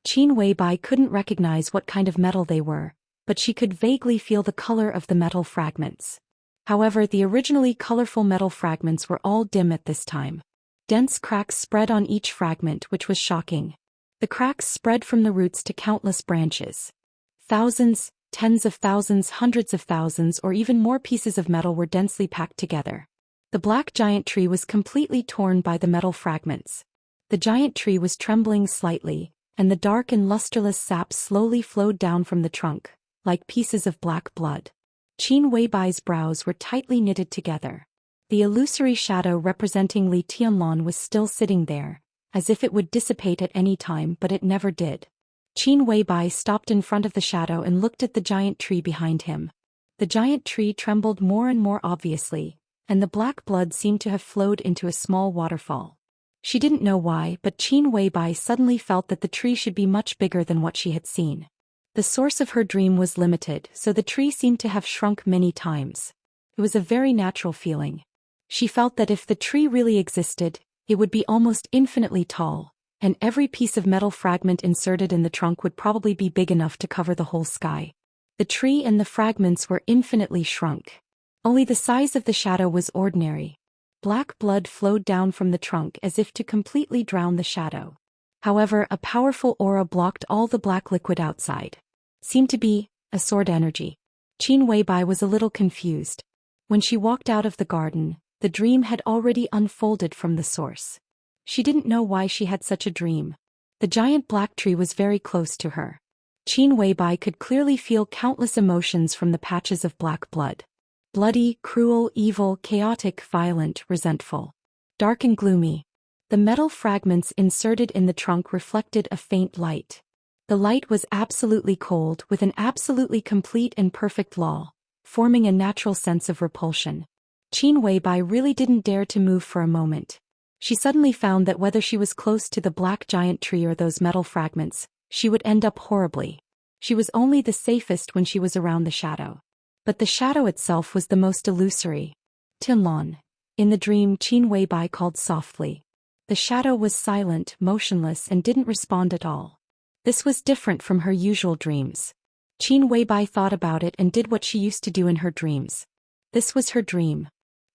Qin Weibai couldn't recognize what kind of metal they were, but she could vaguely feel the color of the metal fragments. However, the originally colorful metal fragments were all dim at this time. Dense cracks spread on each fragment, which was shocking. The cracks spread from the roots to countless branches. Thousands, tens of thousands, hundreds of thousands, or even more pieces of metal were densely packed together. The black giant tree was completely torn by the metal fragments. The giant tree was trembling slightly, and the dark and lusterless sap slowly flowed down from the trunk, like pieces of black blood. Qin Weibai's brows were tightly knitted together. The illusory shadow representing Li Tianlan was still sitting there, as if it would dissipate at any time, but it never did. Qin Weibai stopped in front of the shadow and looked at the giant tree behind him. The giant tree trembled more and more obviously, and the black blood seemed to have flowed into a small waterfall. She didn't know why, but Qin Weibai suddenly felt that the tree should be much bigger than what she had seen. The source of her dream was limited, so the tree seemed to have shrunk many times. It was a very natural feeling. She felt that if the tree really existed, it would be almost infinitely tall, and every piece of metal fragment inserted in the trunk would probably be big enough to cover the whole sky. The tree and the fragments were infinitely shrunk. Only the size of the shadow was ordinary. Black blood flowed down from the trunk as if to completely drown the shadow. However, a powerful aura blocked all the black liquid outside. Seemed to be a sword energy. Qin Weibai was a little confused. When she walked out of the garden, the dream had already unfolded from the source. She didn't know why she had such a dream. The giant black tree was very close to her. Qin Weibai could clearly feel countless emotions from the patches of black blood. Bloody, cruel, evil, chaotic, violent, resentful. Dark and gloomy. The metal fragments inserted in the trunk reflected a faint light. The light was absolutely cold, with an absolutely complete and perfect law, forming a natural sense of repulsion. Qin Weibai really didn't dare to move for a moment. She suddenly found that whether she was close to the black giant tree or those metal fragments, she would end up horribly. She was only the safest when she was around the shadow. But the shadow itself was the most illusory. Tianlan. In the dream, Qin Weibai called softly. The shadow was silent, motionless, and didn't respond at all. This was different from her usual dreams. Qin Weibai thought about it and did what she used to do in her dreams. This was her dream.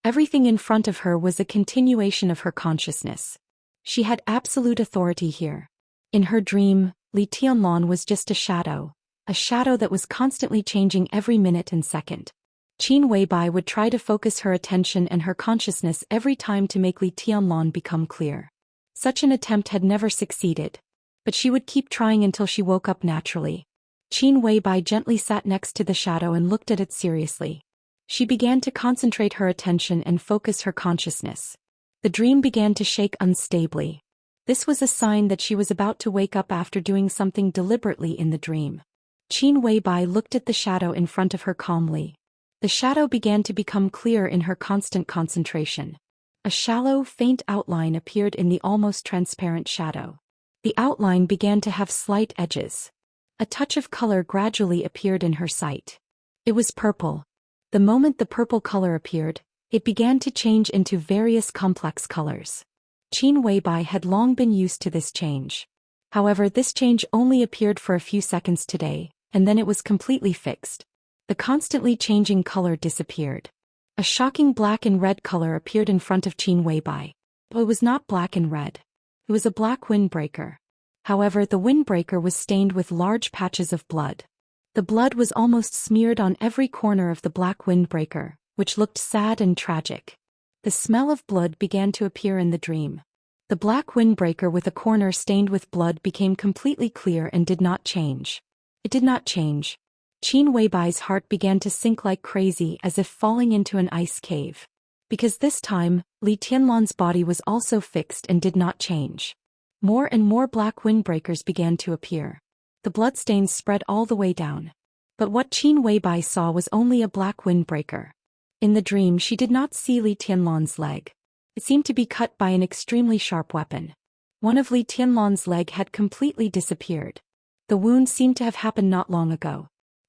Everything in front of her was a continuation of her consciousness. She had absolute authority here. In her dream, Li Tianlan was just a shadow that was constantly changing every minute and second. Qin Weibai would try to focus her attention and her consciousness every time to make Li Tianlan become clear. Such an attempt had never succeeded, but she would keep trying until she woke up naturally. Qin Weibai gently sat next to the shadow and looked at it seriously. She began to concentrate her attention and focus her consciousness. The dream began to shake unstably. This was a sign that she was about to wake up after doing something deliberately in the dream. Qin Weibai looked at the shadow in front of her calmly. The shadow began to become clear in her constant concentration. A shallow, faint outline appeared in the almost transparent shadow. The outline began to have slight edges. A touch of color gradually appeared in her sight. It was purple. The moment the purple color appeared, it began to change into various complex colors. Qin Weibai had long been used to this change. However, this change only appeared for a few seconds today, and then it was completely fixed. The constantly changing color disappeared. A shocking black and red color appeared in front of Qin Weibai. But it was not black and red. It was a black windbreaker. However, the windbreaker was stained with large patches of blood. The blood was almost smeared on every corner of the black windbreaker, which looked sad and tragic. The smell of blood began to appear in the dream. The black windbreaker with a corner stained with blood became completely clear and did not change. It did not change. Qin Weibai's heart began to sink like crazy, as if falling into an ice cave. Because this time, Li Tianlan's body was also fixed and did not change. More and more black windbreakers began to appear. The bloodstains spread all the way down. But what Qin Weibai saw was only a black windbreaker. In the dream, she did not see Li Tianlan's leg. It seemed to be cut by an extremely sharp weapon. One of Li Tianlan's leg had completely disappeared. The wound seemed to have happened not long ago.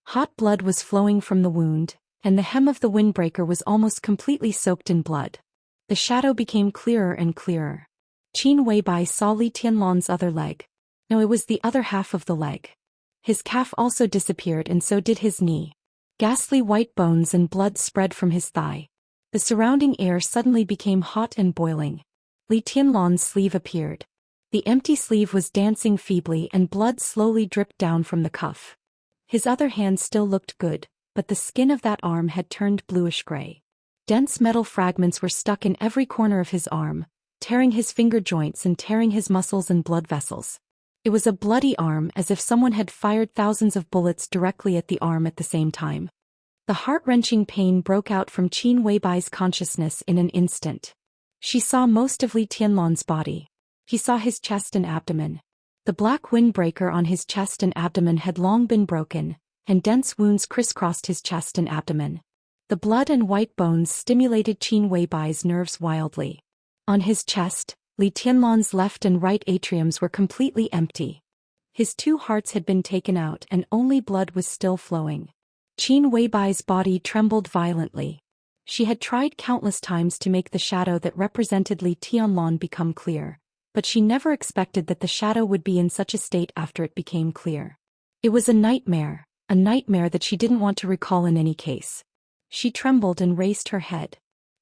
Hot blood was flowing from the wound, and the hem of the windbreaker was almost completely soaked in blood. The shadow became clearer and clearer. Qin Weibai saw Li Tianlan's other leg. No, it was the other half of the leg. His calf also disappeared, and so did his knee. Ghastly white bones and blood spread from his thigh. The surrounding air suddenly became hot and boiling. Li Tianlan's sleeve appeared. The empty sleeve was dancing feebly, and blood slowly dripped down from the cuff. His other hand still looked good, but the skin of that arm had turned bluish-gray. Dense metal fragments were stuck in every corner of his arm, tearing his finger joints and tearing his muscles and blood vessels. It was a bloody arm, as if someone had fired thousands of bullets directly at the arm at the same time. The heart-wrenching pain broke out from Qin Weibai's consciousness in an instant. She saw most of Li Tianlan's body. He saw his chest and abdomen. The black windbreaker on his chest and abdomen had long been broken, and dense wounds crisscrossed his chest and abdomen. The blood and white bones stimulated Qin Weibai's nerves wildly. On his chest, Li Tianlan's left and right atriums were completely empty. His two hearts had been taken out and only blood was still flowing. Qin Weibai's body trembled violently. She had tried countless times to make the shadow that represented Li Tianlan become clear, but she never expected that the shadow would be in such a state after it became clear. It was a nightmare that she didn't want to recall in any case. She trembled and raised her head.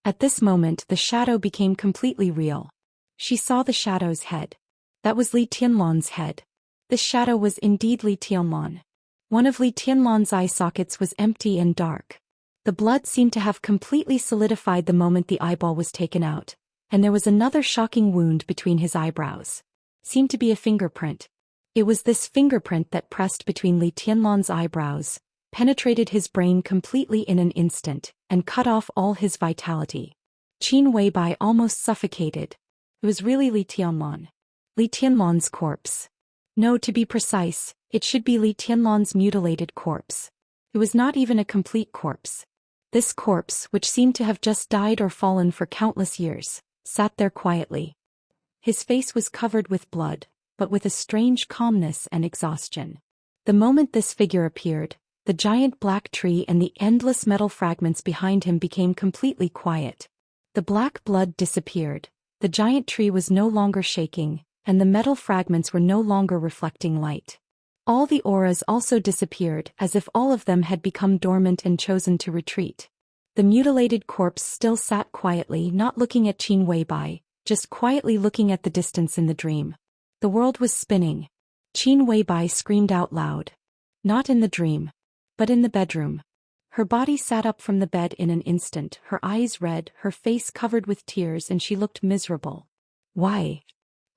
At this moment, the shadow became completely real. She saw the shadow's head. That was Li Tianlan's head. This shadow was indeed Li Tianlan. One of Li Tianlan's eye sockets was empty and dark. The blood seemed to have completely solidified the moment the eyeball was taken out, and there was another shocking wound between his eyebrows. Seemed to be a fingerprint. It was this fingerprint that pressed between Li Tianlan's eyebrows, penetrated his brain completely in an instant, and cut off all his vitality. Qin Weibai almost suffocated. It was really Li Tianlan. Li Tianlan's corpse. No, to be precise, it should be Li Tianlan's mutilated corpse. It was not even a complete corpse. This corpse, which seemed to have just died or fallen for countless years, sat there quietly. His face was covered with blood, but with a strange calmness and exhaustion. The moment this figure appeared, the giant black tree and the endless metal fragments behind him became completely quiet. The black blood disappeared, the giant tree was no longer shaking, and the metal fragments were no longer reflecting light. All the auras also disappeared, as if all of them had become dormant and chosen to retreat. The mutilated corpse still sat quietly, not looking at Qin Weibai, just quietly looking at the distance in the dream. The world was spinning. Qin Weibai screamed out loud. Not in the dream, but in the bedroom. Her body sat up from the bed in an instant, her eyes red, her face covered with tears, and she looked miserable. Why?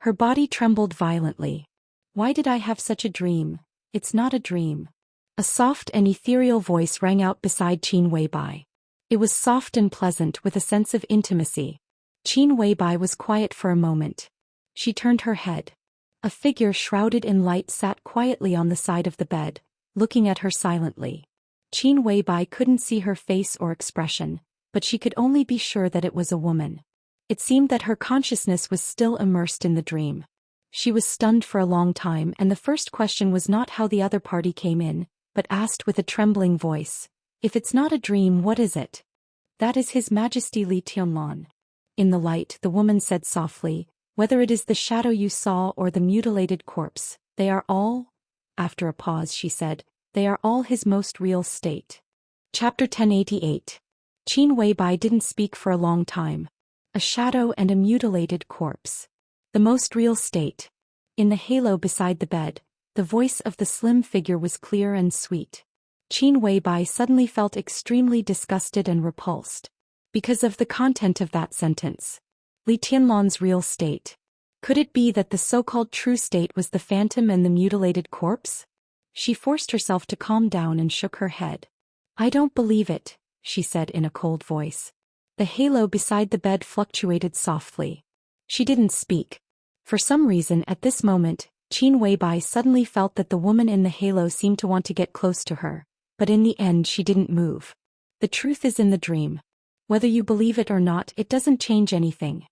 Her body trembled violently. Why did I have such a dream? It's not a dream. A soft and ethereal voice rang out beside Qin Weibai. It was soft and pleasant with a sense of intimacy. Qin Weibai was quiet for a moment. She turned her head. A figure shrouded in light sat quietly on the side of the bed, looking at her silently. Qin Weibai couldn't see her face or expression, but she could only be sure that it was a woman. It seemed that her consciousness was still immersed in the dream. She was stunned for a long time, and the first question was not how the other party came in, but asked with a trembling voice, "If it's not a dream, what is it?" "That is His Majesty Li Tianlan." In the light, the woman said softly, "Whether it is the shadow you saw or the mutilated corpse, they are all..." After a pause she said, "They are all his most real state." Chapter 1088. Qin Weibai didn't speak for a long time. A shadow and a mutilated corpse. The most real state. In the halo beside the bed, the voice of the slim figure was clear and sweet. Qin Weibai suddenly felt extremely disgusted and repulsed. Because of the content of that sentence. Li Tianlan's real state. Could it be that the so-called true state was the phantom and the mutilated corpse? She forced herself to calm down and shook her head. I don't believe it, she said in a cold voice. The halo beside the bed fluctuated softly. She didn't speak. For some reason at this moment, Qin Weibai suddenly felt that the woman in the halo seemed to want to get close to her, but in the end she didn't move. The truth is in the dream. Whether you believe it or not, it doesn't change anything.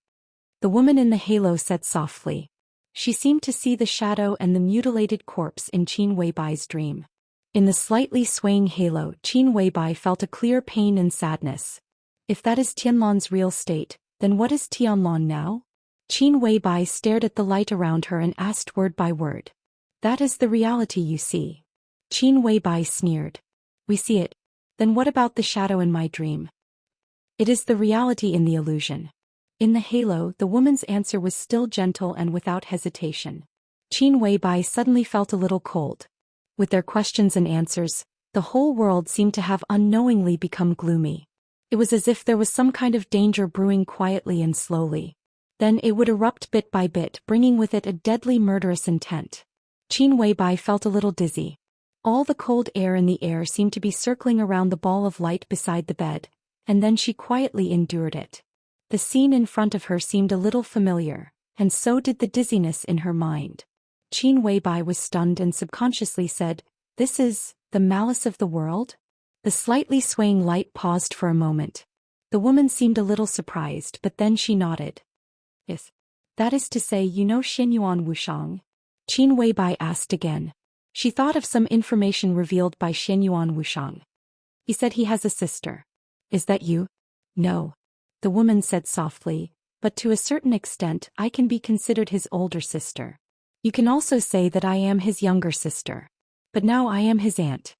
The woman in the halo said softly. She seemed to see the shadow and the mutilated corpse in Qin Weibai's dream. In the slightly swaying halo, Qin Weibai felt a clear pain and sadness. If that is Tianlan's real state, then what is Tianlan now? Qin Weibai stared at the light around her and asked word by word. That is the reality you see. Qin Weibai sneered. We see it. Then what about the shadow in my dream? It is the reality in the illusion. In the halo, the woman's answer was still gentle and without hesitation. Qin Weibai suddenly felt a little cold. With their questions and answers, the whole world seemed to have unknowingly become gloomy. It was as if there was some kind of danger brewing quietly and slowly. Then it would erupt bit by bit, bringing with it a deadly murderous intent. Qin Weibai felt a little dizzy. All the cold air in the air seemed to be circling around the ball of light beside the bed, and then she quietly endured it. The scene in front of her seemed a little familiar, and so did the dizziness in her mind. Qin Weibai was stunned and subconsciously said, "This is the malice of the world?" The slightly swaying light paused for a moment. The woman seemed a little surprised, but then she nodded. Yes. That is to say, you know Xianyuan Wuxiang? Qin Weibai asked again. She thought of some information revealed by Xianyuan Wuxiang. He said he has a sister. Is that you? No. The woman said softly, but to a certain extent I can be considered his older sister. You can also say that I am his younger sister. But now I am his aunt.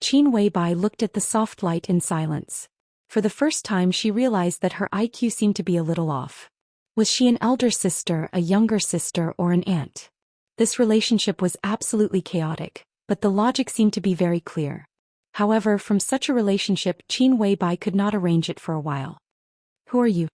Qin Weibai looked at the soft light in silence. For the first time she realized that her IQ seemed to be a little off. Was she an elder sister, a younger sister, or an aunt? This relationship was absolutely chaotic, but the logic seemed to be very clear. However, from such a relationship Qin Weibai could not arrange it for a while. Who are you?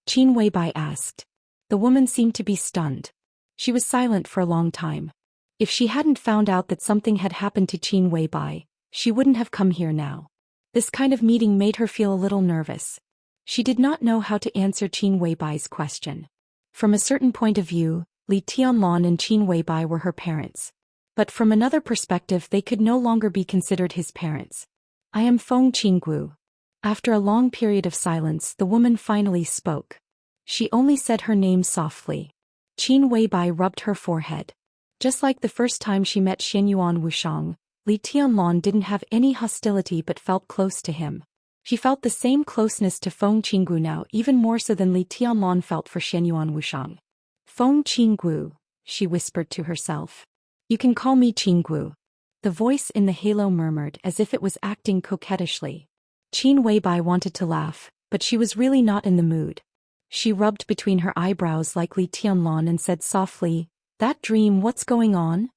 Qin Weibai asked. The woman seemed to be stunned. She was silent for a long time. If she hadn't found out that something had happened to Qin Weibai, she wouldn't have come here now. This kind of meeting made her feel a little nervous. She did not know how to answer Qin Weibai's question. From a certain point of view, Li Tianlan and Qin Weibai were her parents. But from another perspective they could no longer be considered his parents. I am Feng Qinggu. After a long period of silence the woman finally spoke. She only said her name softly. Qin Weibai rubbed her forehead. Just like the first time she met Xianyuan Wuxiang, Li Tianlan didn't have any hostility but felt close to him. She felt the same closeness to Feng Qinggu now, even more so than Li Tianlan felt for Xianyuan Wuxiang. Feng Qinggu, she whispered to herself. You can call me Qinggu. The voice in the halo murmured as if it was acting coquettishly. Qin Weibai wanted to laugh, but she was really not in the mood. She rubbed between her eyebrows like Li Tianlan and said softly, That dream, what's going on?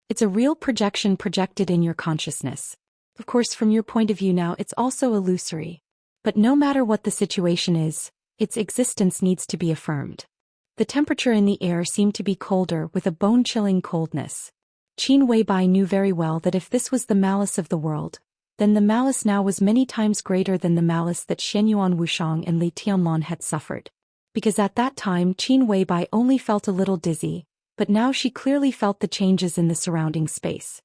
It's a real projection projected in your consciousness. Of course, from your point of view now it's also illusory. But no matter what the situation is, its existence needs to be affirmed. The temperature in the air seemed to be colder with a bone-chilling coldness. Qin Weibai knew very well that if this was the malice of the world, then the malice now was many times greater than the malice that Xianyuan Wuxiang and Li Tianlan had suffered. Because at that time Qin Weibai only felt a little dizzy, but now she clearly felt the changes in the surrounding space.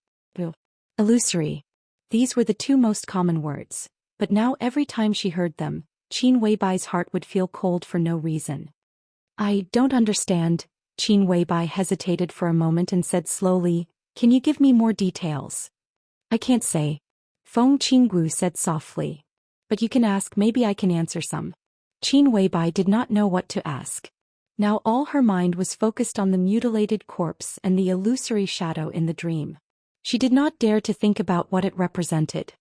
Illusory. These were the two most common words, but now every time she heard them, Qin Weibai's heart would feel cold for no reason. I don't understand, Qin Weibai hesitated for a moment and said slowly, Can you give me more details? I can't say. Feng Qinggu said softly. But you can ask, maybe I can answer some. Qin Weibai did not know what to ask. Now all her mind was focused on the mutilated corpse and the illusory shadow in the dream. She did not dare to think about what it represented.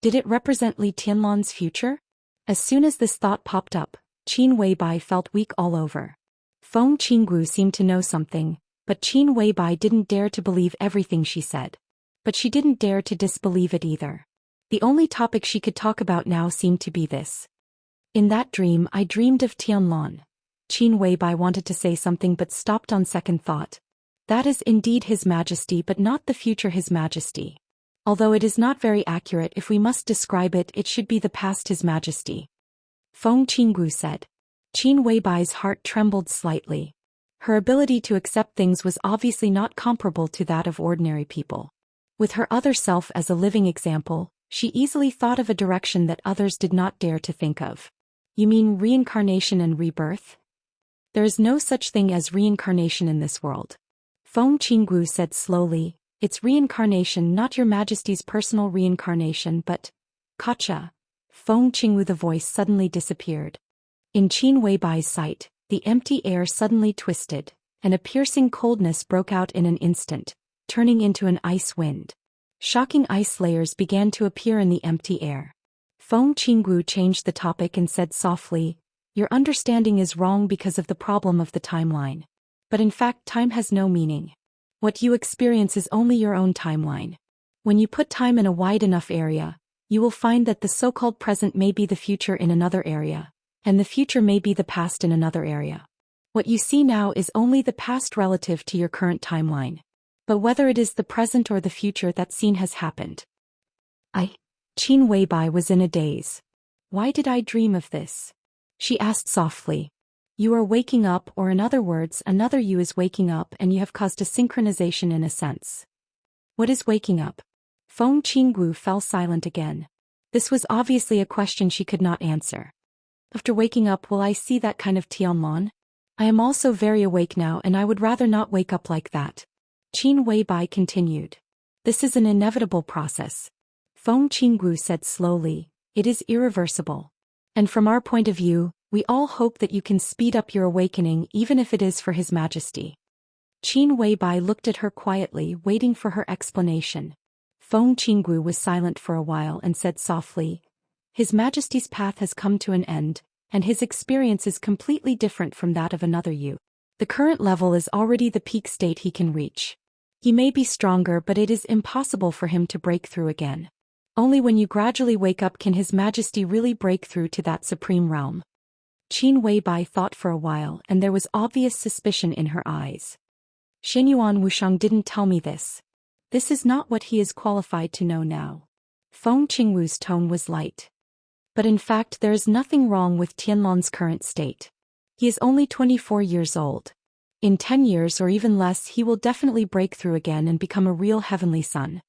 Did it represent Li Tianlan's future? As soon as this thought popped up, Qin Weibai felt weak all over. Feng Qinggu seemed to know something, But Qin Weibai didn't dare to believe everything she said. But she didn't dare to disbelieve it either. The only topic she could talk about now seemed to be this. In that dream I dreamed of Tianlong. Qin Weibai wanted to say something but stopped on second thought. That is indeed His Majesty but not the future His Majesty. Although it is not very accurate, if we must describe it, it should be the past His Majesty. Feng Qinggu said. Qin Weibai's heart trembled slightly. Her ability to accept things was obviously not comparable to that of ordinary people. With her other self as a living example, she easily thought of a direction that others did not dare to think of. You mean reincarnation and rebirth? There is no such thing as reincarnation in this world. Feng Qinggu said slowly, it's reincarnation, not your Majesty's personal reincarnation, but... Gotcha. Feng Qinggu, the voice suddenly disappeared. In Qin Weibai's sight, the empty air suddenly twisted, and a piercing coldness broke out in an instant, turning into an ice wind. Shocking ice layers began to appear in the empty air. Feng Qinggu changed the topic and said softly, your understanding is wrong because of the problem of the timeline. But in fact time has no meaning. What you experience is only your own timeline. When you put time in a wide enough area, you will find that the so-called present may be the future in another area, and the future may be the past in another area. What you see now is only the past relative to your current timeline. But whether it is the present or the future, that scene has happened. Qin Weibai was in a daze. Why did I dream of this? She asked softly. You are waking up, or in other words, another you is waking up, and you have caused a synchronization in a sense. What is waking up? Feng Qinggu fell silent again. This was obviously a question she could not answer. After waking up, will I see that kind of Tianlong? I am also very awake now, and I would rather not wake up like that. Qin Weibai continued. This is an inevitable process. Feng Qinggu said slowly, it is irreversible. And from our point of view, we all hope that you can speed up your awakening, even if it is for His Majesty. Qin Weibai looked at her quietly, waiting for her explanation. Feng Qinggu was silent for a while and said softly, His Majesty's path has come to an end, and his experience is completely different from that of another you. The current level is already the peak state he can reach. He may be stronger, but it is impossible for him to break through again. Only when you gradually wake up can His Majesty really break through to that supreme realm. Qin Weibai thought for a while, and there was obvious suspicion in her eyes. Xinyuan Wushang didn't tell me this. This is not what he is qualified to know now. Feng Qingwu's tone was light. But in fact there is nothing wrong with Tianlong's current state. He is only 24 years old. In 10 years or even less he will definitely break through again and become a real heavenly son.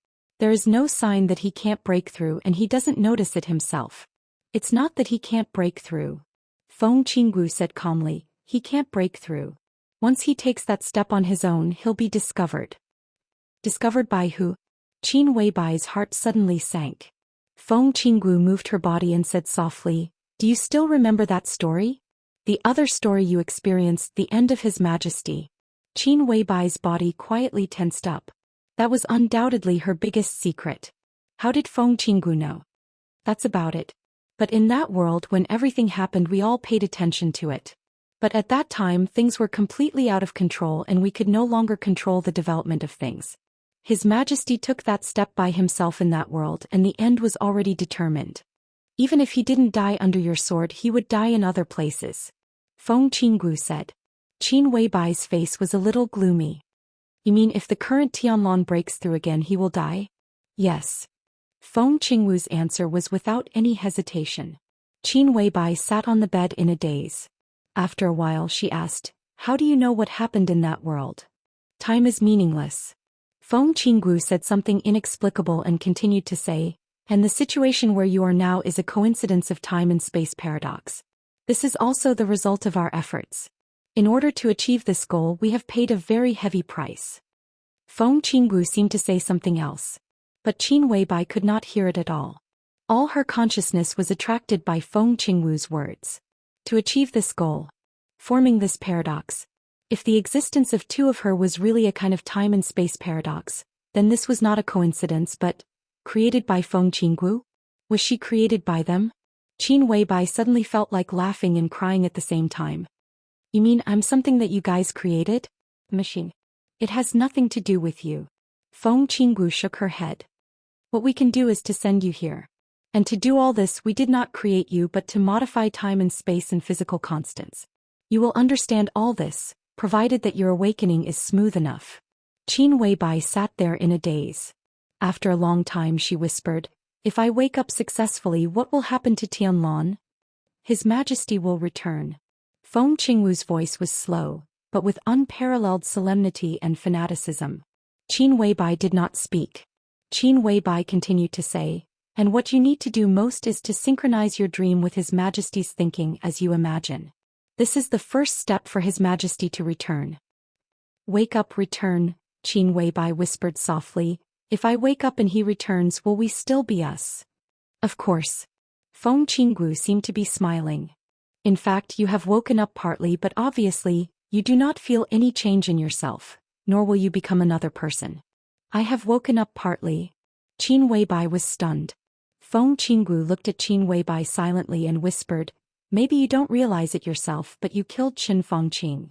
There is no sign that he can't break through, and he doesn't notice it himself. It's not that he can't break through. Feng Qinggu said calmly, he can't break through. Once he takes that step on his own, he'll be discovered. Discovered by who? Qin Weibai's heart suddenly sank. Feng Qinggu moved her body and said softly, do you still remember that story? The other story you experienced, the end of His Majesty. Qin Weibai's body quietly tensed up. That was undoubtedly her biggest secret. How did Feng Qinggu know? That's about it. But in that world, when everything happened, we all paid attention to it. But at that time things were completely out of control and we could no longer control the development of things. His Majesty took that step by himself in that world, and the end was already determined. Even if he didn't die under your sword, he would die in other places. Feng Qinggu said. Qin Weibai's face was a little gloomy. You mean if the current Tianlong breaks through again he will die? Yes. Feng Qingwu's answer was without any hesitation. Qin Weibai sat on the bed in a daze. After a while she asked, how do you know what happened in that world? Time is meaningless. Feng Qinggu said something inexplicable and continued to say, and the situation where you are now is a coincidence of time and space paradox. This is also the result of our efforts. In order to achieve this goal we have paid a very heavy price. Feng Qinggu seemed to say something else. But Qin Weibai could not hear it at all. All her consciousness was attracted by Feng Qingwu's words. To achieve this goal. Forming this paradox. If the existence of two of her was really a kind of time and space paradox, then this was not a coincidence but created by Feng Qinggu? Was she created by them? Qin Weibai suddenly felt like laughing and crying at the same time. You mean I'm something that you guys created? Machine. It has nothing to do with you. Feng Qinggu shook her head. What we can do is to send you here. And to do all this we did not create you but to modify time and space and physical constants. You will understand all this, provided that your awakening is smooth enough. Qin Weibai sat there in a daze. After a long time she whispered, if I wake up successfully, what will happen to Tianlong? His Majesty will return. Feng Qingwu's voice was slow, but with unparalleled solemnity and fanaticism. Qin Weibai did not speak. Qin Weibai continued to say, and what you need to do most is to synchronize your dream with His Majesty's thinking as you imagine. This is the first step for His Majesty to return. Wake up, return, Qin Weibai whispered softly. If I wake up and he returns, will we still be us? Of course. Feng Qinggu seemed to be smiling. In fact, you have woken up partly, but obviously, you do not feel any change in yourself, nor will you become another person. I have woken up partly. Qin Weibai was stunned. Feng Qinggu looked at Qin Weibai silently and whispered, maybe you don't realize it yourself, but you killed Qin Fengqing.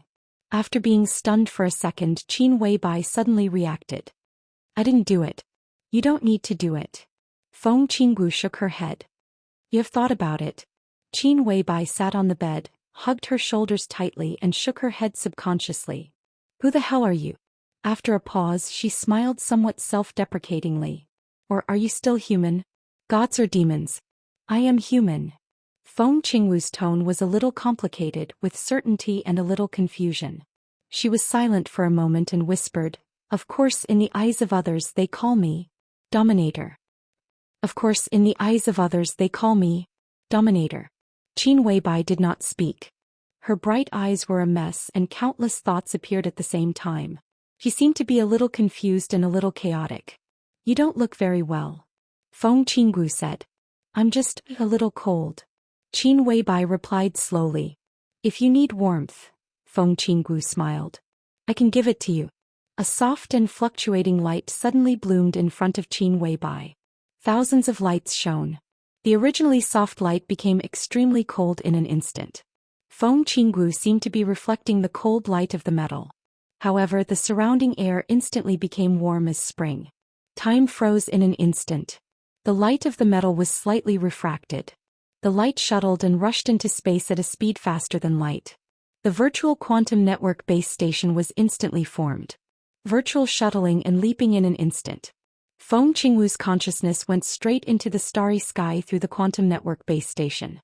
After being stunned for a second, Qin Weibai suddenly reacted. I didn't do it. You don't need to do it. Feng Qinggu shook her head. You have thought about it. Qin Weibai sat on the bed, hugged her shoulders tightly and shook her head subconsciously. Who the hell are you? After a pause she smiled somewhat self-deprecatingly. Or are you still human? Gods or demons? I am human. Feng Qingwu's tone was a little complicated, with certainty and a little confusion. She was silent for a moment and whispered, of course in the eyes of others they call me Dominator. Of course in the eyes of others they call me Dominator. Qin Weibai did not speak. Her bright eyes were a mess and countless thoughts appeared at the same time. She seemed to be a little confused and a little chaotic. You don't look very well. Feng Qinggu said. I'm just a little cold. Qin Weibai replied slowly. If you need warmth, Feng Qinggu smiled. I can give it to you. A soft and fluctuating light suddenly bloomed in front of Qin Weibai. Thousands of lights shone. The originally soft light became extremely cold in an instant. Feng Qinggu seemed to be reflecting the cold light of the metal. However, the surrounding air instantly became warm as spring. Time froze in an instant. The light of the metal was slightly refracted. The light shuttled and rushed into space at a speed faster than light. The virtual quantum network base station was instantly formed. Virtual shuttling and leaping in an instant. Feng Qingwu's consciousness went straight into the starry sky through the quantum network base station.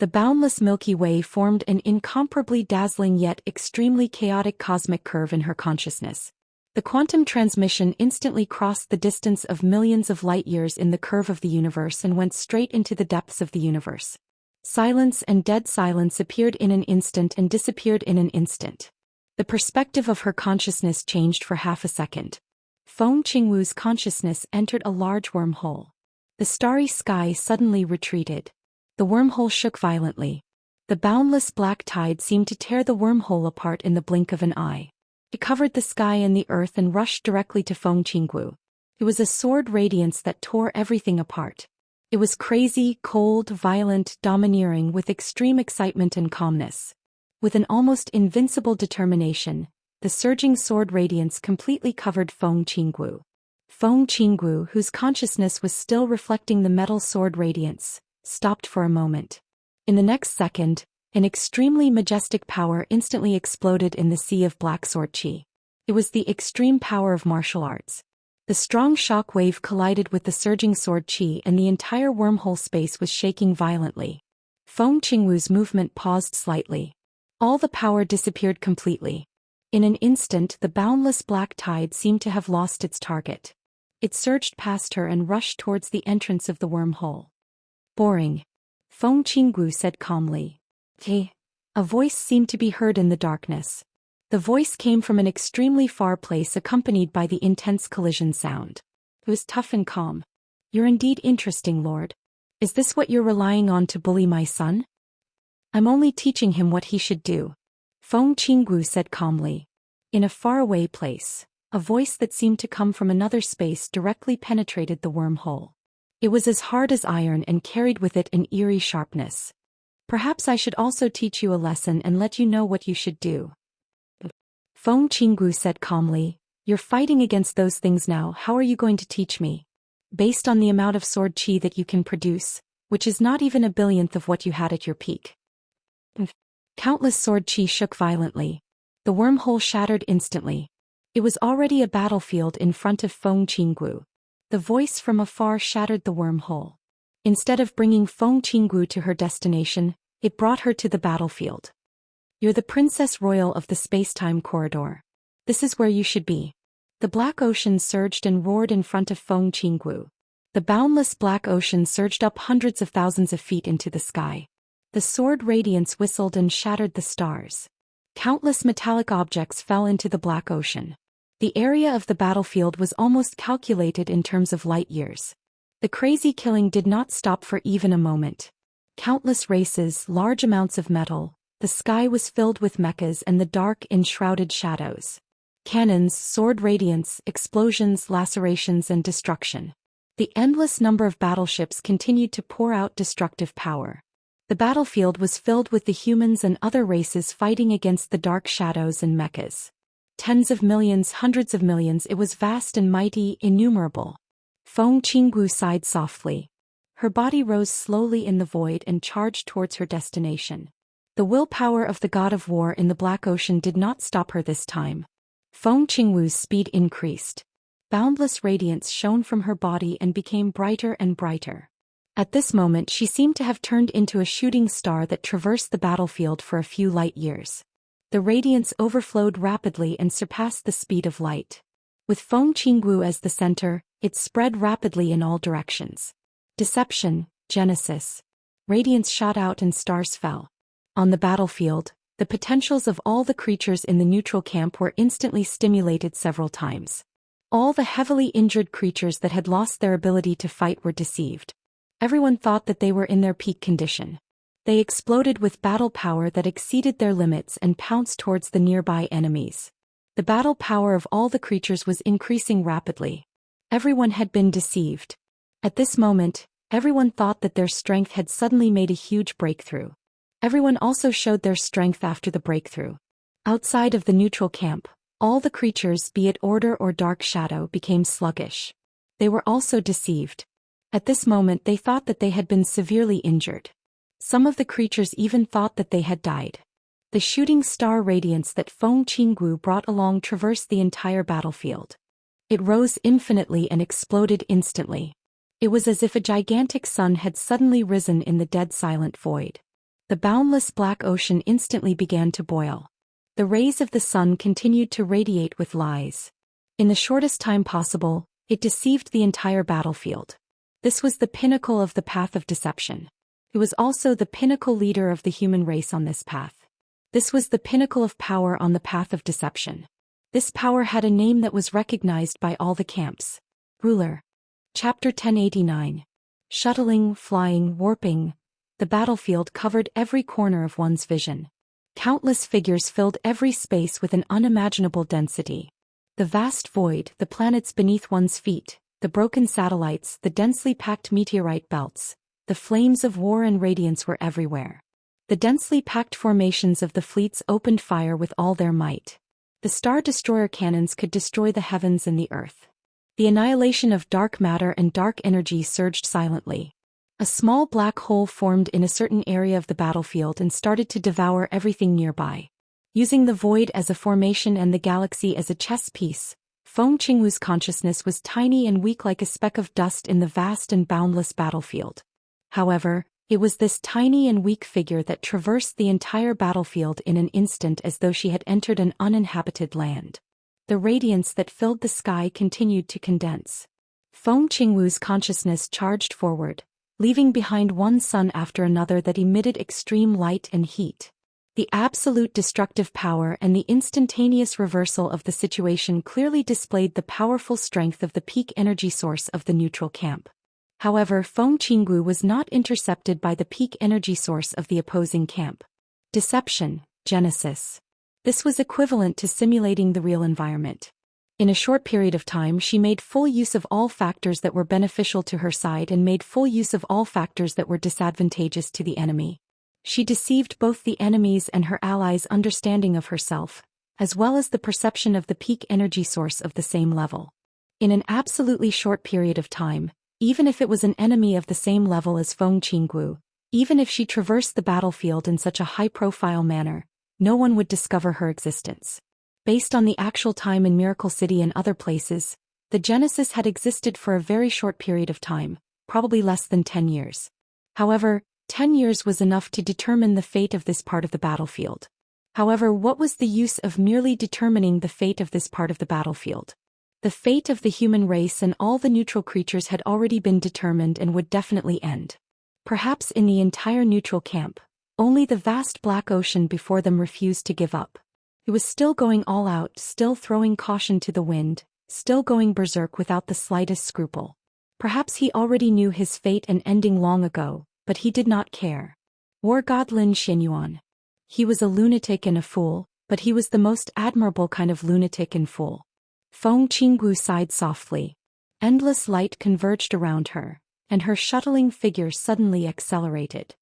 The boundless Milky Way formed an incomparably dazzling yet extremely chaotic cosmic curve in her consciousness. The quantum transmission instantly crossed the distance of millions of light-years in the curve of the universe and went straight into the depths of the universe. Silence and dead silence appeared in an instant and disappeared in an instant. The perspective of her consciousness changed for half a second. Feng Qingwu's consciousness entered a large wormhole. The starry sky suddenly retreated. The wormhole shook violently. The boundless black tide seemed to tear the wormhole apart in the blink of an eye. It covered the sky and the earth and rushed directly to Feng Qingwu. It was a sword radiance that tore everything apart. It was crazy, cold, violent, domineering, with extreme excitement and calmness. With an almost invincible determination, the surging sword radiance completely covered Feng Qingwu. Feng Qingwu, whose consciousness was still reflecting the metal sword radiance, stopped for a moment. In the next second, an extremely majestic power instantly exploded in the sea of black sword qi. It was the extreme power of martial arts. The strong shock wave collided with the surging sword qi and the entire wormhole space was shaking violently. Feng Qingwu's movement paused slightly. All the power disappeared completely. In an instant, the boundless black tide seemed to have lost its target. It surged past her and rushed towards the entrance of the wormhole. Boring. Feng Qingwu said calmly. Hey. A voice seemed to be heard in the darkness. The voice came from an extremely far place accompanied by the intense collision sound. It was tough and calm. You're indeed interesting, Lord. Is this what you're relying on to bully my son? I'm only teaching him what he should do. Feng Qingwu said calmly. In a faraway place, a voice that seemed to come from another space directly penetrated the wormhole. It was as hard as iron and carried with it an eerie sharpness. Perhaps I should also teach you a lesson and let you know what you should do. Feng Qingwu said calmly, You're fighting against those things now, how are you going to teach me? Based on the amount of sword chi that you can produce, which is not even a billionth of what you had at your peak. Countless sword chi shook violently. The wormhole shattered instantly. It was already a battlefield in front of Feng Qinggu. The voice from afar shattered the wormhole. Instead of bringing Feng Qinggu to her destination, it brought her to the battlefield. You're the Princess Royal of the space-time corridor. This is where you should be. The black ocean surged and roared in front of Feng Qinggu. The boundless black ocean surged up hundreds of thousands of feet into the sky. The sword radiance whistled and shattered the stars. Countless metallic objects fell into the black ocean. The area of the battlefield was almost calculated in terms of light years. The crazy killing did not stop for even a moment. Countless races, large amounts of metal, the sky was filled with mechas and the dark enshrouded shadows. Cannons, sword radiance, explosions, lacerations and destruction. The endless number of battleships continued to pour out destructive power. The battlefield was filled with the humans and other races fighting against the dark shadows and mechas. Tens of millions, hundreds of millions, it was vast and mighty, innumerable. Feng Qinggu sighed softly. Her body rose slowly in the void and charged towards her destination. The willpower of the god of war in the black ocean did not stop her this time. Feng Qinggu's speed increased. Boundless radiance shone from her body and became brighter and brighter. At this moment she seemed to have turned into a shooting star that traversed the battlefield for a few light years. The radiance overflowed rapidly and surpassed the speed of light. With Feng Qinggu as the center, it spread rapidly in all directions. Deception, Genesis. Radiance shot out and stars fell. On the battlefield, the potentials of all the creatures in the neutral camp were instantly stimulated several times. All the heavily injured creatures that had lost their ability to fight were deceived. Everyone thought that they were in their peak condition. They exploded with battle power that exceeded their limits and pounced towards the nearby enemies. The battle power of all the creatures was increasing rapidly. Everyone had been deceived. At this moment, everyone thought that their strength had suddenly made a huge breakthrough. Everyone also showed their strength after the breakthrough. Outside of the neutral camp, all the creatures, be it order or dark shadow, became sluggish. They were also deceived. At this moment they thought that they had been severely injured. Some of the creatures even thought that they had died. The shooting star radiance that Feng Qinggu brought along traversed the entire battlefield. It rose infinitely and exploded instantly. It was as if a gigantic sun had suddenly risen in the dead silent void. The boundless black ocean instantly began to boil. The rays of the sun continued to radiate with lies. In the shortest time possible, it deceived the entire battlefield. This was the pinnacle of the path of deception. It was also the pinnacle leader of the human race on this path. This was the pinnacle of power on the path of deception. This power had a name that was recognized by all the camps. Ruler. Chapter 1089. Shuttling, flying, warping. The battlefield covered every corner of one's vision. Countless figures filled every space with an unimaginable density. The vast void, the planets beneath one's feet, the broken satellites, the densely packed meteorite belts. The flames of war and radiance were everywhere. The densely packed formations of the fleets opened fire with all their might. The Star Destroyer cannons could destroy the heavens and the earth. The annihilation of dark matter and dark energy surged silently. A small black hole formed in a certain area of the battlefield and started to devour everything nearby. Using the void as a formation and the galaxy as a chess piece, Feng Qinggu's consciousness was tiny and weak like a speck of dust in the vast and boundless battlefield. However, it was this tiny and weak figure that traversed the entire battlefield in an instant as though she had entered an uninhabited land. The radiance that filled the sky continued to condense. Feng Qinggu's consciousness charged forward, leaving behind one sun after another that emitted extreme light and heat. The absolute destructive power and the instantaneous reversal of the situation clearly displayed the powerful strength of the peak energy source of the neutral camp. However, Feng Qinggu was not intercepted by the peak energy source of the opposing camp. Deception, Genesis. This was equivalent to simulating the real environment. In a short period of time she made full use of all factors that were beneficial to her side and made full use of all factors that were disadvantageous to the enemy. She deceived both the enemies and her allies' understanding of herself. as well as the perception of the peak energy source of the same level. In an absolutely short period of time, even if it was an enemy of the same level as Feng Qinggu, even if she traversed the battlefield in such a high-profile manner, no one would discover her existence. Based on the actual time in Miracle City and other places, the Genesis had existed for a very short period of time, probably less than 10 years. However, 10 years was enough to determine the fate of this part of the battlefield. However, what was the use of merely determining the fate of this part of the battlefield? The fate of the human race and all the neutral creatures had already been determined and would definitely end. Perhaps in the entire neutral camp, only the vast black ocean before them refused to give up. It was still going all out, still throwing caution to the wind, still going berserk without the slightest scruple. Perhaps he already knew his fate and ending long ago, but he did not care. War God Lin Xianyuan. He was a lunatic and a fool, but he was the most admirable kind of lunatic and fool. Feng Qinggu sighed softly. Endless light converged around her, and her shuttling figure suddenly accelerated.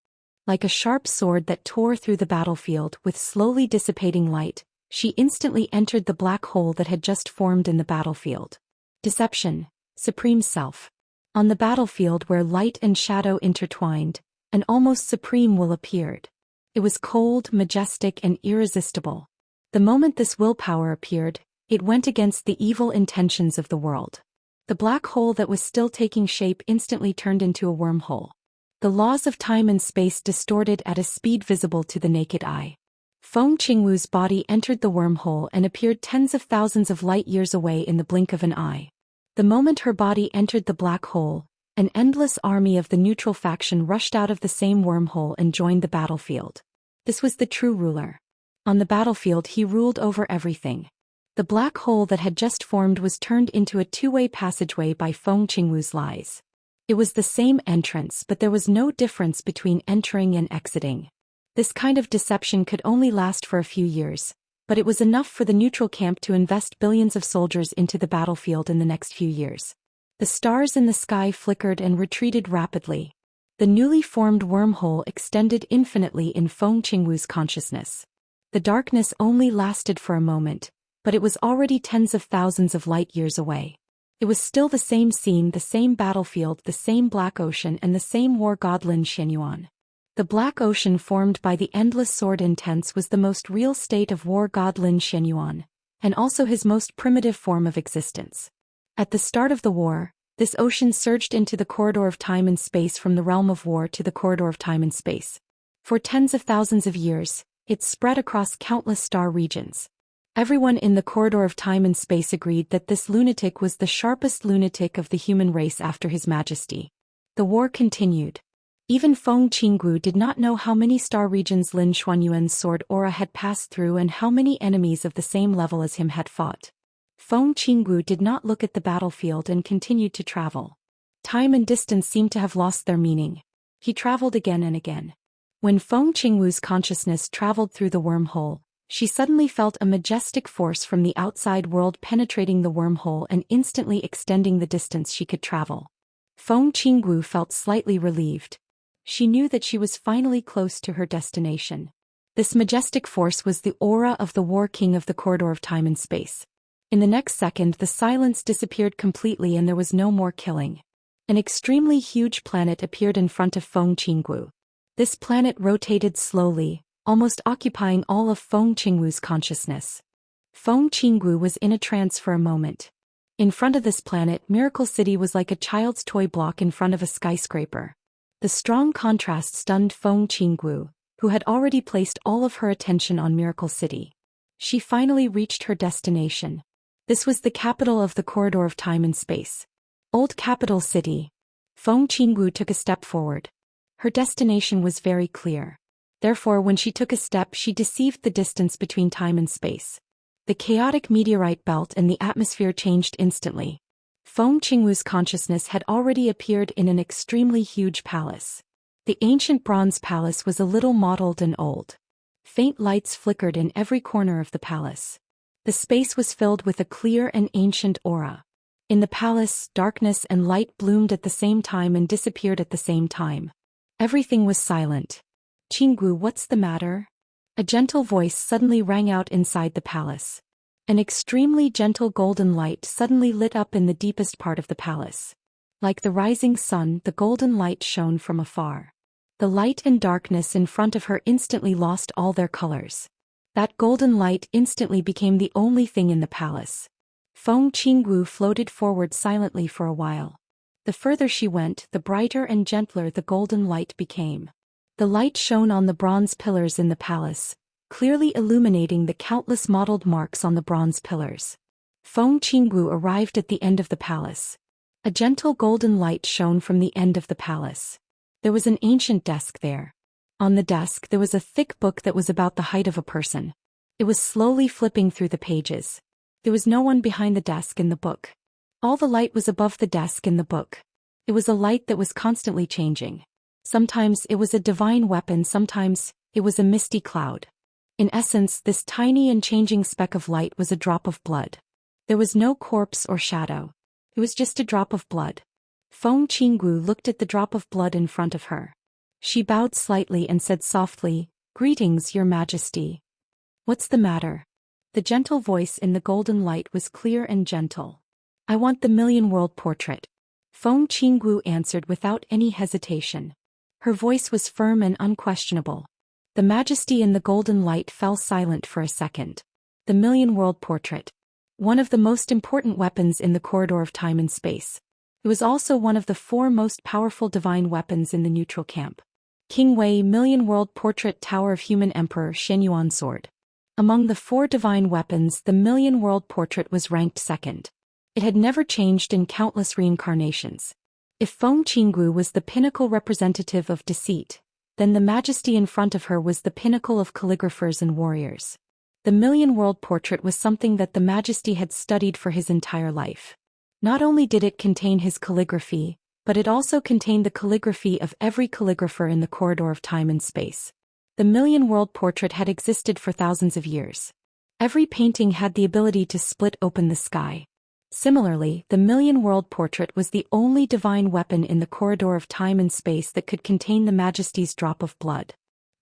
Like a sharp sword that tore through the battlefield with slowly dissipating light, she instantly entered the black hole that had just formed in the battlefield. Deception, Supreme Self. On the battlefield where light and shadow intertwined, an almost supreme will appeared. It was cold, majestic, and irresistible. The moment this willpower appeared, it went against the evil intentions of the world. The black hole that was still taking shape instantly turned into a wormhole. The laws of time and space distorted at a speed visible to the naked eye. Feng Qingwu's body entered the wormhole and appeared tens of thousands of light years away in the blink of an eye. The moment her body entered the black hole, an endless army of the neutral faction rushed out of the same wormhole and joined the battlefield. This was the true ruler. On the battlefield he ruled over everything. The black hole that had just formed was turned into a two-way passageway by Feng Qingwu's lies. It was the same entrance, but there was no difference between entering and exiting. This kind of deception could only last for a few years, but it was enough for the neutral camp to invest billions of soldiers into the battlefield in the next few years. The stars in the sky flickered and retreated rapidly. The newly formed wormhole extended infinitely in Feng Qingwu's consciousness. The darkness only lasted for a moment, but it was already tens of thousands of light years away. It was still the same scene, the same battlefield, the same black ocean, and the same war god Lin Xianyuan. The black ocean formed by the endless sword intense was the most real state of war god Lin Xianyuan, and also his most primitive form of existence. At the start of the war, this ocean surged into the corridor of time and space from the realm of war to the corridor of time and space. For tens of thousands of years, it spread across countless star regions. Everyone in the corridor of time and space agreed that this lunatic was the sharpest lunatic of the human race after His Majesty. The war continued. Even Feng Qinggu did not know how many star regions Lin Xuanyuan's sword aura had passed through and how many enemies of the same level as him had fought. Feng Qinggu did not look at the battlefield and continued to travel. Time and distance seemed to have lost their meaning. He traveled again and again. When Feng Qingwu's consciousness traveled through the wormhole, she suddenly felt a majestic force from the outside world penetrating the wormhole and instantly extending the distance she could travel. Feng Qingwu felt slightly relieved. She knew that she was finally close to her destination. This majestic force was the aura of the War King of the corridor of time and space. In the next second, the silence disappeared completely and there was no more killing. An extremely huge planet appeared in front of Feng Qingwu. This planet rotated slowly, almost occupying all of Feng Qingwu's consciousness. Feng Qingwu was in a trance for a moment. In front of this planet, Miracle City was like a child's toy block in front of a skyscraper. The strong contrast stunned Feng Qingwu, who had already placed all of her attention on Miracle City. She finally reached her destination. This was the capital of the corridor of time and space. Old Capital City. Feng Qingwu took a step forward. Her destination was very clear. Therefore, when she took a step, she deceived the distance between time and space. The chaotic meteorite belt and the atmosphere changed instantly. Feng Qingwu's consciousness had already appeared in an extremely huge palace. The ancient bronze palace was a little mottled and old. Faint lights flickered in every corner of the palace. The space was filled with a clear and ancient aura. In the palace, darkness and light bloomed at the same time and disappeared at the same time. Everything was silent. "Qinggu, what's the matter?" A gentle voice suddenly rang out inside the palace. An extremely gentle golden light suddenly lit up in the deepest part of the palace. Like the rising sun, the golden light shone from afar. The light and darkness in front of her instantly lost all their colors. That golden light instantly became the only thing in the palace. Feng Qingwu floated forward silently for a while. The further she went, the brighter and gentler the golden light became. The light shone on the bronze pillars in the palace, clearly illuminating the countless mottled marks on the bronze pillars. Feng Qingwu arrived at the end of the palace. A gentle golden light shone from the end of the palace. There was an ancient desk there. On the desk there was a thick book that was about the height of a person. It was slowly flipping through the pages. There was no one behind the desk in the book. All the light was above the desk in the book. It was a light that was constantly changing. Sometimes it was a divine weapon, sometimes it was a misty cloud. In essence, this tiny and changing speck of light was a drop of blood. There was no corpse or shadow. It was just a drop of blood. Feng Qingwu looked at the drop of blood in front of her. She bowed slightly and said softly, "Greetings, Your Majesty." "What's the matter?" The gentle voice in the golden light was clear and gentle. "I want the million-world portrait." Feng Qingwu answered without any hesitation. Her voice was firm and unquestionable. The Majesty in the golden light fell silent for a second. The million-world portrait. One of the most important weapons in the corridor of time and space. It was also one of the 4 most powerful divine weapons in the neutral camp. King Wei Million-World Portrait Tower of Human Emperor Xianyuan Sword. Among the 4 divine weapons, the Million-World Portrait was ranked second. It had never changed in countless reincarnations. If Feng Qingwu was the pinnacle representative of deceit, then the Majesty in front of her was the pinnacle of calligraphers and warriors. The Million-World Portrait was something that the Majesty had studied for his entire life. Not only did it contain his calligraphy, but it also contained the calligraphy of every calligrapher in the corridor of time and space. The Million-World Portrait had existed for thousands of years. Every painting had the ability to split open the sky. Similarly, the Million-World Portrait was the only divine weapon in the corridor of time and space that could contain the Majesty's drop of blood.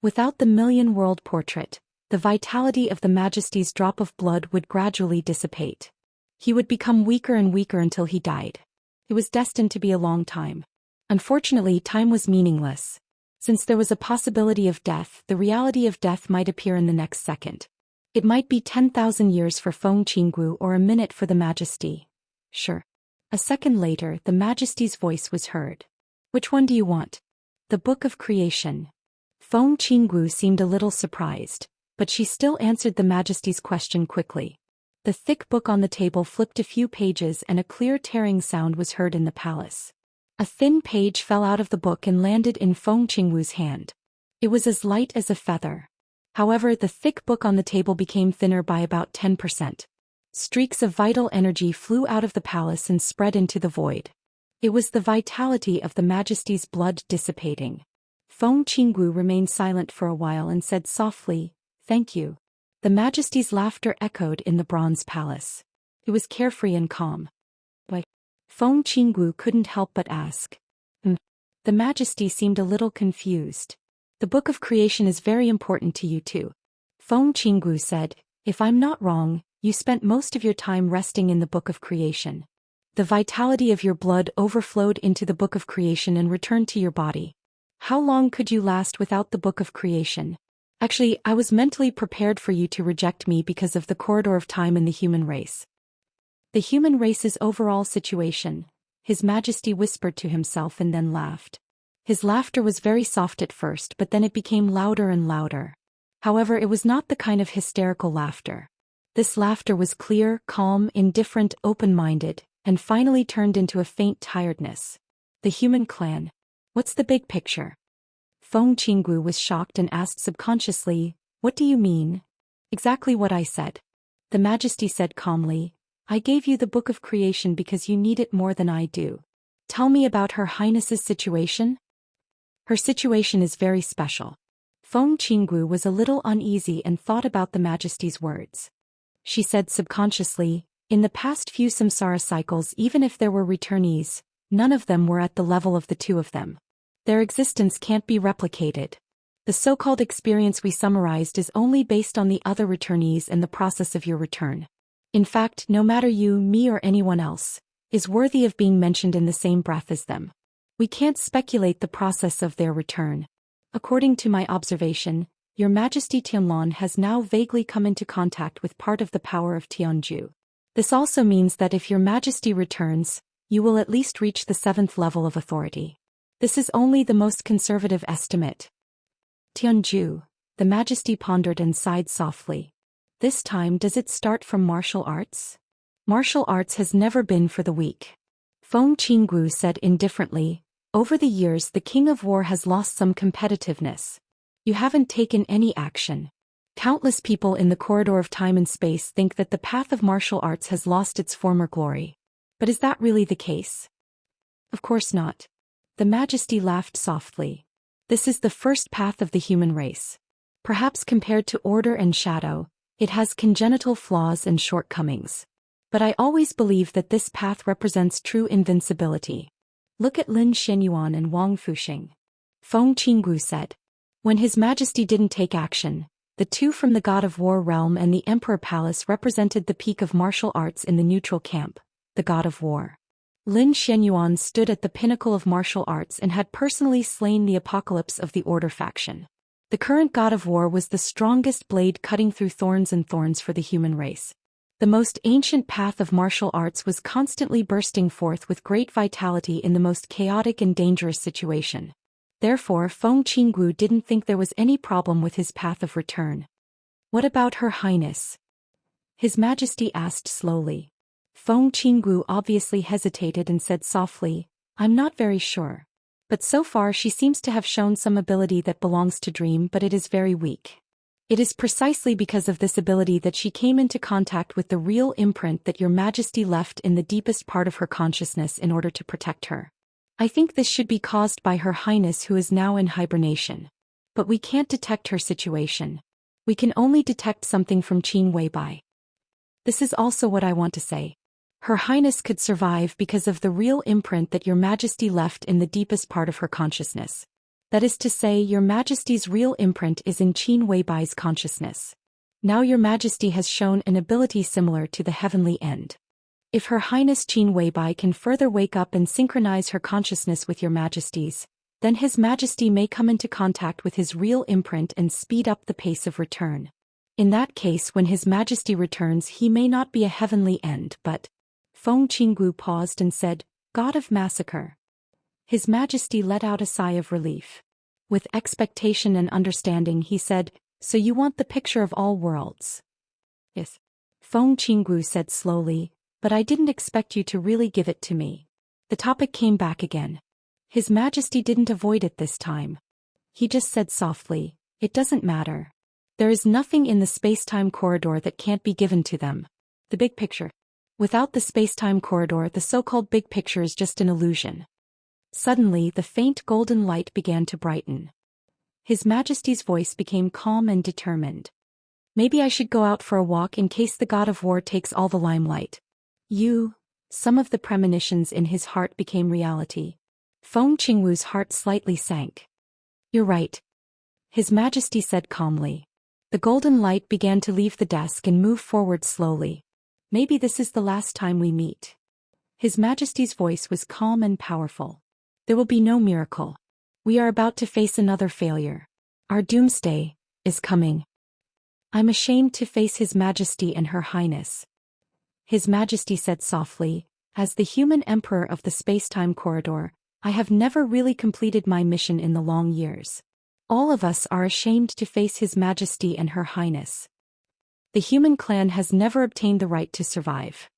Without the Million-World Portrait, the vitality of the Majesty's drop of blood would gradually dissipate. He would become weaker and weaker until he died. It was destined to be a long time. Unfortunately, time was meaningless. Since there was a possibility of death, the reality of death might appear in the next second. It might be 10,000 years for Feng Qingwu or a minute for the Majesty. Sure. A second later, the Majesty's voice was heard. "Which one do you want?" "The Book of Creation." Feng Qingwu seemed a little surprised, but she still answered the Majesty's question quickly. The thick book on the table flipped a few pages and a clear tearing sound was heard in the palace. A thin page fell out of the book and landed in Feng Qingwu's hand. It was as light as a feather. However, the thick book on the table became thinner by about 10%. Streaks of vital energy flew out of the palace and spread into the void. It was the vitality of the Majesty's blood dissipating. Feng Qingwu remained silent for a while and said softly, "Thank you." The Majesty's laughter echoed in the bronze palace. It was carefree and calm. But Feng Qingwu couldn't help but ask. The Majesty seemed a little confused. "The Book of Creation is very important to you too." Feng Qingwu said, "If I'm not wrong, you spent most of your time resting in the Book of Creation. The vitality of your blood overflowed into the Book of Creation and returned to your body. How long could you last without the Book of Creation?" "Actually, I was mentally prepared for you to reject me because of the corridor of time in the human race." "The human race's overall situation," His Majesty whispered to himself and then laughed. His laughter was very soft at first, but then it became louder and louder. However, it was not the kind of hysterical laughter. This laughter was clear, calm, indifferent, open-minded, and finally turned into a faint tiredness. "The human clan. What's the big picture?" Feng Qingwu was shocked and asked subconsciously, "What do you mean?" "Exactly what I said." The Majesty said calmly, "I gave you the Book of Creation because you need it more than I do. Tell me about Her Highness's situation." "Her situation is very special." Feng Qingwu was a little uneasy and thought about the Majesty's words. She said subconsciously, "In the past few samsara cycles, even if there were returnees, none of them were at the level of the 2 of them. Their existence can't be replicated." The so-called experience we summarized is only based on the other returnees and the process of your return. In fact, no matter you, me, or anyone else, is worthy of being mentioned in the same breath as them. We can't speculate the process of their return. According to my observation, Your Majesty Tianlong has now vaguely come into contact with part of the power of Tianju. This also means that if Your Majesty returns, you will at least reach the 7th level of authority. This is only the most conservative estimate. Tianju, the Majesty pondered and sighed softly. This time, does it start from martial arts? Martial arts has never been for the weak. Feng Qinggu said indifferently, over the years the King of War has lost some competitiveness. You haven't taken any action. Countless people in the corridor of time and space think that the path of martial arts has lost its former glory. But is that really the case? Of course not. The Majesty laughed softly. This is the first path of the human race. Perhaps compared to order and shadow, it has congenital flaws and shortcomings. But I always believe that this path represents true invincibility. Look at Lin Xianyuan and Wang Fuxing. Feng Qinggu said. When His Majesty didn't take action, the two from the God of War realm and the Emperor Palace represented the peak of martial arts in the neutral camp, the God of War. Lin Xianyuan stood at the pinnacle of martial arts and had personally slain the apocalypse of the Order faction. The current God of War was the strongest blade cutting through thorns and thorns for the human race. The most ancient path of martial arts was constantly bursting forth with great vitality in the most chaotic and dangerous situation. Therefore, Feng Qinggu didn't think there was any problem with his path of return. What about Her Highness? His Majesty asked slowly. Feng Qinggu obviously hesitated and said softly, I'm not very sure. But so far she seems to have shown some ability that belongs to Dream, but it is very weak. It is precisely because of this ability that she came into contact with the real imprint that Your Majesty left in the deepest part of her consciousness in order to protect her. I think this should be caused by Her Highness, who is now in hibernation. But we can't detect her situation. We can only detect something from Qin Weibai. This is also what I want to say. Her Highness could survive because of the real imprint that Your Majesty left in the deepest part of her consciousness. That is to say, Your Majesty's real imprint is in Qin Weibai's consciousness. Now Your Majesty has shown an ability similar to the heavenly end. If Her Highness Qin Weibai can further wake up and synchronize her consciousness with Your Majesty's, then His Majesty may come into contact with his real imprint and speed up the pace of return. In that case, when His Majesty returns, he may not be a heavenly end, but... Feng Qinggu paused and said, God of Massacre. His Majesty let out a sigh of relief. With expectation and understanding he said, so you want the picture of all worlds? Yes. Feng Qinggu said slowly, but I didn't expect you to really give it to me. The topic came back again. His Majesty didn't avoid it this time. He just said softly, it doesn't matter. There is nothing in the space-time corridor that can't be given to them. The big picture. Without the space-time corridor, the so-called big picture is just an illusion. Suddenly, the faint golden light began to brighten. His Majesty's voice became calm and determined. Maybe I should go out for a walk in case the God of War takes all the limelight. Some of the premonitions in his heart became reality. Feng Qingwu's heart slightly sank. You're right. His Majesty said calmly. The golden light began to leave the desk and move forward slowly. Maybe this is the last time we meet. His Majesty's voice was calm and powerful. There will be no miracle. We are about to face another failure. Our doomsday is coming. I'm ashamed to face His Majesty and Her Highness. His Majesty said softly, as the human emperor of the space-time corridor, I have never really completed my mission in the long years. All of us are ashamed to face His Majesty and Her Highness. The human clan has never obtained the right to survive.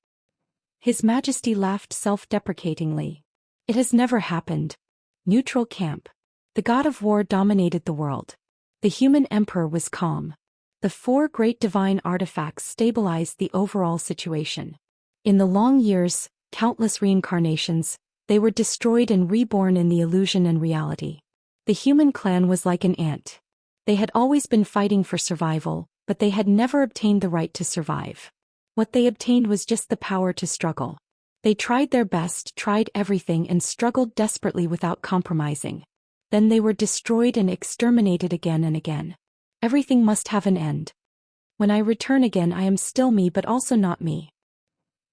His Majesty laughed self-deprecatingly. It has never happened. Neutral camp. The God of War dominated the world. The human emperor was calm. The 4 great divine artifacts stabilized the overall situation. In the long years, countless reincarnations, they were destroyed and reborn in the illusion and reality. The human clan was like an ant. They had always been fighting for survival, but they had never obtained the right to survive. What they obtained was just the power to struggle. They tried their best, tried everything, and struggled desperately without compromising. Then they were destroyed and exterminated again and again. Everything must have an end. When I return again I am still me but also not me.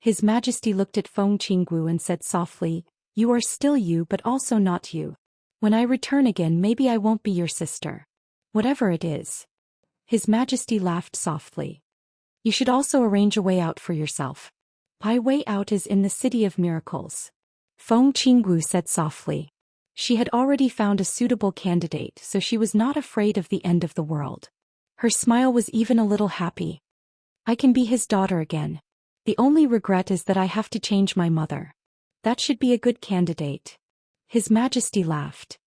His Majesty looked at Feng Qinggu and said softly, "You are still you but also not you. When I return again maybe I won't be your sister. Whatever it is." His Majesty laughed softly. "You should also arrange a way out for yourself. My way out is in the City of Miracles." Feng Qinggu said softly. She had already found a suitable candidate, so she was not afraid of the end of the world. Her smile was even a little happy. "I can be his daughter again. The only regret is that I have to change my mother. That should be a good candidate." His Majesty laughed.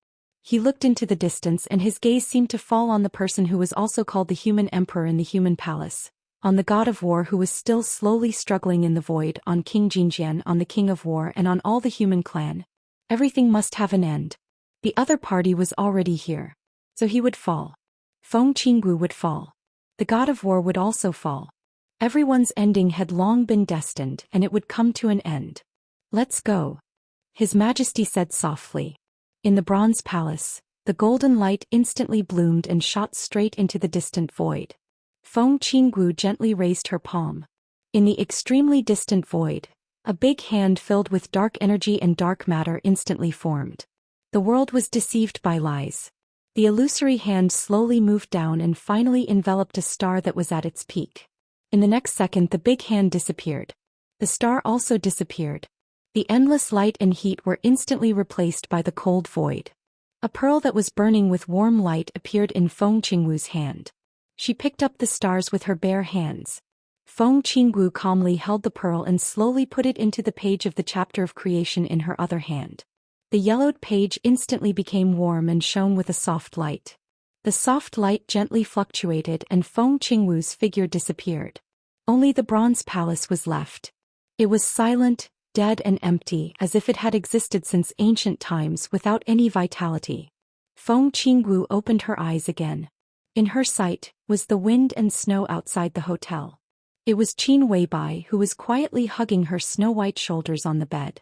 He looked into the distance and his gaze seemed to fall on the person who was also called the Human Emperor in the Human Palace, on the God of War who was still slowly struggling in the void, on King Jinjian, on the King of War, and on all the human clan. Everything must have an end. The other party was already here. So he would fall. Feng Qinggu would fall. The God of War would also fall. Everyone's ending had long been destined and it would come to an end. "Let's go," His Majesty said softly. In the Bronze Palace, the golden light instantly bloomed and shot straight into the distant void. Feng Qinggu gently raised her palm. In the extremely distant void, a big hand filled with dark energy and dark matter instantly formed. The world was deceived by lies. The illusory hand slowly moved down and finally enveloped a star that was at its peak. In the next second the big hand disappeared. The star also disappeared. The endless light and heat were instantly replaced by the cold void. A pearl that was burning with warm light appeared in Feng Qinggu's hand. She picked up the stars with her bare hands. Feng Qinggu calmly held the pearl and slowly put it into the page of the chapter of creation in her other hand. The yellowed page instantly became warm and shone with a soft light. The soft light gently fluctuated and Feng Qinggu's figure disappeared. Only the Bronze Palace was left. It was silent, dead and empty, as if it had existed since ancient times without any vitality. Feng Qinggu opened her eyes again. In her sight was the wind and snow outside the hotel. It was Qin Weibai who was quietly hugging her snow-white shoulders on the bed.